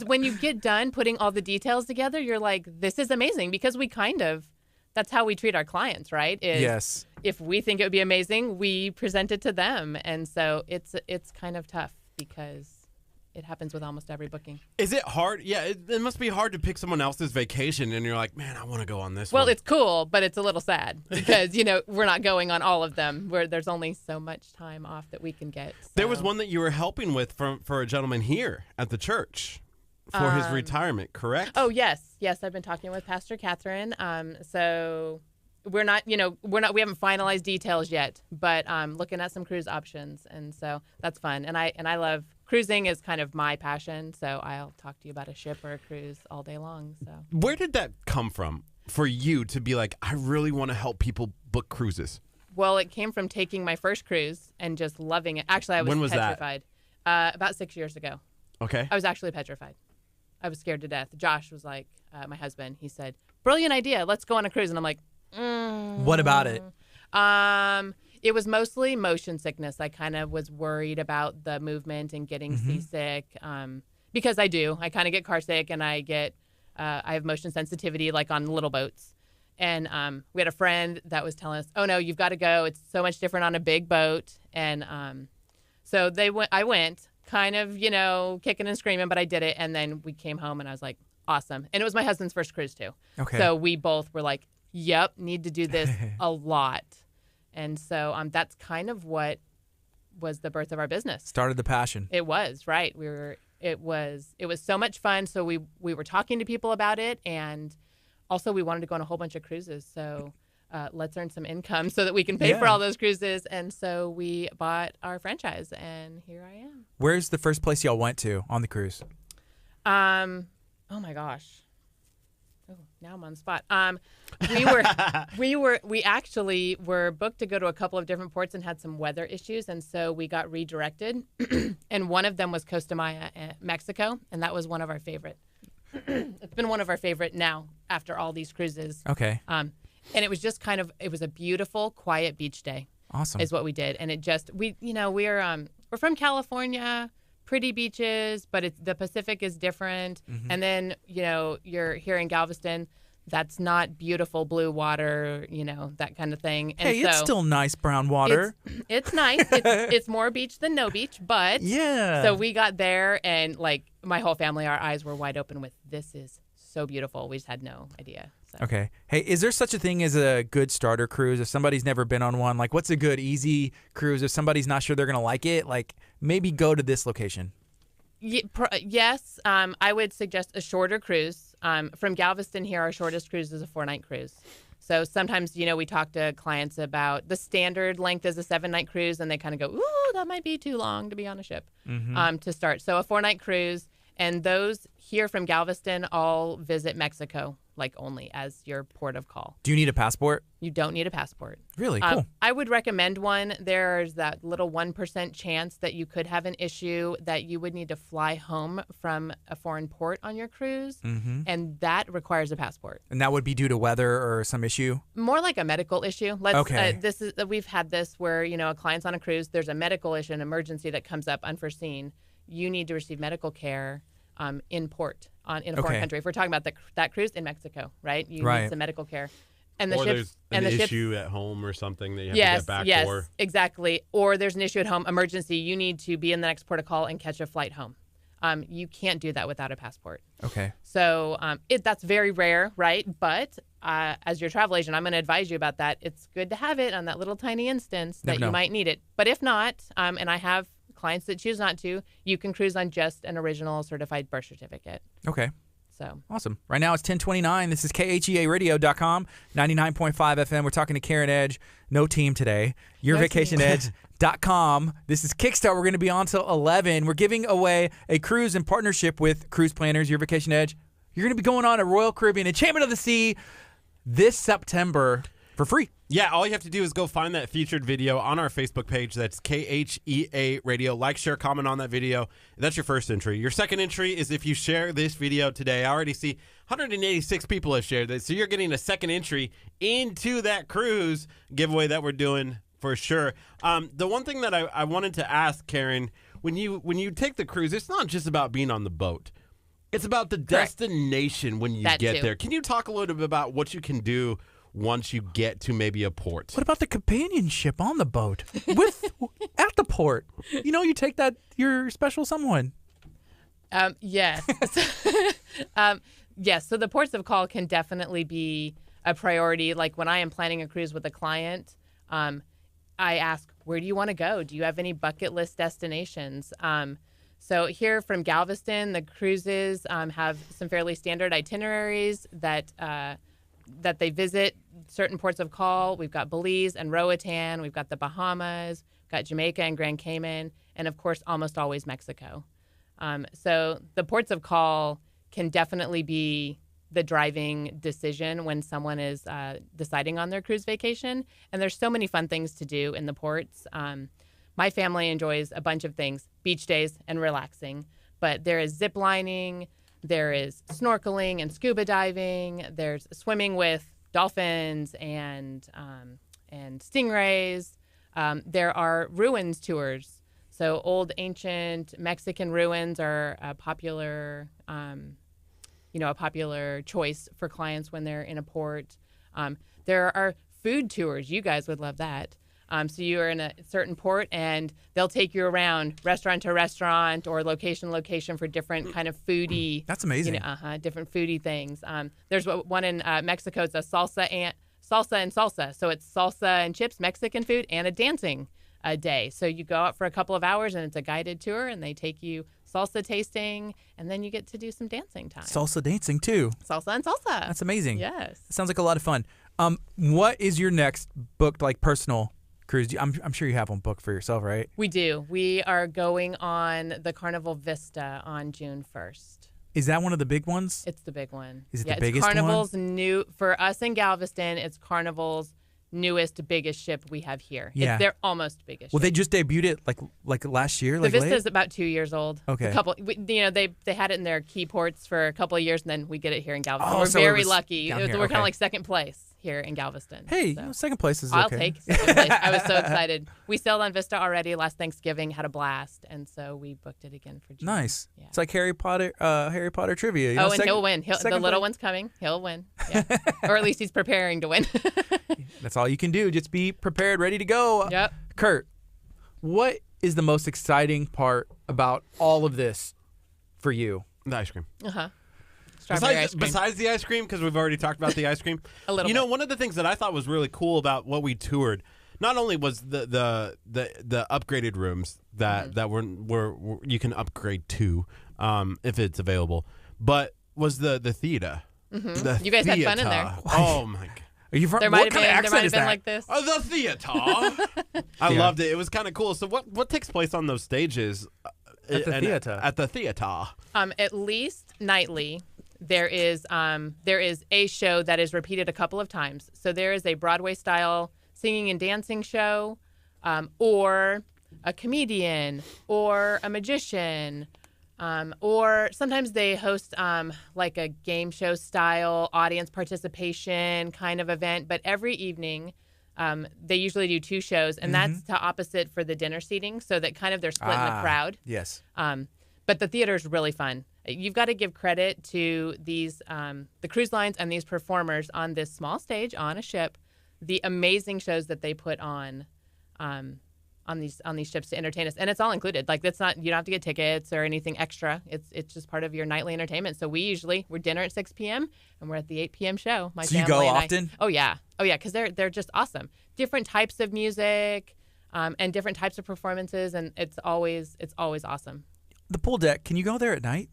when you get done putting all the details together, you're like, this is amazing, because that's how we treat our clients, right? Yes. If we think it would be amazing, we present it to them, and so it's kind of tough because it happens with almost every booking. Is it hard? Yeah, it must be hard to pick someone else's vacation, and you're like, man, I want to go on this one. Well, it's cool, but it's a little sad because, we're not going on all of them, where there's only so much time off that we can get. So. There was one that you were helping with for a gentleman here at the church for his retirement, correct? Oh, yes. Yes, I've been talking with Pastor Catherine. So we haven't finalized details yet, but looking at some cruise options, and so that's fun. And I love cruising is kind of my passion, so I'll talk to you about a ship or a cruise all day long. So where did that come from for you to be like, I really want to help people book cruises? Well, it came from taking my first cruise and just loving it. Actually, I was When was petrified. About 6 years ago. Okay. I was actually petrified. I was scared to death. Josh was like, my husband, he said, brilliant idea, let's go on a cruise. And I'm like, What about it? It was mostly motion sickness. I kind of was worried about the movement and getting seasick, because I do. I kind of get car sick, and I have motion sensitivity, like on little boats. And we had a friend that was telling us, oh no, you've got to go. It's so much different on a big boat. And so I went kind of, kicking and screaming, but I did it. And then we came home, and I was like, awesome. And it was my husband's first cruise too. Okay. So we both were like, yep, need to do this a lot. And so that's kind of what was the birth of our business. Started the passion. It was, right. It was so much fun. So we were talking to people about it, and also we wanted to go on a whole bunch of cruises. So let's earn some income so that we can pay for all those cruises. And so we bought our franchise, and here I am. Where's the first place y'all went to on the cruise? Oh my gosh. Oh, now I'm on the spot. We actually were booked to go to a couple of different ports and had some weather issues, and so we got redirected. And one of them was Costa Maya, Mexico, and that was one of our favorite. It's been one of our favorite now after all these cruises. Okay. And it was just it was a beautiful, quiet beach day. Awesome. Is what we did, and we're from California. Pretty beaches, but the Pacific is different. Mm-hmm. And then, you're here in Galveston. That's not beautiful blue water, that kind of thing. And hey, it's still nice brown water. It's nice. It's more beach than no beach, but yeah. So we got there, and like my whole family, our eyes were wide open with, this is so beautiful. We just had no idea. So. Okay. Hey, is there such a thing as a good starter cruise? If somebody's never been on one, like what's a good easy cruise? If somebody's not sure they're going to like it, like maybe go to this location. Yes. I would suggest a shorter cruise. From Galveston here, our shortest cruise is a 4-night cruise. So sometimes, we talk to clients about the standard length is a 7-night cruise, and they kind of go, ooh, that might be too long to be on a ship to start. So a 4-night cruise, and those here from Galveston all visit Mexico, like only as your port of call. Do you need a passport? You don't need a passport. Really? Cool. I would recommend one. There's that little 1% chance that you could have an issue that you would need to fly home from a foreign port on your cruise, and that requires a passport. And that would be due to weather or some issue? More like a medical issue. Okay. We've had this where, a client's on a cruise, there's a medical issue, an emergency that comes up unforeseen. You need to receive medical care in port in a foreign country. If we're talking about that cruise in Mexico, right? You need some medical care. And the ships, there's an issue at home or something that you have to get back for. Yes, exactly. Or there's an issue at home, emergency. You need to be in the next port of call and catch a flight home. You can't do that without a passport. Okay. So that's very rare, right? But as your travel agent, I'm going to advise you about that. It's good to have it on that little tiny instance that you might need it. But if not, and I have clients that choose not to, you can cruise on just an original certified birth certificate. Okay. So awesome. Right now it's 10:29. This is KHEAradio.com, 99.5 FM. We're talking to Karen Edge. No team today. YourVacationEdge.com. This is Kickstart. We're going to be on till 11. We're giving away a cruise in partnership with Cruise Planners, Your Vacation Edge. You're going to be going on a Royal Caribbean Enchantment of the Sea this September. for free. Yeah, all you have to do is go find that featured video on our Facebook page. That's KHEA Radio. Like, share, comment on that video. That's your first entry. Your second entry is if you share this video today. I already see 186 people have shared this, so you're getting a second entry into that cruise giveaway that we're doing for sure. The one thing that I wanted to ask, Karen, when you take the cruise, it's not just about being on the boat. It's about the destination when you get there. Can you talk a little bit about what you can do once you get to maybe a port? What about the companionship on the boat at the port? You take your special someone. Yes. Yes. So the ports of call can definitely be a priority. Like when I am planning a cruise with a client, I ask, where do you want to go? Do you have any bucket list destinations? So here from Galveston, the cruises have some fairly standard itineraries that they visit certain ports of call. We've got Belize and Roatan. We've got the Bahamas, got Jamaica and Grand Cayman, and of course, almost always Mexico. So the ports of call can definitely be the driving decision when someone is deciding on their cruise vacation. And there's so many fun things to do in the ports. My family enjoys a bunch of things, beach days and relaxing, but there is zip lining, there is snorkeling and scuba diving, there's swimming with dolphins and stingrays. There are ruins tours. So old ancient Mexican ruins are a popular choice for clients when they're in a port. There are food tours. You guys would love that. So you are in a certain port, and they'll take you around restaurant to restaurant or location to location for different kind of foodie. That's amazing. Different foodie things. There's one in Mexico. It's a salsa and salsa. So it's salsa and chips, Mexican food, and a dancing day. So you go out for a couple of hours, and it's a guided tour, and they take you salsa tasting, and then you get to do some dancing time. Salsa dancing too. Salsa and salsa. That's amazing. Yes. It sounds like a lot of fun. What is your next booked personal cruise? I'm sure you have one booked for yourself, right? We do. We are going on the Carnival Vista on June 1st. Is that one of the big ones? It's the big one. Is it the biggest Carnival's one? new for us in Galveston. It's Carnival's newest, biggest ship we have here. Yeah. It's their almost biggest. Well, ship. they just debuted it like last year. The Vista late? is about 2 years old. Okay. They had it in their key ports for a couple of years, and then we get it here in Galveston. Oh, We're so it very was lucky. down We're here. kind Okay. of like second place here in Galveston. Hey, so. second place is okay. I'll take second place. I was so excited. We sailed on Vista already last Thanksgiving, had a blast, and so we booked it again for June. Nice. Yeah. It's like Harry Potter trivia. And he'll win. The little one's coming. He'll win. Yeah. Or at least he's preparing to win. That's all you can do. Just be prepared, ready to go. Yep. Curt, what is the most exciting part about all of this for you? The ice cream. Uh-huh. Strawberry ice cream. Besides the ice cream, because we've already talked about the ice cream. A little bit. One of the things that I thought was really cool about what we toured, not only was the upgraded rooms that were you can upgrade to if it's available, but was the theater. Mm-hmm. You guys had fun in there. Oh my god. Are you from? There What might kind of have accent is been that? like this. The theater. I loved it. It was kind of cool. So what takes place on those stages? At the theater. At the theater. At least nightly, there is a show that is repeated a couple of times. So there is a Broadway-style singing and dancing show, or a comedian, or a magician, or sometimes they host like a game show style audience participation kind of event. But every evening, they usually do two shows, and that's to opposite for the dinner seating, so that kind of they're split in the crowd. Yes. But the theater is really fun. You've got to give credit to these the cruise lines and these performers on this small stage on a ship, the amazing shows that they put on these ships to entertain us, and it's all included. Like that's not, you don't have to get tickets or anything extra. It's just part of your nightly entertainment. So we're dinner at 6 p.m. and we're at the 8 p.m. show. My So you family go and often? Oh yeah, because they're just awesome. Different types of music, and different types of performances, and it's always awesome. The pool deck. Can you go there at night?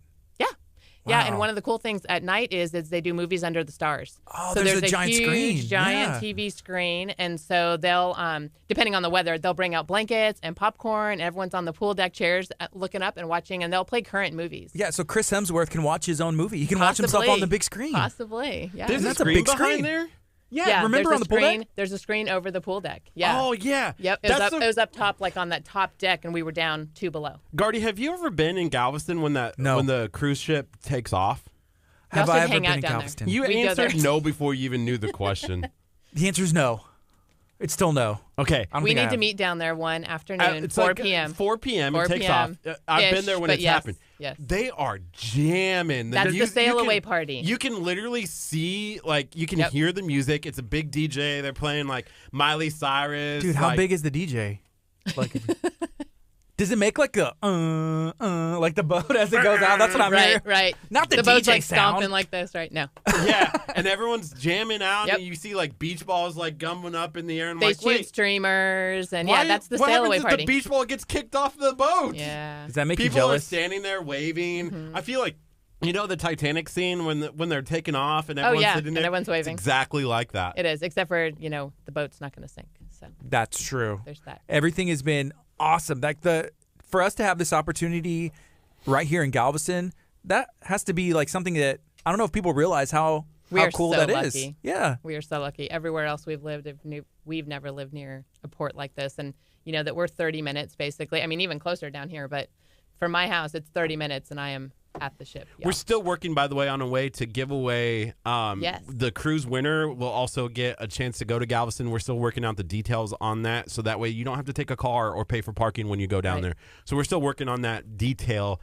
Yeah, and Wow. one of the cool things at night is they do movies under the stars. Oh, so there's a giant huge, screen. giant Yeah. TV screen, and so they'll, depending on the weather, they'll bring out blankets and popcorn. Everyone's on the pool deck chairs looking up and watching, and they'll play current movies. Yeah, so Chris Hemsworth can watch his own movie. He can watch himself on the big screen. Possibly, yeah. There's a That's a screen big behind screen. there. Yeah, remember there's on a the pool screen. deck? There's a screen over the pool deck. Yeah. Oh yeah. Yep. It was up top, like on that top deck, and we were down 2 below. Gardy, have you ever been in Galveston when No. when the cruise ship takes off? Have also I ever hang been out in down there. Galveston? You We go there. answered no before you even knew the question. The answer is no. It's still no. Okay. I don't We think I need to have. meet down there one afternoon, It's 4 like, p.m. 4 p.m. 4 It takes off. p.m. I've been ish, there when but it's yes, happened. yes. They are jamming. That's the You sail can- away party. You can literally see, like, you can Yep. hear the music. It's a big DJ. They're playing like Miley Cyrus. Dude, how like- big is the DJ? Like, does it make like a like the boat as it goes out? That's what I'm hearing. Right. Not the boat's DJ like sound. stomping like this, right? No. Yeah, and everyone's jamming out, Yep. and you see like beach balls like gumming up in the air. And They like, shoot wait, streamers, and why- yeah, that's the what sail happens away if party. the beach ball gets kicked off the boat? Yeah. Does that make People you are jealous? standing there waving. Mm-hmm. I feel like, the Titanic scene when they're taking off and everyone's yeah, sitting and there. everyone's waving. It's exactly like that. It is, except for the boat's not going to sink. So That's true. there's that. Everything has been awesome. Like for us to have this opportunity right here in Galveston, that has to be like something that I don't know if people realize how We how are cool so that is. lucky. Yeah. We are so lucky. Everywhere else we've lived, we've never lived near a port like this, and that we're 30 minutes basically. I mean, even closer down here, but from my house, it's 30 minutes, and I am at the ship. We're still working, by the way, on a way to give away Yes. the cruise winner will also get a chance to go to Galveston. We're still working out the details on that, so that way you don't have to take a car or pay for parking when you go down Right. there. So we're still working on that detail.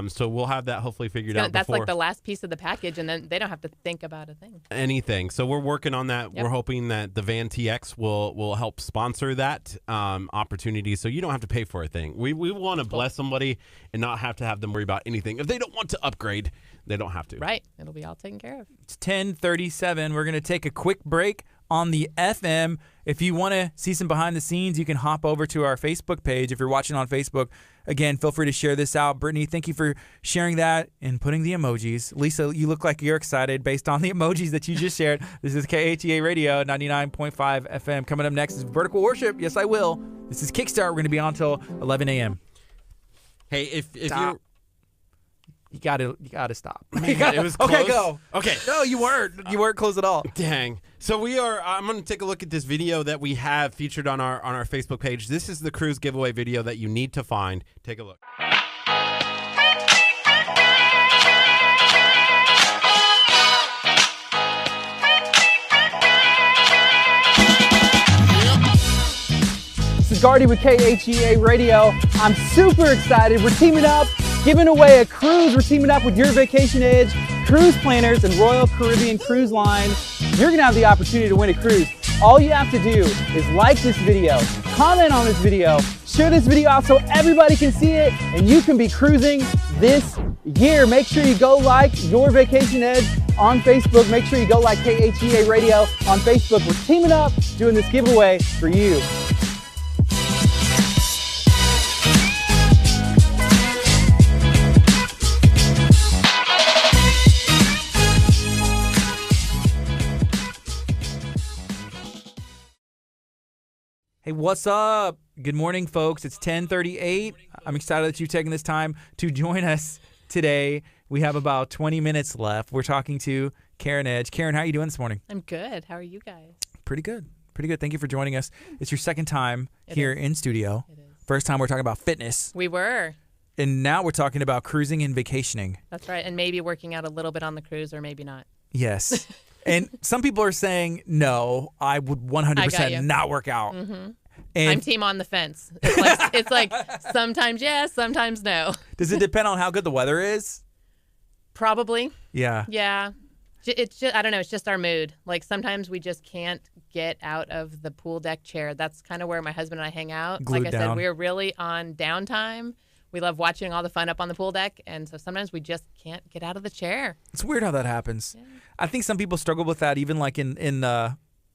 So we'll have that hopefully figured out That's before like the last piece of the package, and then they don't have to think about a thing. anything. So we're working on that. Yep. We're hoping that the Van TX will help sponsor that opportunity, so you don't have to pay for a thing. We want to bless somebody and not have to have them worry about anything. If they don't want to upgrade, they don't have to. Right. It'll be all taken care of. It's 10:37. We're going to take a quick break on the FM. If you want to see some behind the scenes, you can hop over to our Facebook page. If you're watching on Facebook, again, feel free to share this out. Brittany, thank you for sharing that and putting the emojis. Lisa, you look like you're excited based on the emojis that you just shared. This is KHEA Radio, 99.5 FM. Coming up next is Vertical Worship. Yes, I will. This is Kickstart. We're going to be on until 11 a.m. Hey, if Stop. you You gotta stop. it was Okay, close. go. Okay. No, you weren't. You weren't close at all. Dang. So I'm going to take a look at this video that we have featured on our Facebook page. This is the cruise giveaway video that you need to find. Take a look. This is Gardy with KHEA Radio. I'm super excited. We're teaming up, giving away a cruise. We're teaming up with Your Vacation Edge, Cruise Planners, and Royal Caribbean Cruise Line. You're gonna have the opportunity to win a cruise. All you have to do is like this video, comment on this video, share this video out so everybody can see it, and you can be cruising this year. Make sure you go like Your Vacation Edge on Facebook. Make sure you go like KHEA Radio on Facebook. We're teaming up, doing this giveaway for you. Hey, what's up? Good morning, folks. It's 10:38. I'm excited that you've taken this time to join us today. We have about 20 minutes left. We're talking to Karen Edge. Karen, how are you doing this morning? I'm good. How are you guys? Pretty good. Pretty good. Thank you for joining us. It's your second time It here is. in studio. It is. First time we're talking about fitness, We were. and now we're talking about cruising and vacationing. That's right. And maybe working out a little bit on the cruise, or maybe not. Yes. And some people are saying, no, I would 100% you. not work out. I'm And team on the fence. It's like sometimes yes, sometimes no. does it depend on how good the weather is? Probably. Yeah. Yeah. It's just, I don't know. It's just our mood. Like sometimes we just can't get out of the pool deck chair. That's kind of where my husband and I hang out. Glued Like I down. said, we're really on downtime. We love watching all the fun up on the pool deck. And so sometimes we just can't get out of the chair. It's weird how that happens. I think some people struggle with that even like in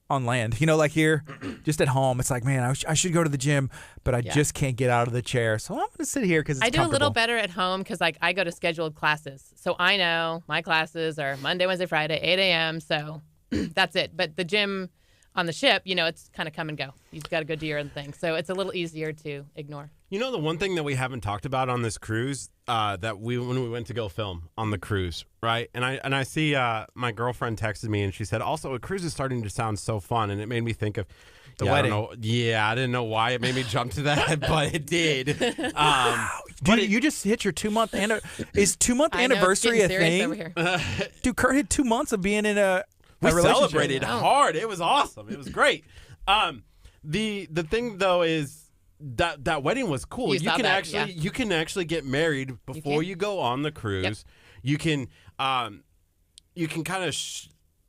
on land. You know, like here, just at home, it's like, man, I should go to the gym, but I just can't get out of the chair. So I'm going to sit here because it's I do a little comfortable. better at home because like I go to scheduled classes. So I know my classes are Monday, Wednesday, Friday, 8 a.m. So that's it. But the gym on the ship, it's kind of come and go. You've got to go do your own thing. So it's a little easier to ignore. The one thing that we haven't talked about on this cruise that when we went to go film on the cruise, right? And I see my girlfriend texted me and she said, also, a cruise is starting to sound so fun. And it made me think of the wedding. I didn't know why it made me jump to that, but it did. Dude, you just hit your 2-month is 2-month I know, anniversary it's a getting thing? serious over here. Dude, Kurt hit 2 months of being in a We relationship. celebrated hard. It was awesome. It was great. The thing though is that wedding was cool. You saw that, yeah. You can actually get married before you go on the cruise. Yep. You can kind of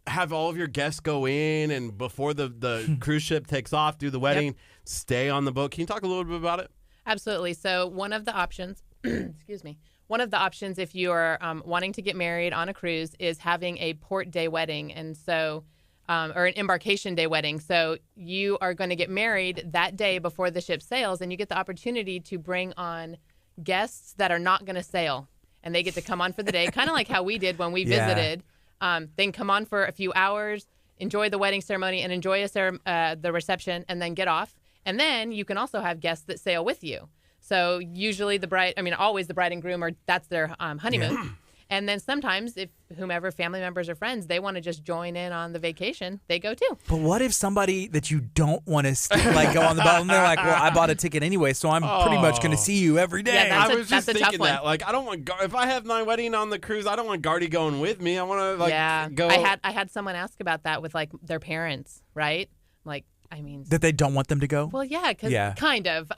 have all of your guests go in, and before the cruise ship takes off, do the wedding, stay on the boat. Can you talk a little bit about it? Absolutely. So one of the options, excuse me, one of the options if you are wanting to get married on a cruise is having a port day wedding, and so or an embarkation day wedding. So you are going to get married that day before the ship sails, and you get the opportunity to bring on guests that are not going to sail, and they get to come on for the day, kind of like how we did when we visited. They can come on for a few hours, enjoy the wedding ceremony, and enjoy the reception, and then get off. And then you can also have guests that sail with you. So usually always the bride and groom that's their honeymoon. Yeah. And then sometimes if whomever, family members or friends, they want to just join in on the vacation, they go too. But what if somebody that you don't want to go on the boat and they're like, well, I bought a ticket anyway, so I'm pretty much going to see you every day. Yeah, I was just that's a thinking tough that. one. Like, I don't want if I have my wedding on the cruise, I don't want Gardy going with me. I want to go. I had someone ask about that with their parents, right? That they don't want them to go? Well, yeah, kind of.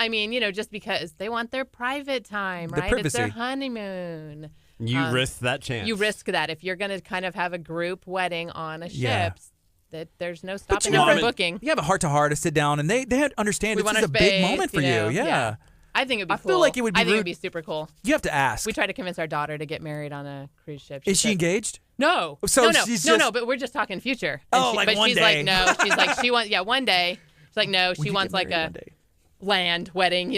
Just because they want their private time, right? Privacy. It's their honeymoon. You risk that chance. You risk that if you're going to kind of have a group wedding on a ship. That there's no stopping them from booking. You have a heart-to-heart to sit down, and they understand it's just a big moment for you. Yeah. I think it'd be cool. I feel like it would be I think it'd be super cool. You have to ask. We tried to convince our daughter to get married on a cruise ship. Is she engaged? No. So no, but we're just talking future. And but one she's day. like, no. She's like, she wants, one day. She's like, no, she wants like a land wedding,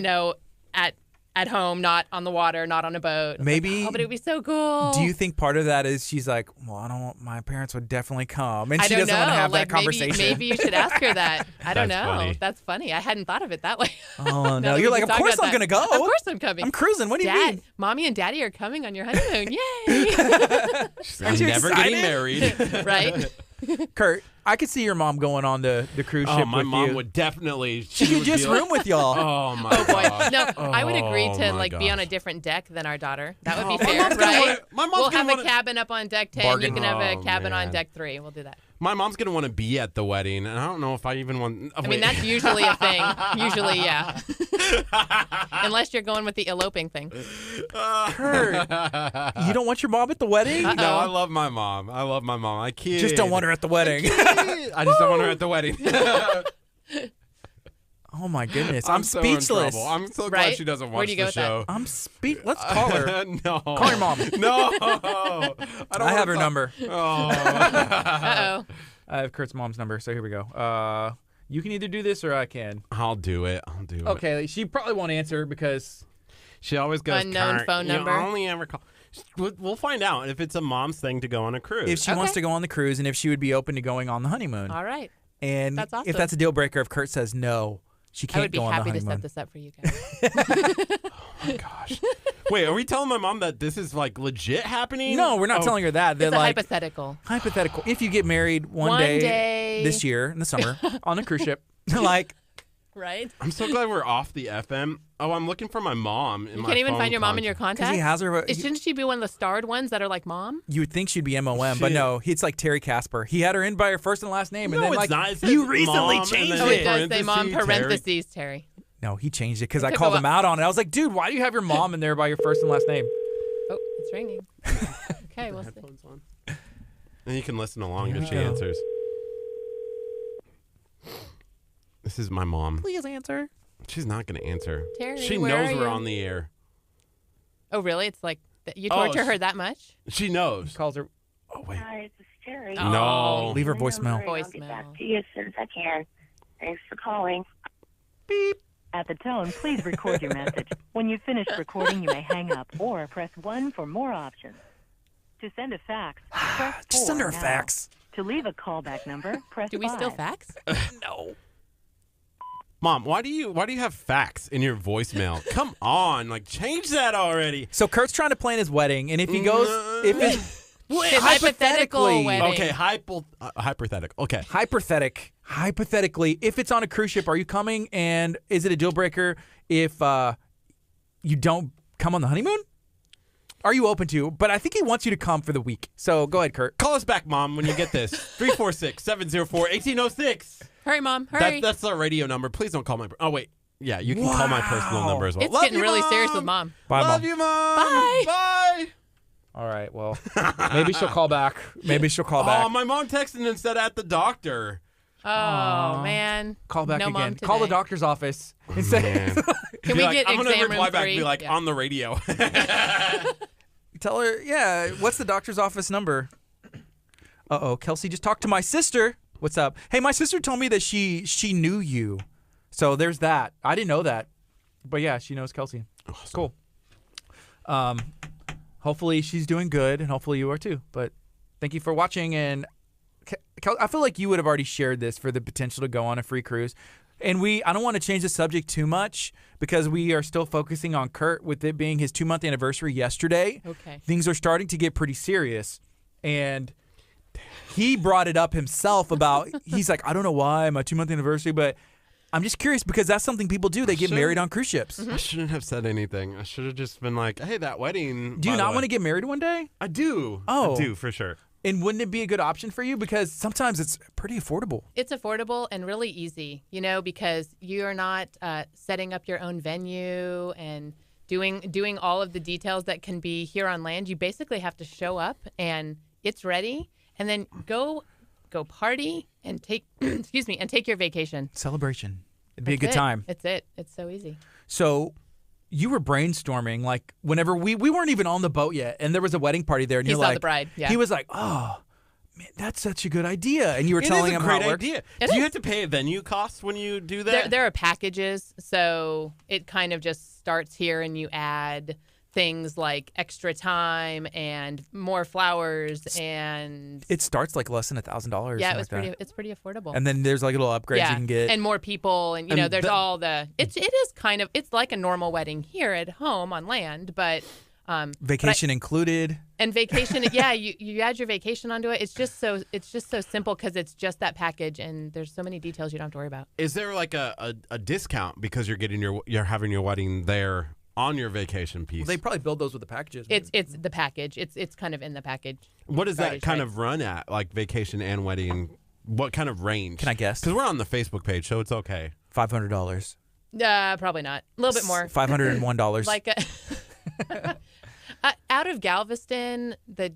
at home, not on the water, not on a boat. Maybe. But it would be so cool. Do you think part of that is she's like, well, I don't want, my parents would definitely come, and she doesn't know. want to have that conversation? Maybe you should ask her that. I don't know. Funny. That's funny. I hadn't thought of it that way. Oh no, you're like, of course I'm gonna go. Of course I'm coming. I'm cruising. What do you mean? Mommy and Daddy are coming on your honeymoon. Yay! I'm never getting married. Right? Kurt, I could see your mom going on the cruise ship my with mom you. would definitely. She could just room with y'all. Oh my Oh boy. God. No, I would agree Oh, to my be on a gosh. different deck than our daughter. That would be My fair, mom's gonna right? wanna- We'll have a cabin up on deck 10. Bargain. You can have a Oh, cabin on man. deck 3. We'll do that. My mom's gonna want to be at the wedding, and I don't know if I even want. I mean, that's usually a thing. Usually, yeah. Unless you're going with the eloping thing. Kurt, you don't want your mom at the wedding? No, I love my mom. I kid. Just don't want her at the wedding. I just don't want her at the wedding. Oh my goodness, I'm I'm so in speechless. trouble. I'm so glad Right? she doesn't Where watch do you go the with that? show. Let's call her. No. Call your mom. No. I I have her number. Oh. Uh-oh. I have Kurt's mom's number, so here we go. You can either do this or I can. I'll do it. Okay, she probably won't answer because She always goes Unknown "Kurt, phone you number." only ever call. We'll find out if it's a mom's thing to go on a cruise. if she wants to go on the cruise and if she would be open to going on the honeymoon. All right. And That's awesome. if that's a deal breaker, if Kurt says no, she I can't would be go on the happy to honeymoon. set this up for you guys. Oh my gosh. Wait, are we telling my mom that this is like legit happening? No, we're not telling her that. They're It's a like hypothetical. hypothetical. If you get married one One day day. this year in the summer on a cruise ship, like Right? I'm so glad we're off the FM. Oh, I'm looking for my mom. You can't even find your mom in your because contacts? he has her. Shouldn't she be one of the starred ones that are like mom? You would think she'd be MOM, but Shit. no, it's like Terry Casper. He had her in by her first and last name, and No, then it's like not. It says you recently mom, and changed then Oh, it it. does say mom, Terry. parentheses, Terry. No, he changed it because I took called a him out on it. I was like, dude, why do you have your mom in there by your first and last name? Oh, it's ringing. Okay, we'll see. Headphones on. And you can listen along if she Yeah. answers. This is my mom. Please answer. She's not going to answer. Terry, she where knows are we're you? on the air. Oh, really? It's like you Oh, torture her that much? She knows. Calls her. Oh, wait. Hi, this is Terry. Oh. No. Leave her My voicemail. number, I'll get back to you as soon as I can. Thanks for calling. At the tone, please record your message. When you've finished recording, you may hang up or press 1 for more options. To send a fax, press 4 Just send her a now. fax. To leave a callback number, press Do we still 5. fax? No. Mom, why do you have fax in your voicemail? Come on, like change that already. So Kurt's trying to plan his wedding, and if he goes, if it, His hypothetical wedding. Okay, hypothetical. Okay. hypothetically, if it's on a cruise ship, are you coming? And is it a deal breaker if you don't come on the honeymoon? Are you open to? But I think he wants you to come for the week. So go ahead, Kurt. Call us back, Mom, when you get this. 346-704-1806. Hurry, Mom. Hurry. That's our radio number. Please don't call my... Oh, wait. Yeah, you can call my personal number as well. It's Love getting you, really Mom. serious with Mom. Bye, Love Mom. you, Mom. Bye. Bye. All right, well, maybe she'll call back. Oh, my mom texted and said at the doctor. Oh, man. Call back No Mom again. Call the today. doctor's office. And say, Man. Can Be we like, get I'm gonna exam reply room back 3? and be like, Yeah. on the radio. tell her, yeah, what's the doctor's office number? Uh-oh, Kelsey just talked to my sister. What's up? Hey, my sister told me that she knew you. So there's that. I didn't know that. But yeah, she knows Kelsey. Cool. Hopefully she's doing good, and hopefully you are too. But thank you for watching. And I feel like you would have already shared this for the potential to go on a free cruise. And I don't want to change the subject too much because we are still focusing on Kurt with it being his 2-month anniversary yesterday. Okay. Things are starting to get pretty serious. And he brought it up himself about, he's like, I don't know why, my 2-month anniversary, but I'm just curious because that's something people do. They get married on cruise ships. I shouldn't have said anything. I should have just been like, hey, that wedding. Do you not want to get married one day? I do. Oh. I do, for sure. And wouldn't it be a good option for you? Because sometimes it's pretty affordable. It's affordable and really easy, because you're not setting up your own venue and doing all of the details that can be here on land. You basically have to show up and it's ready, and then go party and take and take your vacation. Celebration. It'd be a That's good it. time. It's it. It's so easy. So you were brainstorming, like, whenever we weren't even on the boat yet, and there was a wedding party there, and He you're saw like, the bride, yeah. He was like, oh, man, that's such a good idea. And you were It telling is a him how great it works. idea. It Do you is. have to pay a venue cost when you do that? There are packages, so it kind of just starts here, and you add things like extra time and more flowers, and It starts like less than $1,000. yeah, something like that. it's pretty affordable. And then there's like little upgrades you can get. and more people, and And there's the- all the. It is kind of, it's like a normal wedding here at home on land, but Vacation included. and vacation, yeah, you add your vacation onto it. It's just so simple because it's just that package, and there's so many details you don't have to worry about. Is there like a discount because you're having your wedding there on your vacation piece? They probably build those with the packages. It's the package. It's kind of in the package. What does that Package, kind right. of run at, like vacation and wedding? What kind of range? Can I guess? Because we're on the Facebook page, so it's okay. $500. Probably not. A little bit more. $501. Like out of Galveston, the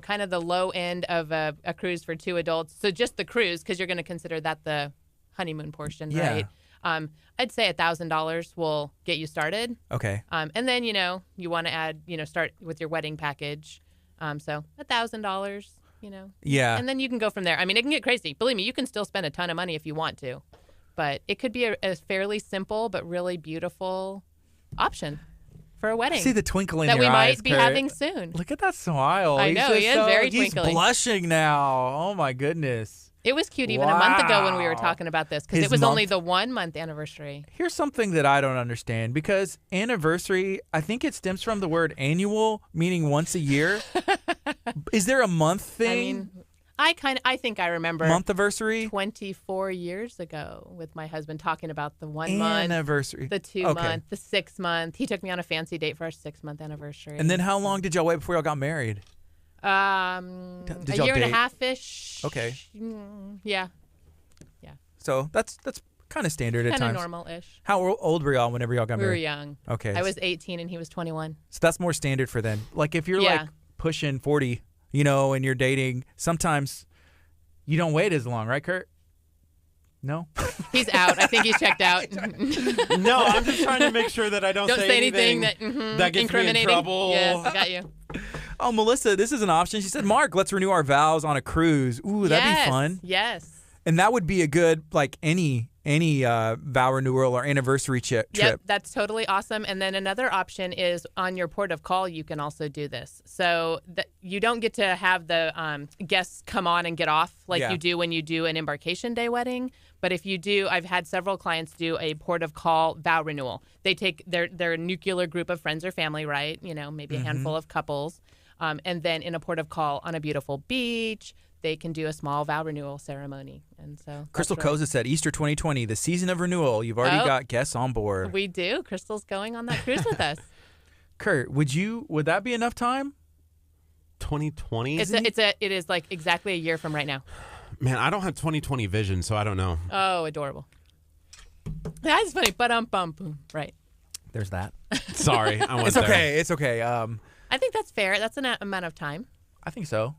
kind of the low end of a cruise for 2 adults. So just the cruise, because you're going to consider that the honeymoon portion, Yeah. right? I'd say $1,000 will get you started. Okay. And then you want to add start with your wedding package. So $1,000. Yeah. And then you can go from there. I mean, it can get crazy. Believe me, you can still spend a ton of money if you want to, but it could be a fairly simple but really beautiful option for a wedding See the twinkle in that your we eyes, might be Kurt. having soon. Look at that smile. I He's know, just he is very He's twinkly. blushing now. Oh my goodness. It was cute even a month ago when we were Wow. talking about this because His it was only month? the 1-month anniversary. Here's something that I don't understand because anniversary, I think it stems from the word annual, meaning once a year. Is there a month thing? I mean, I think I remember Month-iversary? 24 years ago with my husband talking about the 1 month, Anniversary. the 2 Okay. month, the 6 month. He took me on a fancy date for our 6-month anniversary. And then how long did y'all wait before y'all got married? Did Did a y'all year and date? a half ish. Okay. Yeah, So that's kind of standard at kind of times. normal-ish. How old were y'all whenever y'all got We were married? young. Okay. I was 18 and he was 21. So that's more standard for them. Like if you're Yeah. like pushing 40, and you're dating, sometimes you don't wait as long, right, Kurt? No? He's out. I think he's checked out. No, I'm just trying to make sure that I don't, Don't say anything that that gets me in incriminating. trouble. Yes, I got you. Oh, Melissa, this is an option. She said, Mark, let's renew our vows on a cruise. Ooh, that'd Yes, be fun. Yes. And that would be a good, like any vow renewal or anniversary trip. Yep, that's totally awesome. And then another option is on your port of call, you can also do this. So you don't get to have the guests come on and get off like you do when you do an embarkation day wedding. But if you do, I've had several clients do a port of call vow renewal. They take their nuclear group of friends or family, right? You know, maybe a handful of couples. And then in a port of call on a beautiful beach, they can do a small vow renewal ceremony. And so Crystal Koza said, Easter 2020, the season of renewal. You've already got guests on board. We do. Crystal's going on that cruise with us. Kurt, would that be enough time? 2020? It is like exactly a year from right now. Man, I don't have 2020 vision, so I don't know. Oh, adorable. That's funny. Ba-dum-bum-boom. Right. There's that. Sorry, I went It's there. okay. It's okay. I think that's fair. That's an amount of time. I think so.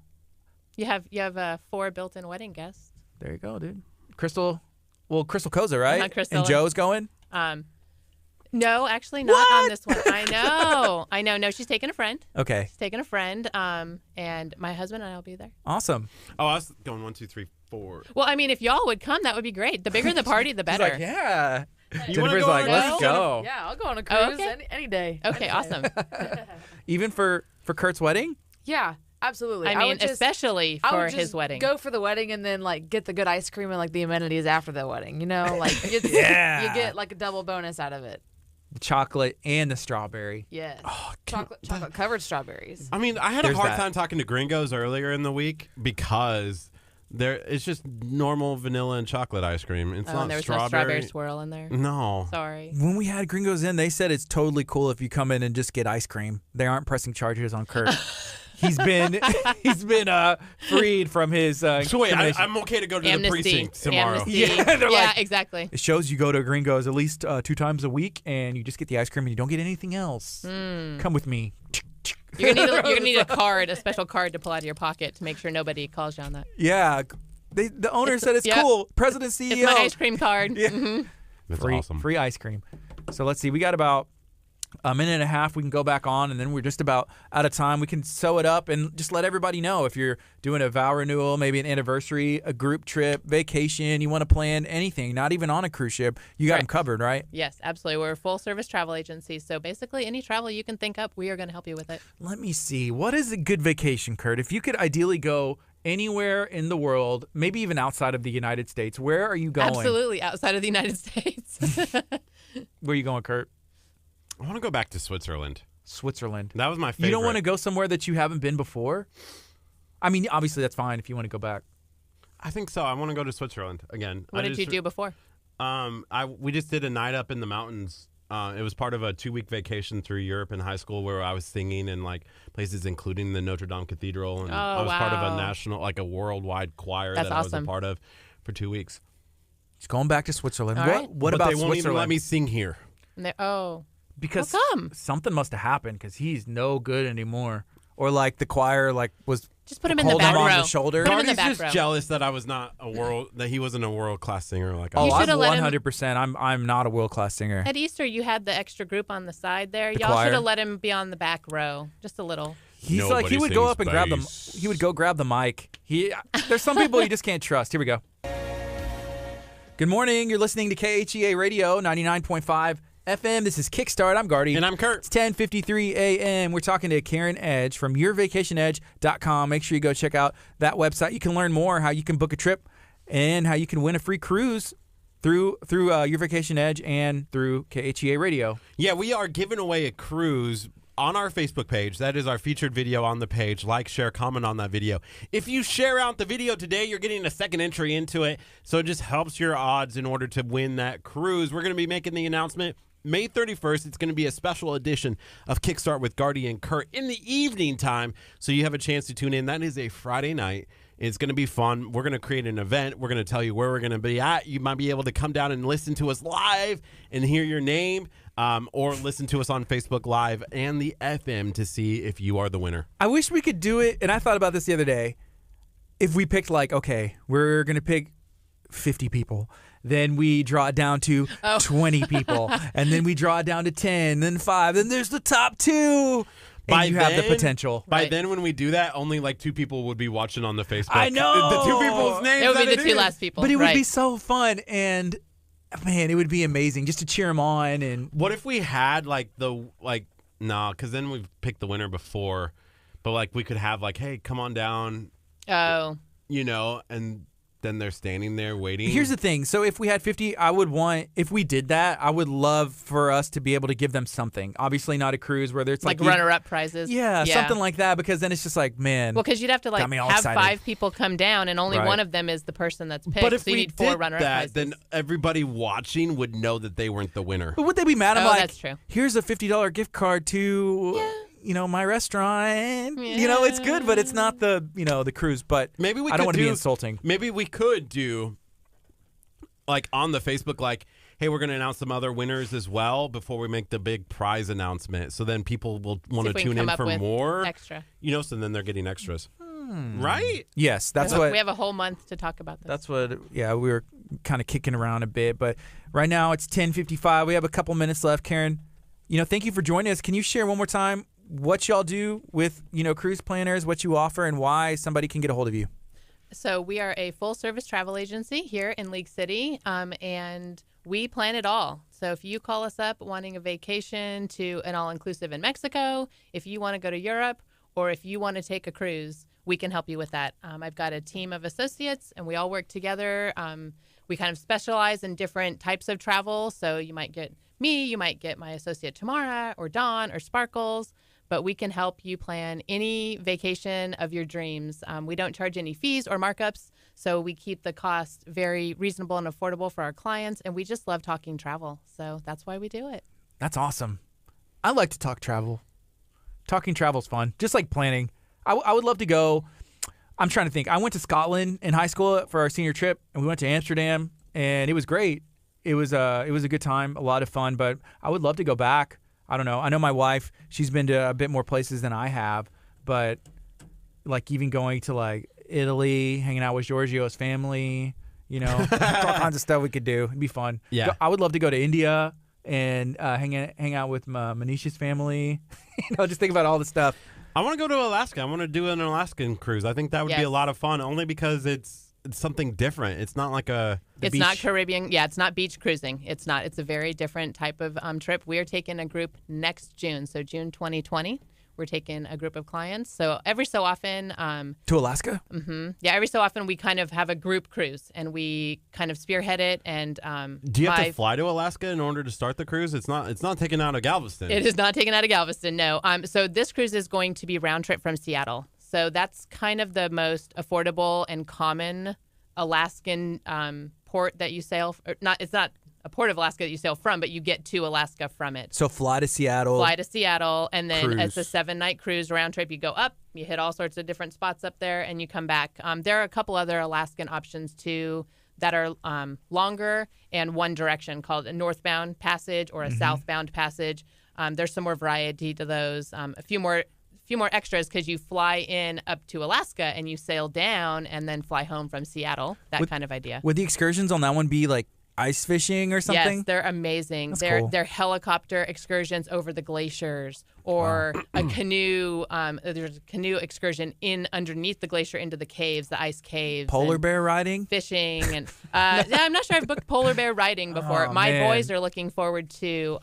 You have 4 built-in wedding guests. There you go, dude. Crystal Koza, right? Crystal and Joe's going? No, actually not on this one. I know. No, she's taking a friend. Okay. She's taking a friend. And my husband and I will be there. Awesome. Oh, I was going 1, 2, 3, 4. Well, I mean, if y'all would come, that would be great. The bigger the party, the better. He's like, yeah. You Jennifer's wanna go like, on let's go. Yeah, I'll go on a cruise okay. any day. Okay, awesome. Even for Kurt's wedding? Yeah, absolutely. I mean, would just- especially I for would just his wedding. Go for the wedding and then like get the good ice cream and like the amenities after the wedding. You know, like you get like a double bonus out of it. The chocolate and the strawberry. Yes. Oh, chocolate covered strawberries. I mean, I had There's a hard that. time talking to gringos earlier in the week because it's just normal vanilla and chocolate ice cream. It's not and there was strawberry. no strawberry swirl in there. No. Sorry. When we had gringos in, they said it's totally cool if you come in and just get ice cream. They aren't pressing charges on Kurt. He's been freed from his So wait, discrimination. I'm okay to go to the Amnesty. precinct tomorrow. Amnesty. Yeah, they're Yeah, like- exactly. It shows you go to Gringos at least 2 times a week, and you just get the ice cream, and you don't get anything else. Come with me. You're gonna need a special card to pull out of your pocket to make sure nobody calls you on that. Yeah, the owner said it's yep. cool. President CEO. It's my ice cream card. Yeah. Mhm. That's free, awesome. Free ice cream. So let's see. We got about a minute and a half. We can go back on, and then we're just about out of time. We can sew it up and just let everybody know if you're doing a vow renewal, maybe an anniversary, a group trip, vacation, you want to plan anything, not even on a cruise ship. You got them covered, right? Yes, absolutely. We're a full-service travel agency, so basically any travel you can think up, we are going to help you with it. Let me see. What is a good vacation, Kurt? If you could ideally go anywhere in the world, maybe even outside of the United States, where are you going? Absolutely, outside of the United States. Where are you going, Kurt? I want to go back to Switzerland. Switzerland. That was my favorite. You don't want to go somewhere that you haven't been before? I mean, obviously that's fine if you want to go back. I think so. I want to go to Switzerland again. What did you do before? We just did a night up in the mountains. It was part of a 2-week vacation through Europe in high school where I was singing in like places including the Notre Dame Cathedral, and I was part of a national, like a worldwide choir That's that I was a awesome. part of for 2 weeks. Just going back to Switzerland. All What right. what But about they won't Switzerland? even let me sing here. Because How come? something must have happened because he's no good anymore. Or like the choir was Just put him in the holding back him on row. the shoulder. Put him in the Gardy's back just row. jealous that I was not that he wasn't a world class singer like I Oh, You was. should've let I'm him- 100%. I'm not a world class singer. At Easter, you had the extra group on the side there. The Y'all choir. should have let him be on the back row, just a little. He's like Nobody he would go sings up and grab bass. he would go grab the mic. There's some people you just can't trust. Here we go. Good morning. You're listening to KHEA Radio 99.5 FM. This is Kickstart. I'm Gardy. And I'm Kurt. It's 10:53 a.m. We're talking to Karen Edge from yourvacationedge.com. Make sure you go check out that website. You can learn more how you can book a trip and how you can win a free cruise through Your Vacation Edge and through KHEA Radio. Yeah, we are giving away a cruise on our Facebook page. That is our featured video on the page. Like, share, comment on that video. If you share out the video today, you're getting a second entry into it. So it just helps your odds in order to win that cruise. We're going to be making the announcement May 31st. It's going to be a special edition of Kickstart with Gardy and Curt in the evening time. So you have a chance to tune in. That is a Friday night. It's going to be fun. We're going to create an event. We're going to tell you where we're going to be at. You might be able to come down and listen to us live and hear your name, or listen to us on Facebook Live and the FM to see if you are the winner. I wish we could do it, and I thought about this the other day. If we picked okay, we're going to pick 50 people. Then we draw it down to 20 people. And then we draw it down to 10, then 5. Then there's the top 2. And you have the potential. By then, when we do that, only 2 people would be watching on the Facebook. I know. The 2 people's names. It would that be the two is. last people. But it would right. be so fun. And man, it would be amazing just to cheer them on. And What if we had because then we've picked the winner before, but like we could have like, hey, come on down, Oh. and then they're standing there waiting. here's the thing. So if we had 50, if we did that, I would love for us to be able to give them something. Obviously not a cruise where it's Like runner-up prizes. Yeah, something like that, because then it's just like, man. Well, because you'd have to got me all have excited. 5 people come down, and only Right. one of them is the person that's picked. But if so you we need 4 did runner-up that, prizes. then everybody watching would know that they weren't the winner. But would they be mad? I'm Oh, like, that's true. here's a $50 gift card to, my restaurant. It's good, but it's not the, the cruise. But Maybe we I don't could want to be insulting. Maybe we could do, like on the Facebook, like, hey, we're going to announce some other winners as well before we make the big prize announcement. So then people will want to if we can tune come in up for with more. extra. So then they're getting extras. Right? Yes, that's we what. have a whole month to talk about this. That's what. Yeah, we were kind of kicking around a bit, but right now it's 10:55. We have a couple minutes left. Karen, thank you for joining us. Can you share one more time what y'all do with cruise planners, what you offer, and why somebody can get a hold of you? So we are a full-service travel agency here in League City, and we plan it all. So if you call us up wanting a vacation to an all-inclusive in Mexico, if you want to go to Europe, or if you want to take a cruise, we can help you with that. I've got a team of associates, and we all work together. We kind of specialize in different types of travel. So you might get me, you might get my associate Tamara, or Dawn, or Sparkles. But we can help you plan any vacation of your dreams. We don't charge any fees or markups, so we keep the cost very reasonable and affordable for our clients, and we just love talking travel. So that's why we do it. That's awesome. I like to talk travel. Talking travel's fun, just like planning. I would love to go. I'm trying to think. I went to Scotland in high school for our senior trip, and we went to Amsterdam, and it was great. It was a good time, a lot of fun, but I would love to go back. I don't know. I know my wife, she's been to a bit more places than I have, but like even going to like Italy, hanging out with Giorgio's family, all kinds of stuff we could do. It'd be fun. Yeah. I would love to go to India and hang out with Manisha's family. Just think about all the stuff. I want to go to Alaska. I want to do an Alaskan cruise. I think that would be a lot of fun, only because it's something different. It's not like It's not Caribbean. Yeah, it's not beach cruising. It's not. It's a very different type of trip. We are taking a group next June, so June 2020. We're taking a group of clients. So every so often, to Alaska. every so often we kind of have a group cruise, and we kind of spearhead it. And do you have to fly to Alaska in order to start the cruise? It's not taken out of Galveston. It is not taken out of Galveston. No. So this cruise is going to be round trip from Seattle. So that's kind of the most affordable and common Alaskan port that you sail. It's not a port of Alaska that you sail from, but you get to Alaska from it. So fly to Seattle. And then Cruise. it's a 7-night cruise round trip. You go up, you hit all sorts of different spots up there, and you come back. There are a couple other Alaskan options too that are longer and one direction, called a northbound passage or a southbound passage. There's some more variety to those. A few more extras because you fly in up to Alaska and you sail down and then fly home from Seattle. That kind of idea. Would the excursions on that one be like ice fishing or something? Yes, they're amazing. That's They're cool. they're helicopter excursions over the glaciers, or a canoe. There's a canoe excursion underneath the glacier into the caves, the ice caves. Polar and bear riding? fishing, and I'm not sure I've booked polar bear riding before. Oh, My man. boys are looking forward to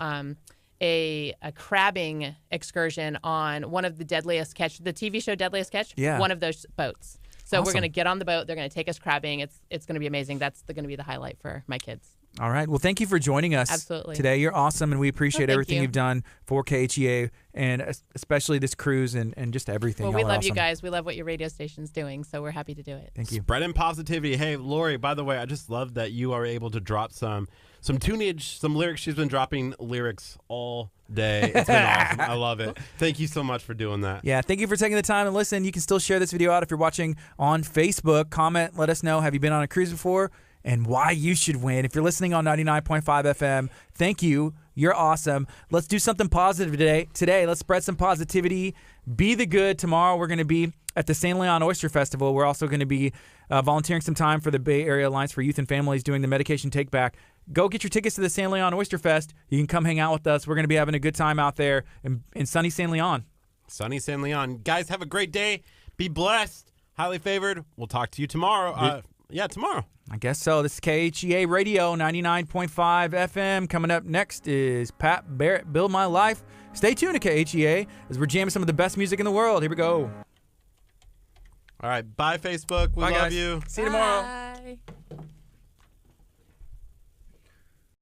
a crabbing excursion on one of the Deadliest Catch, the TV show Deadliest Catch. Yeah. One of those boats. So we're Awesome. going to get on the boat. They're going to take us crabbing. It's going to be amazing. That's going to be the highlight for my kids. All right. Well, thank you for joining us Absolutely. today. You're awesome, and we appreciate thank everything you. you've done for KHEA, and especially this cruise and just everything. Well, Y'all we are love you awesome. guys. We love what your radio station's doing, so we're happy to do it. Thank you. Spreading positivity. Hey, Lori, by the way, I just love that you are able to drop some tunage, some lyrics. She's been dropping lyrics all day. It's been awesome. I love it. Thank you so much for doing that. Yeah, thank you for taking the time and listen. You can still share this video out if you're watching on Facebook. Comment, let us know, have you been on a cruise before and why you should win. If you're listening on 99.5 FM, thank you. You're awesome. Let's do something positive today. Let's spread some positivity. Be the good. Tomorrow we're going to be at the San Leon Oyster Festival. We're also going to be volunteering some time for the Bay Area Alliance for Youth and Families doing the medication take back. Go get your tickets to the San Leon Oyster Fest. You can come hang out with us. We're going to be having a good time out there in sunny San Leon. Sunny San Leon. Guys, have a great day. Be blessed. Highly favored. We'll talk to you tomorrow. Yeah, tomorrow. I guess so. This is KHEA Radio 99.5 FM. Coming up next is Pat Barrett, Build My Life. Stay tuned to KHEA as we're jamming some of the best music in the world. Here we go. All right. Bye, Facebook. We Bye, love guys. you. See you tomorrow. Bye.